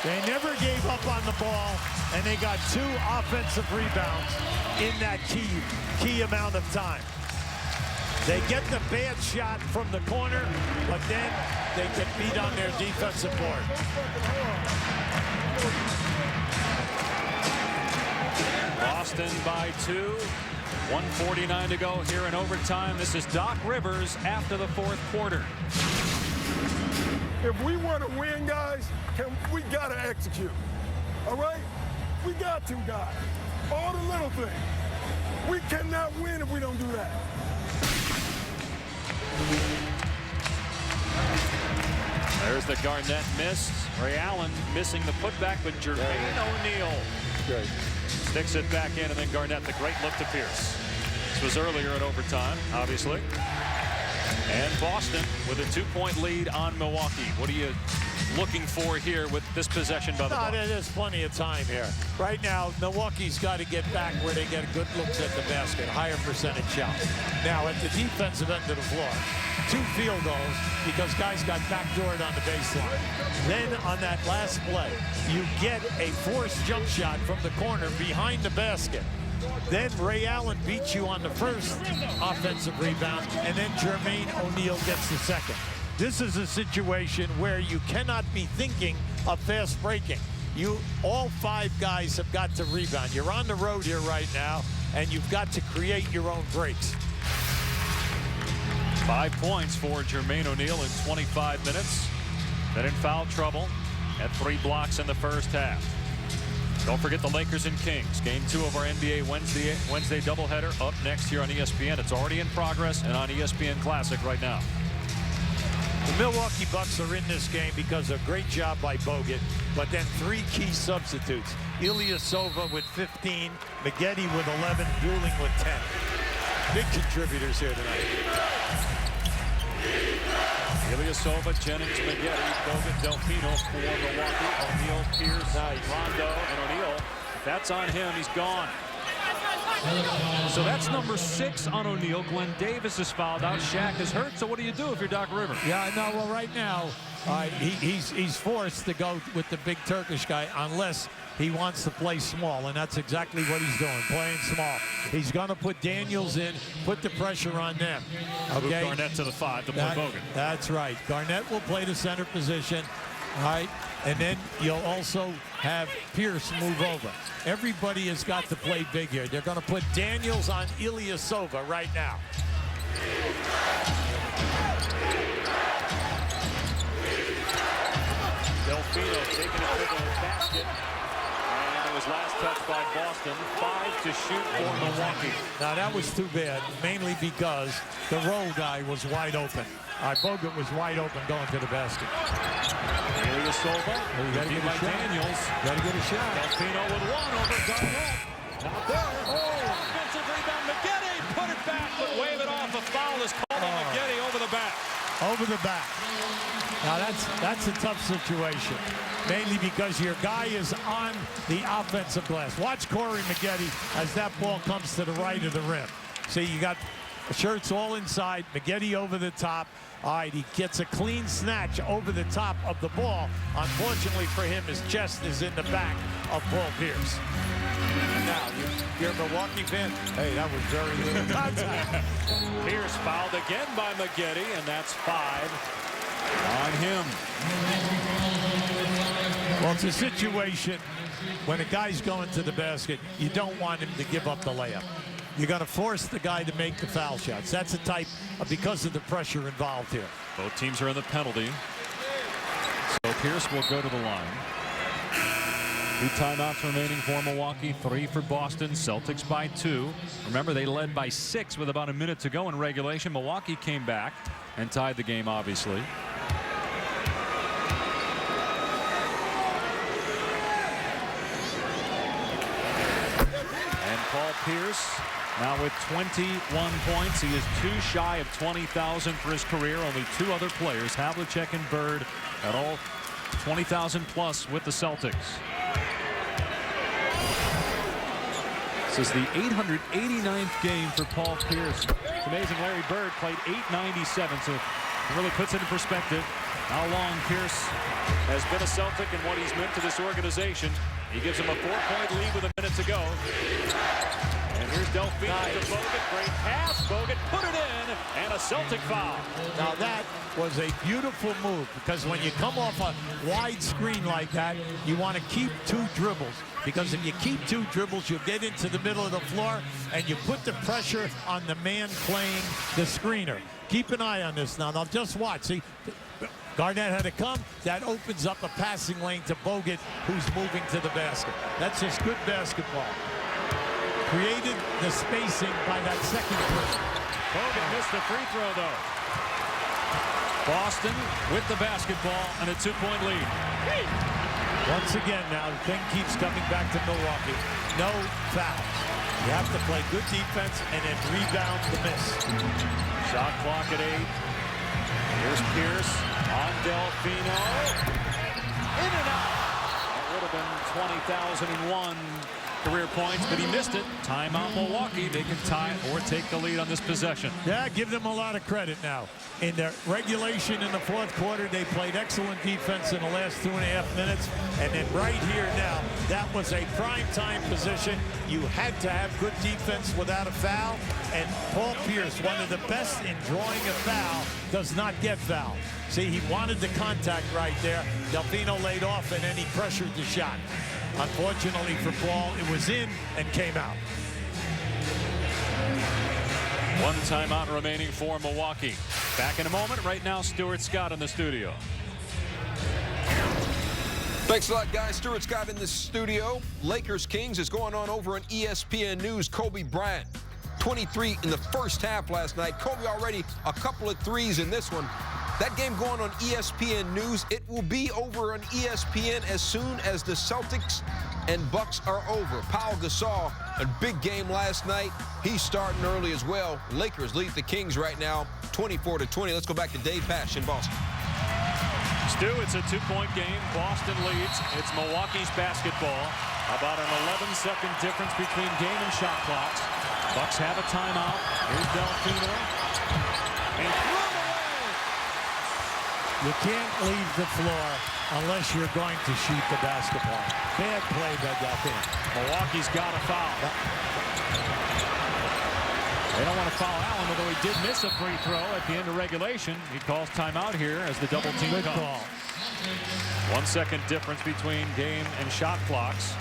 They never gave up on the ball, and they got 2 offensive rebounds in that key amount of time. They get the bad shot from the corner, but then they get beat on their defensive board. Boston by 2. 1:49 to go here in overtime. This is Doc Rivers after the 4th quarter. If we want to win, guys, we got to execute. All right? We got to, guys. All the little things. We cannot win if we don't do that. There's the Garnett miss. Ray Allen missing the putback, but Jermaine O'Neal sticks it back in, and then Garnett, the great look to Pierce. This was earlier in overtime, obviously. And Boston with a 2-point lead on Milwaukee. What are you looking for here with this possession by the Bucks? There's plenty of time here. Right now, Milwaukee's got to get back where they get good looks at the basket, higher percentage shots. Now, at the defensive end of the floor, 2 field goals because guys got backdoored on the baseline. Then on that last play, you get a forced jump shot from the corner behind the basket. Then Ray Allen beats you on the first offensive rebound, and then Jermaine O'Neal gets the second. This is a situation where you cannot be thinking of fast breaking. All 5 guys have got to rebound. You're on the road here right now, and you've got to create your own breaks. 5 points for Jermaine O'Neal in 25 minutes. Then in foul trouble at 3 blocks in the first half. Don't forget the Lakers and Kings. Game 2 of our NBA Wednesday doubleheader up next here on ESPN. It's already in progress and on ESPN Classic right now. The Milwaukee Bucks are in this game because of a great job by Bogut, but then 3 key substitutes. Ilyasova with 15, Maggette with 11, Buehling with 10. Big contributors here tonight. Ilyasova, Jennings, Maggette, Bogut, Delfino for Milwaukee. O'Neal, Pierce, Rondo, and O'Neal. That's on him. He's gone. So that's number 6 on O'Neal. Glenn Davis is fouled out. Shaq is hurt. So what do you do if you're Doc Rivers? Yeah, I know. Well, right now, he's forced to go with the big Turkish guy unless he wants to play small, and that's exactly what he's doing, playing small. He's going to put Daniels in, put the pressure on them. Okay. Move Garnett to the 5 to play Bogut. That's right. Garnett will play the center position. All right, and then you'll also have Pierce move over. Everybody has got to play big here. They're going to put Daniels on Ilyasova right now. Delfino taking it to the basket. And it was last touched by Boston. 5 to shoot for Milwaukee. Now, that was too bad, mainly because the roll guy was wide open. Bogut was wide open going to the basket. Ilyasova, got to get a shot. Daniels. Got to get a shot. Delfino with 1 over Garnett. Not there. Oh, offensive rebound. Maggette put it back, but wave it off. A foul is called on Maggette over the back. Over the back. Now that's a tough situation, mainly because your guy is on the offensive glass. Watch Corey Maggette as that ball comes to the right of the rim. See, you got shirts all inside, Maggette over the top. All right, he gets a clean snatch over the top of the ball. Unfortunately for him, his chest is in the back of Paul Pierce. Now, you're a Milwaukee fan. Hey, that was very little contact. Pierce fouled again by Maggette, and that's 5 on him. Well, it's a situation when a guy's going to the basket, you don't want him to give up the layup. You're going to force the guy to make the foul shots. That's a type because of the pressure involved here. Both teams are in the penalty. So Pierce will go to the line. 2 timeouts remaining for Milwaukee, 3 for Boston. Celtics by 2. Remember, they led by 6 with about a minute to go in regulation. Milwaukee came back and tied the game, obviously. And Paul Pierce now with 21 points. He is 2 shy of 20,000 for his career. Only 2 other players, Havlicek and Bird, at all 20,000 plus with the Celtics. This is the 889th game for Paul Pierce. It's amazing. Larry Bird played 897, so it really puts it in perspective how long Pierce has been a Celtic and what he's meant to this organization. He gives him a 4-point lead with a minute to go. And here's Delfino to Bogut. Great pass. Bogut put it in, and a Celtic foul. Now that was a beautiful move, because when you come off a wide screen like that, you want to keep 2 dribbles. Because if you keep 2 dribbles, you'll get into the middle of the floor, and you put the pressure on the man playing the screener. Keep an eye on this now. Now just watch. See, Garnett had to come. That opens up a passing lane to Bogut, who's moving to the basket. That's just good basketball. Created the spacing by that second person. Bogut missed the free throw, though. Boston with the basketball and a 2-point lead. Once again now, the thing keeps coming back to Milwaukee. No fouls. You have to play good defense and then rebound the miss. Shot clock at 8. Here's Pierce on Delfino. In and out. That would have been 20,001 career points, but he missed it. Timeout Milwaukee. They can tie or take the lead on this possession. Yeah, give them a lot of credit now. In their regulation in the 4th quarter, they played excellent defense in the last 2.5 minutes. And then right here now, that was a prime time position. You had to have good defense without a foul. And Paul Pierce, one of the best in drawing a foul, does not get fouled. See, he wanted the contact right there. Delfino laid off, and then he pressured the shot. Unfortunately for Paul, it was in and came out. 1 timeout remaining for Milwaukee. Back in a moment. Right now, Stuart Scott in the studio. Thanks a lot, guys. Stuart Scott in the studio. Lakers-Kings is going on over on ESPN News. Kobe Bryant, 23 in the first half last night. Kobe already a couple of threes in this one. That game going on ESPN News. It will be over on ESPN as soon as the Celtics and Bucks are over. Pau Gasol, a big game last night. He's starting early as well. Lakers lead the Kings right now, 24-20. Let's go back to Dave Pasch in Boston. Stu, it's a 2-point game. Boston leads. It's Milwaukee's basketball. About an 11-second difference between game and shot clocks. Bucks have a timeout. Here's Delfino. And thrown away. You can't leave the floor unless you're going to shoot the basketball. Bad play by Delfino. Milwaukee's got a foul. They don't want to foul Allen, although he did miss a free throw at the end of regulation. He calls timeout here as the double team Good comes. call. 1 second difference between game and shot clocks.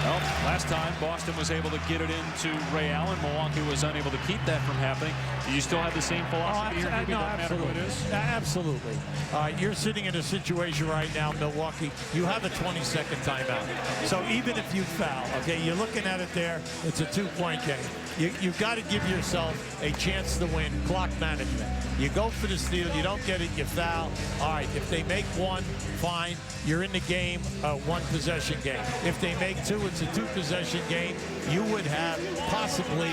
Well, last time Boston was able to get it into Ray Allen. Milwaukee was unable to keep that from happening. Do you still have the same philosophy here? No, absolutely. Absolutely. You're sitting in a situation right now, Milwaukee. You have a 20-second timeout. So even if you foul, okay, you're looking at it there. It's a 2-point game. You've got to give yourself a chance to win. Clock management. You go for the steal. You don't get it. You foul. All right. If they make one, fine. You're in the game, one-possession game. If they make two, it's a 2-possession game. You would have possibly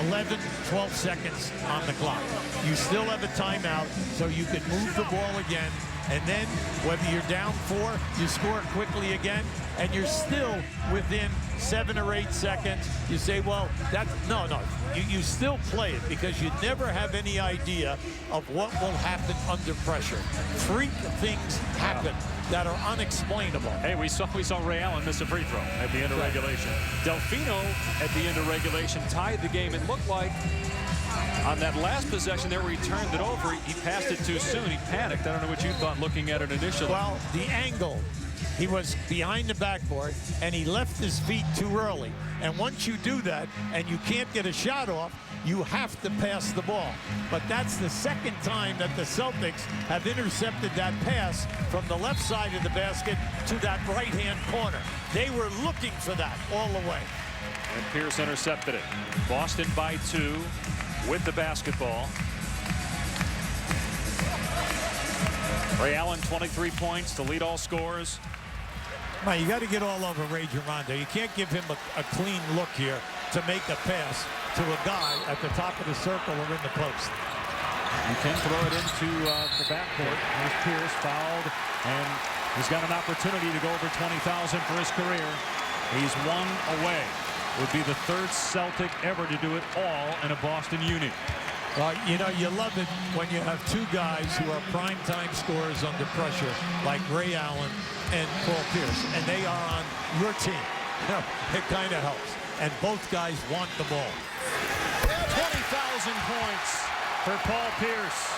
11, 12 seconds on the clock. You still have a timeout, so you can move the ball again. And then, whether you're down 4, you score quickly again, and you're still within 7 or 8 seconds. You say, well, that's no. You still play it because you never have any idea of what will happen under pressure. Freak things happen that are unexplainable. Hey, we saw Ray Allen miss a free throw at the end of regulation. Delfino at the end of regulation tied the game. It looked like on that last possession there where he turned it over, he passed it too soon. He panicked. I don't know what you thought looking at it initially. Well, the angle, he was behind the backboard and he left his feet too early. And once you do that and you can't get a shot off, you have to pass the ball. But that's the second time that the Celtics have intercepted that pass from the left side of the basket to that right-hand corner. They were looking for that all the way. And Pierce intercepted it. Boston by 2 with the basketball. Ray Allen, 23 points to lead all scores. Now, you got to get all over Rajon Rondo. You can't give him a clean look here to make a pass to a guy at the top of the circle or in the post. You can throw it into the backcourt. Here's Pierce fouled, and he's got an opportunity to go over 20,000 for his career. He's 1 away. Would be the 3rd Celtic ever to do it all in a Boston unit. Well, you know, you love it when you have 2 guys who are primetime scorers under pressure, like Ray Allen and Paul Pierce, and they are on your team. It kind of helps. And both guys want the ball. 20,000 points for Paul Pierce.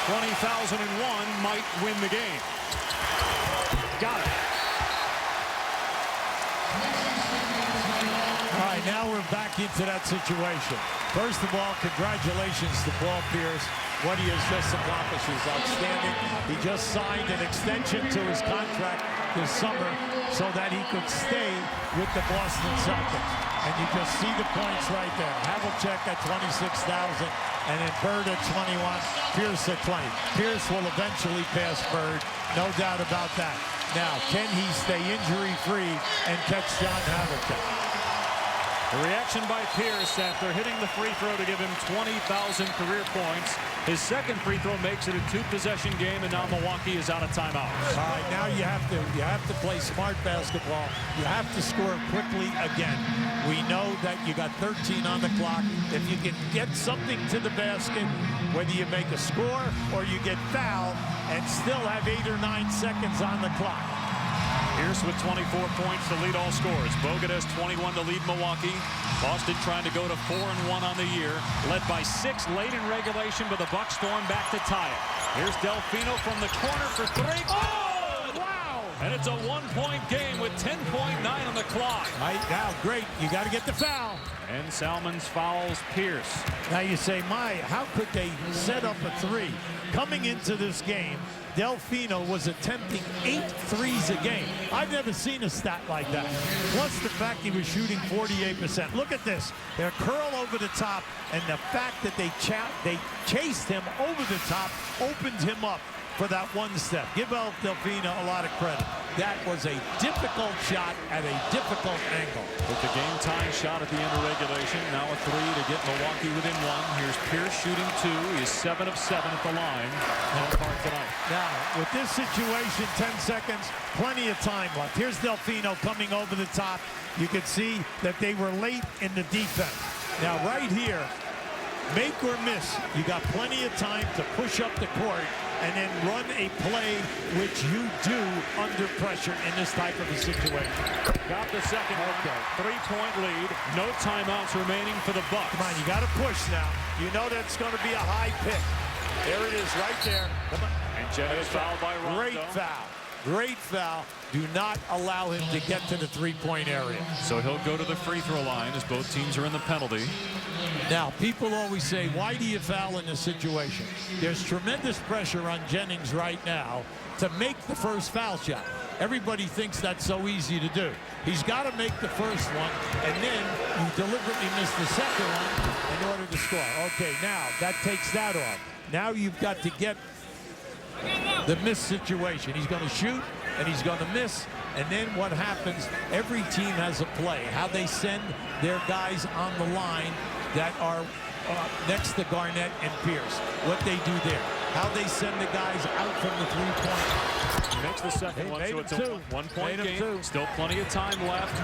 $20,001 might win the game. Got it. All right, now we're back into that situation. First of all, congratulations to Paul Pierce. What he has just accomplished is outstanding. He just signed an extension to his contract this summer so that he could stay with the Boston Celtics. And you just see the points right there. Havlicek at 26,000, and then Bird at 21, Pierce at 20. Pierce will eventually pass Bird, no doubt about that. Now, can he stay injury-free and catch John Havlicek? The reaction by Pierce after hitting the free throw to give him 20,000 career points. His second free throw makes it a 2-possession game, and now Milwaukee is out of timeouts. All right, now you have to play smart basketball. You have to score quickly again. We know that you got 13 on the clock. If you can get something to the basket, whether you make a score or you get fouled and still have 8 or 9 seconds on the clock. Pierce with 24 points to lead all scores. Bogut has 21 to lead Milwaukee. Boston trying to go to 4-1 on the year. Led by 6 late in regulation, but the Bucks storm back to tie it. Here's Delfino from the corner for 3. Oh! Wow! And it's a one-point game with 10.9 on the clock. Right now, great. You got to get the foul. And Salmons fouls Pierce. Now you say, how could they set up a three? Coming into this game, Delfino was attempting 8 threes a game. I've never seen a stat like that. Plus the fact he was shooting 48%. Look at this. Their curl over the top, and the fact that they chased him over the top opened him up for that one step. Give Delfino a lot of credit. That was a difficult shot at a difficult angle. With the game-tying shot at the end of regulation. Now a three to get Milwaukee within one. Here's Pierce shooting 2. He is 7 of 7 at the line. Tonight. Now, with this situation, 10 seconds, plenty of time left. Here's Delfino coming over the top. You can see that they were late in the defense. Now, right here, make or miss. You got plenty of time to push up the court and then run a play, which you do under pressure in this type of a situation. Got the second one. 3-point lead. No timeouts remaining for the Bucks. Come on, you got to push now. You know that's going to be a high pick. There it is right there. Come on. And Jennings fouled by Rondo. Great foul. Great foul. Do not allow him to get to the three-point area. So he'll go to the free throw line as both teams are in the penalty. Now, people always say, why do you foul in this situation? There's tremendous pressure on Jennings right now to make the first foul shot. Everybody thinks that's so easy to do. He's got to make the first one, and then you deliberately miss the second one in order to score. Okay, now that takes that off. Now you've got to get the miss situation. He's going to shoot, and he's going to miss. And then what happens, every team has a play. How they send their guys on the line that are next to Garnett and Pierce. What they do there. How they send the guys out from the three-point. Makes the second one, so it's a one-point game. Still plenty of time left.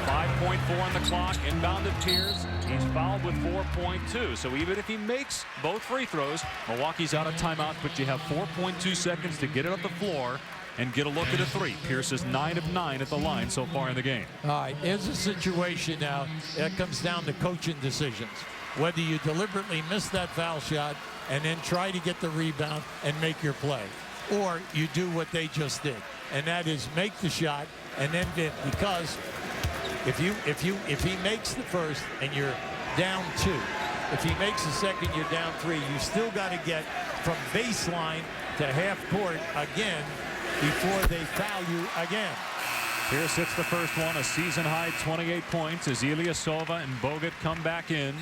5.4 on the clock. Inbound to Pierce. He's fouled with 4.2. So even if he makes both free throws, Milwaukee's out of timeout, but you have 4.2 seconds to get it up the floor and get a look at a three. Pierce is 9 of 9 at the line so far in the game. All right, here's a situation now that comes down to coaching decisions. Whether you deliberately miss that foul shot and then try to get the rebound and make your play, or you do what they just did, and that is make the shot and then because if he makes the first and you're down 2, if he makes the second, you're down 3. You still got to get from baseline to half court again before they foul you again. Pierce hits the first one, a season-high 28 points as Ilyasova and Bogut come back in.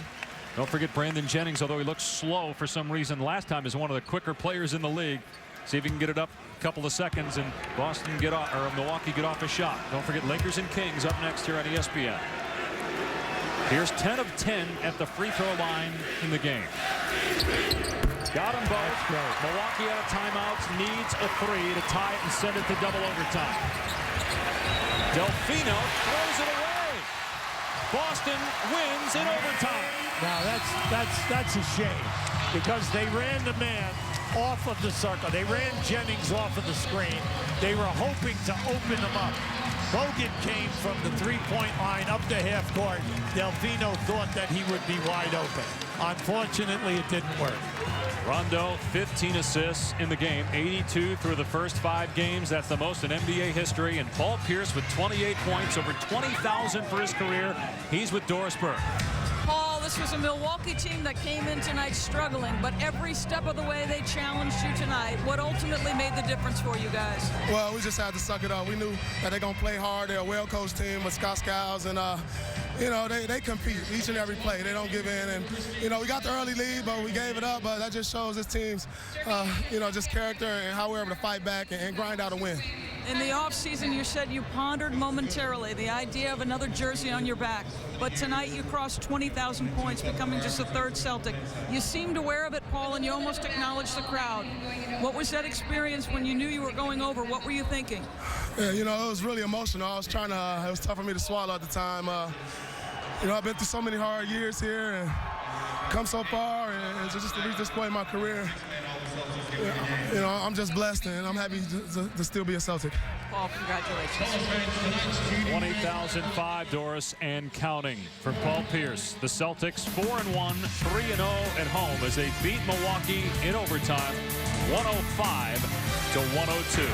Don't forget Brandon Jennings, although he looks slow for some reason last time, is one of the quicker players in the league. See if he can get it up a couple of seconds and Milwaukee get off a shot. Don't forget Lakers and Kings up next here on ESPN. Here's 10 of 10 at the free throw line in the game. Got them both. Milwaukee out of timeouts, needs a 3 to tie it and send it to double overtime. Delfino throws it away. Boston wins in overtime. Now that's a shame because they ran the man off of the circle. They ran Jennings off of the screen. They were hoping to open him up. Bogut came from the three-point line up to half court. Delfino thought that he would be wide open. Unfortunately, it didn't work. Rondo, 15 assists in the game, 82 through the first 5 games. That's the most in NBA history. And Paul Pierce with 28 points, over 20,000 for his career. He's with Dorisburg. Paul, this was a Milwaukee team that came in tonight struggling, but every step of the way they challenged you tonight. What ultimately made the difference for you guys? Well, we just had to suck it up. We knew that they're going to play hard. They're a well-coached team with Scott Skiles, and you know, they compete each and every play. They don't give in. And, you know, we got the early lead, but we gave it up. But that just shows this team's, you know, just character and how we're able to fight back and grind out a win. In the offseason, you said you pondered momentarily the idea of another jersey on your back. But tonight you crossed 20,000 points, becoming just the 3rd Celtic. You seemed aware of it, Paul, and you almost acknowledged the crowd. What was that experience when you knew you were going over? What were you thinking? Yeah, you know, it was really emotional. I was trying to, it was tough for me to swallow at the time. You know, I've been through so many hard years here and come so far, and just to reach this point in my career, you know, I'm just blessed, and I'm happy to still be a Celtic. Paul, congratulations. 20,005, Doris, and counting for Paul Pierce. The Celtics 4-1, 3-0 at home as they beat Milwaukee in overtime, 105 to 102.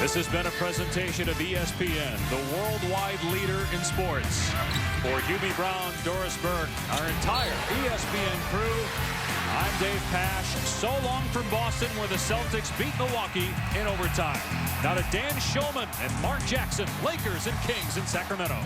This has been a presentation of ESPN, the worldwide leader in sports. For Hubie Brown, Doris Burke, our entire ESPN crew, I'm Dave Pasch. So long from Boston, where the Celtics beat Milwaukee in overtime. Now to Dan Shulman and Mark Jackson, Lakers and Kings in Sacramento.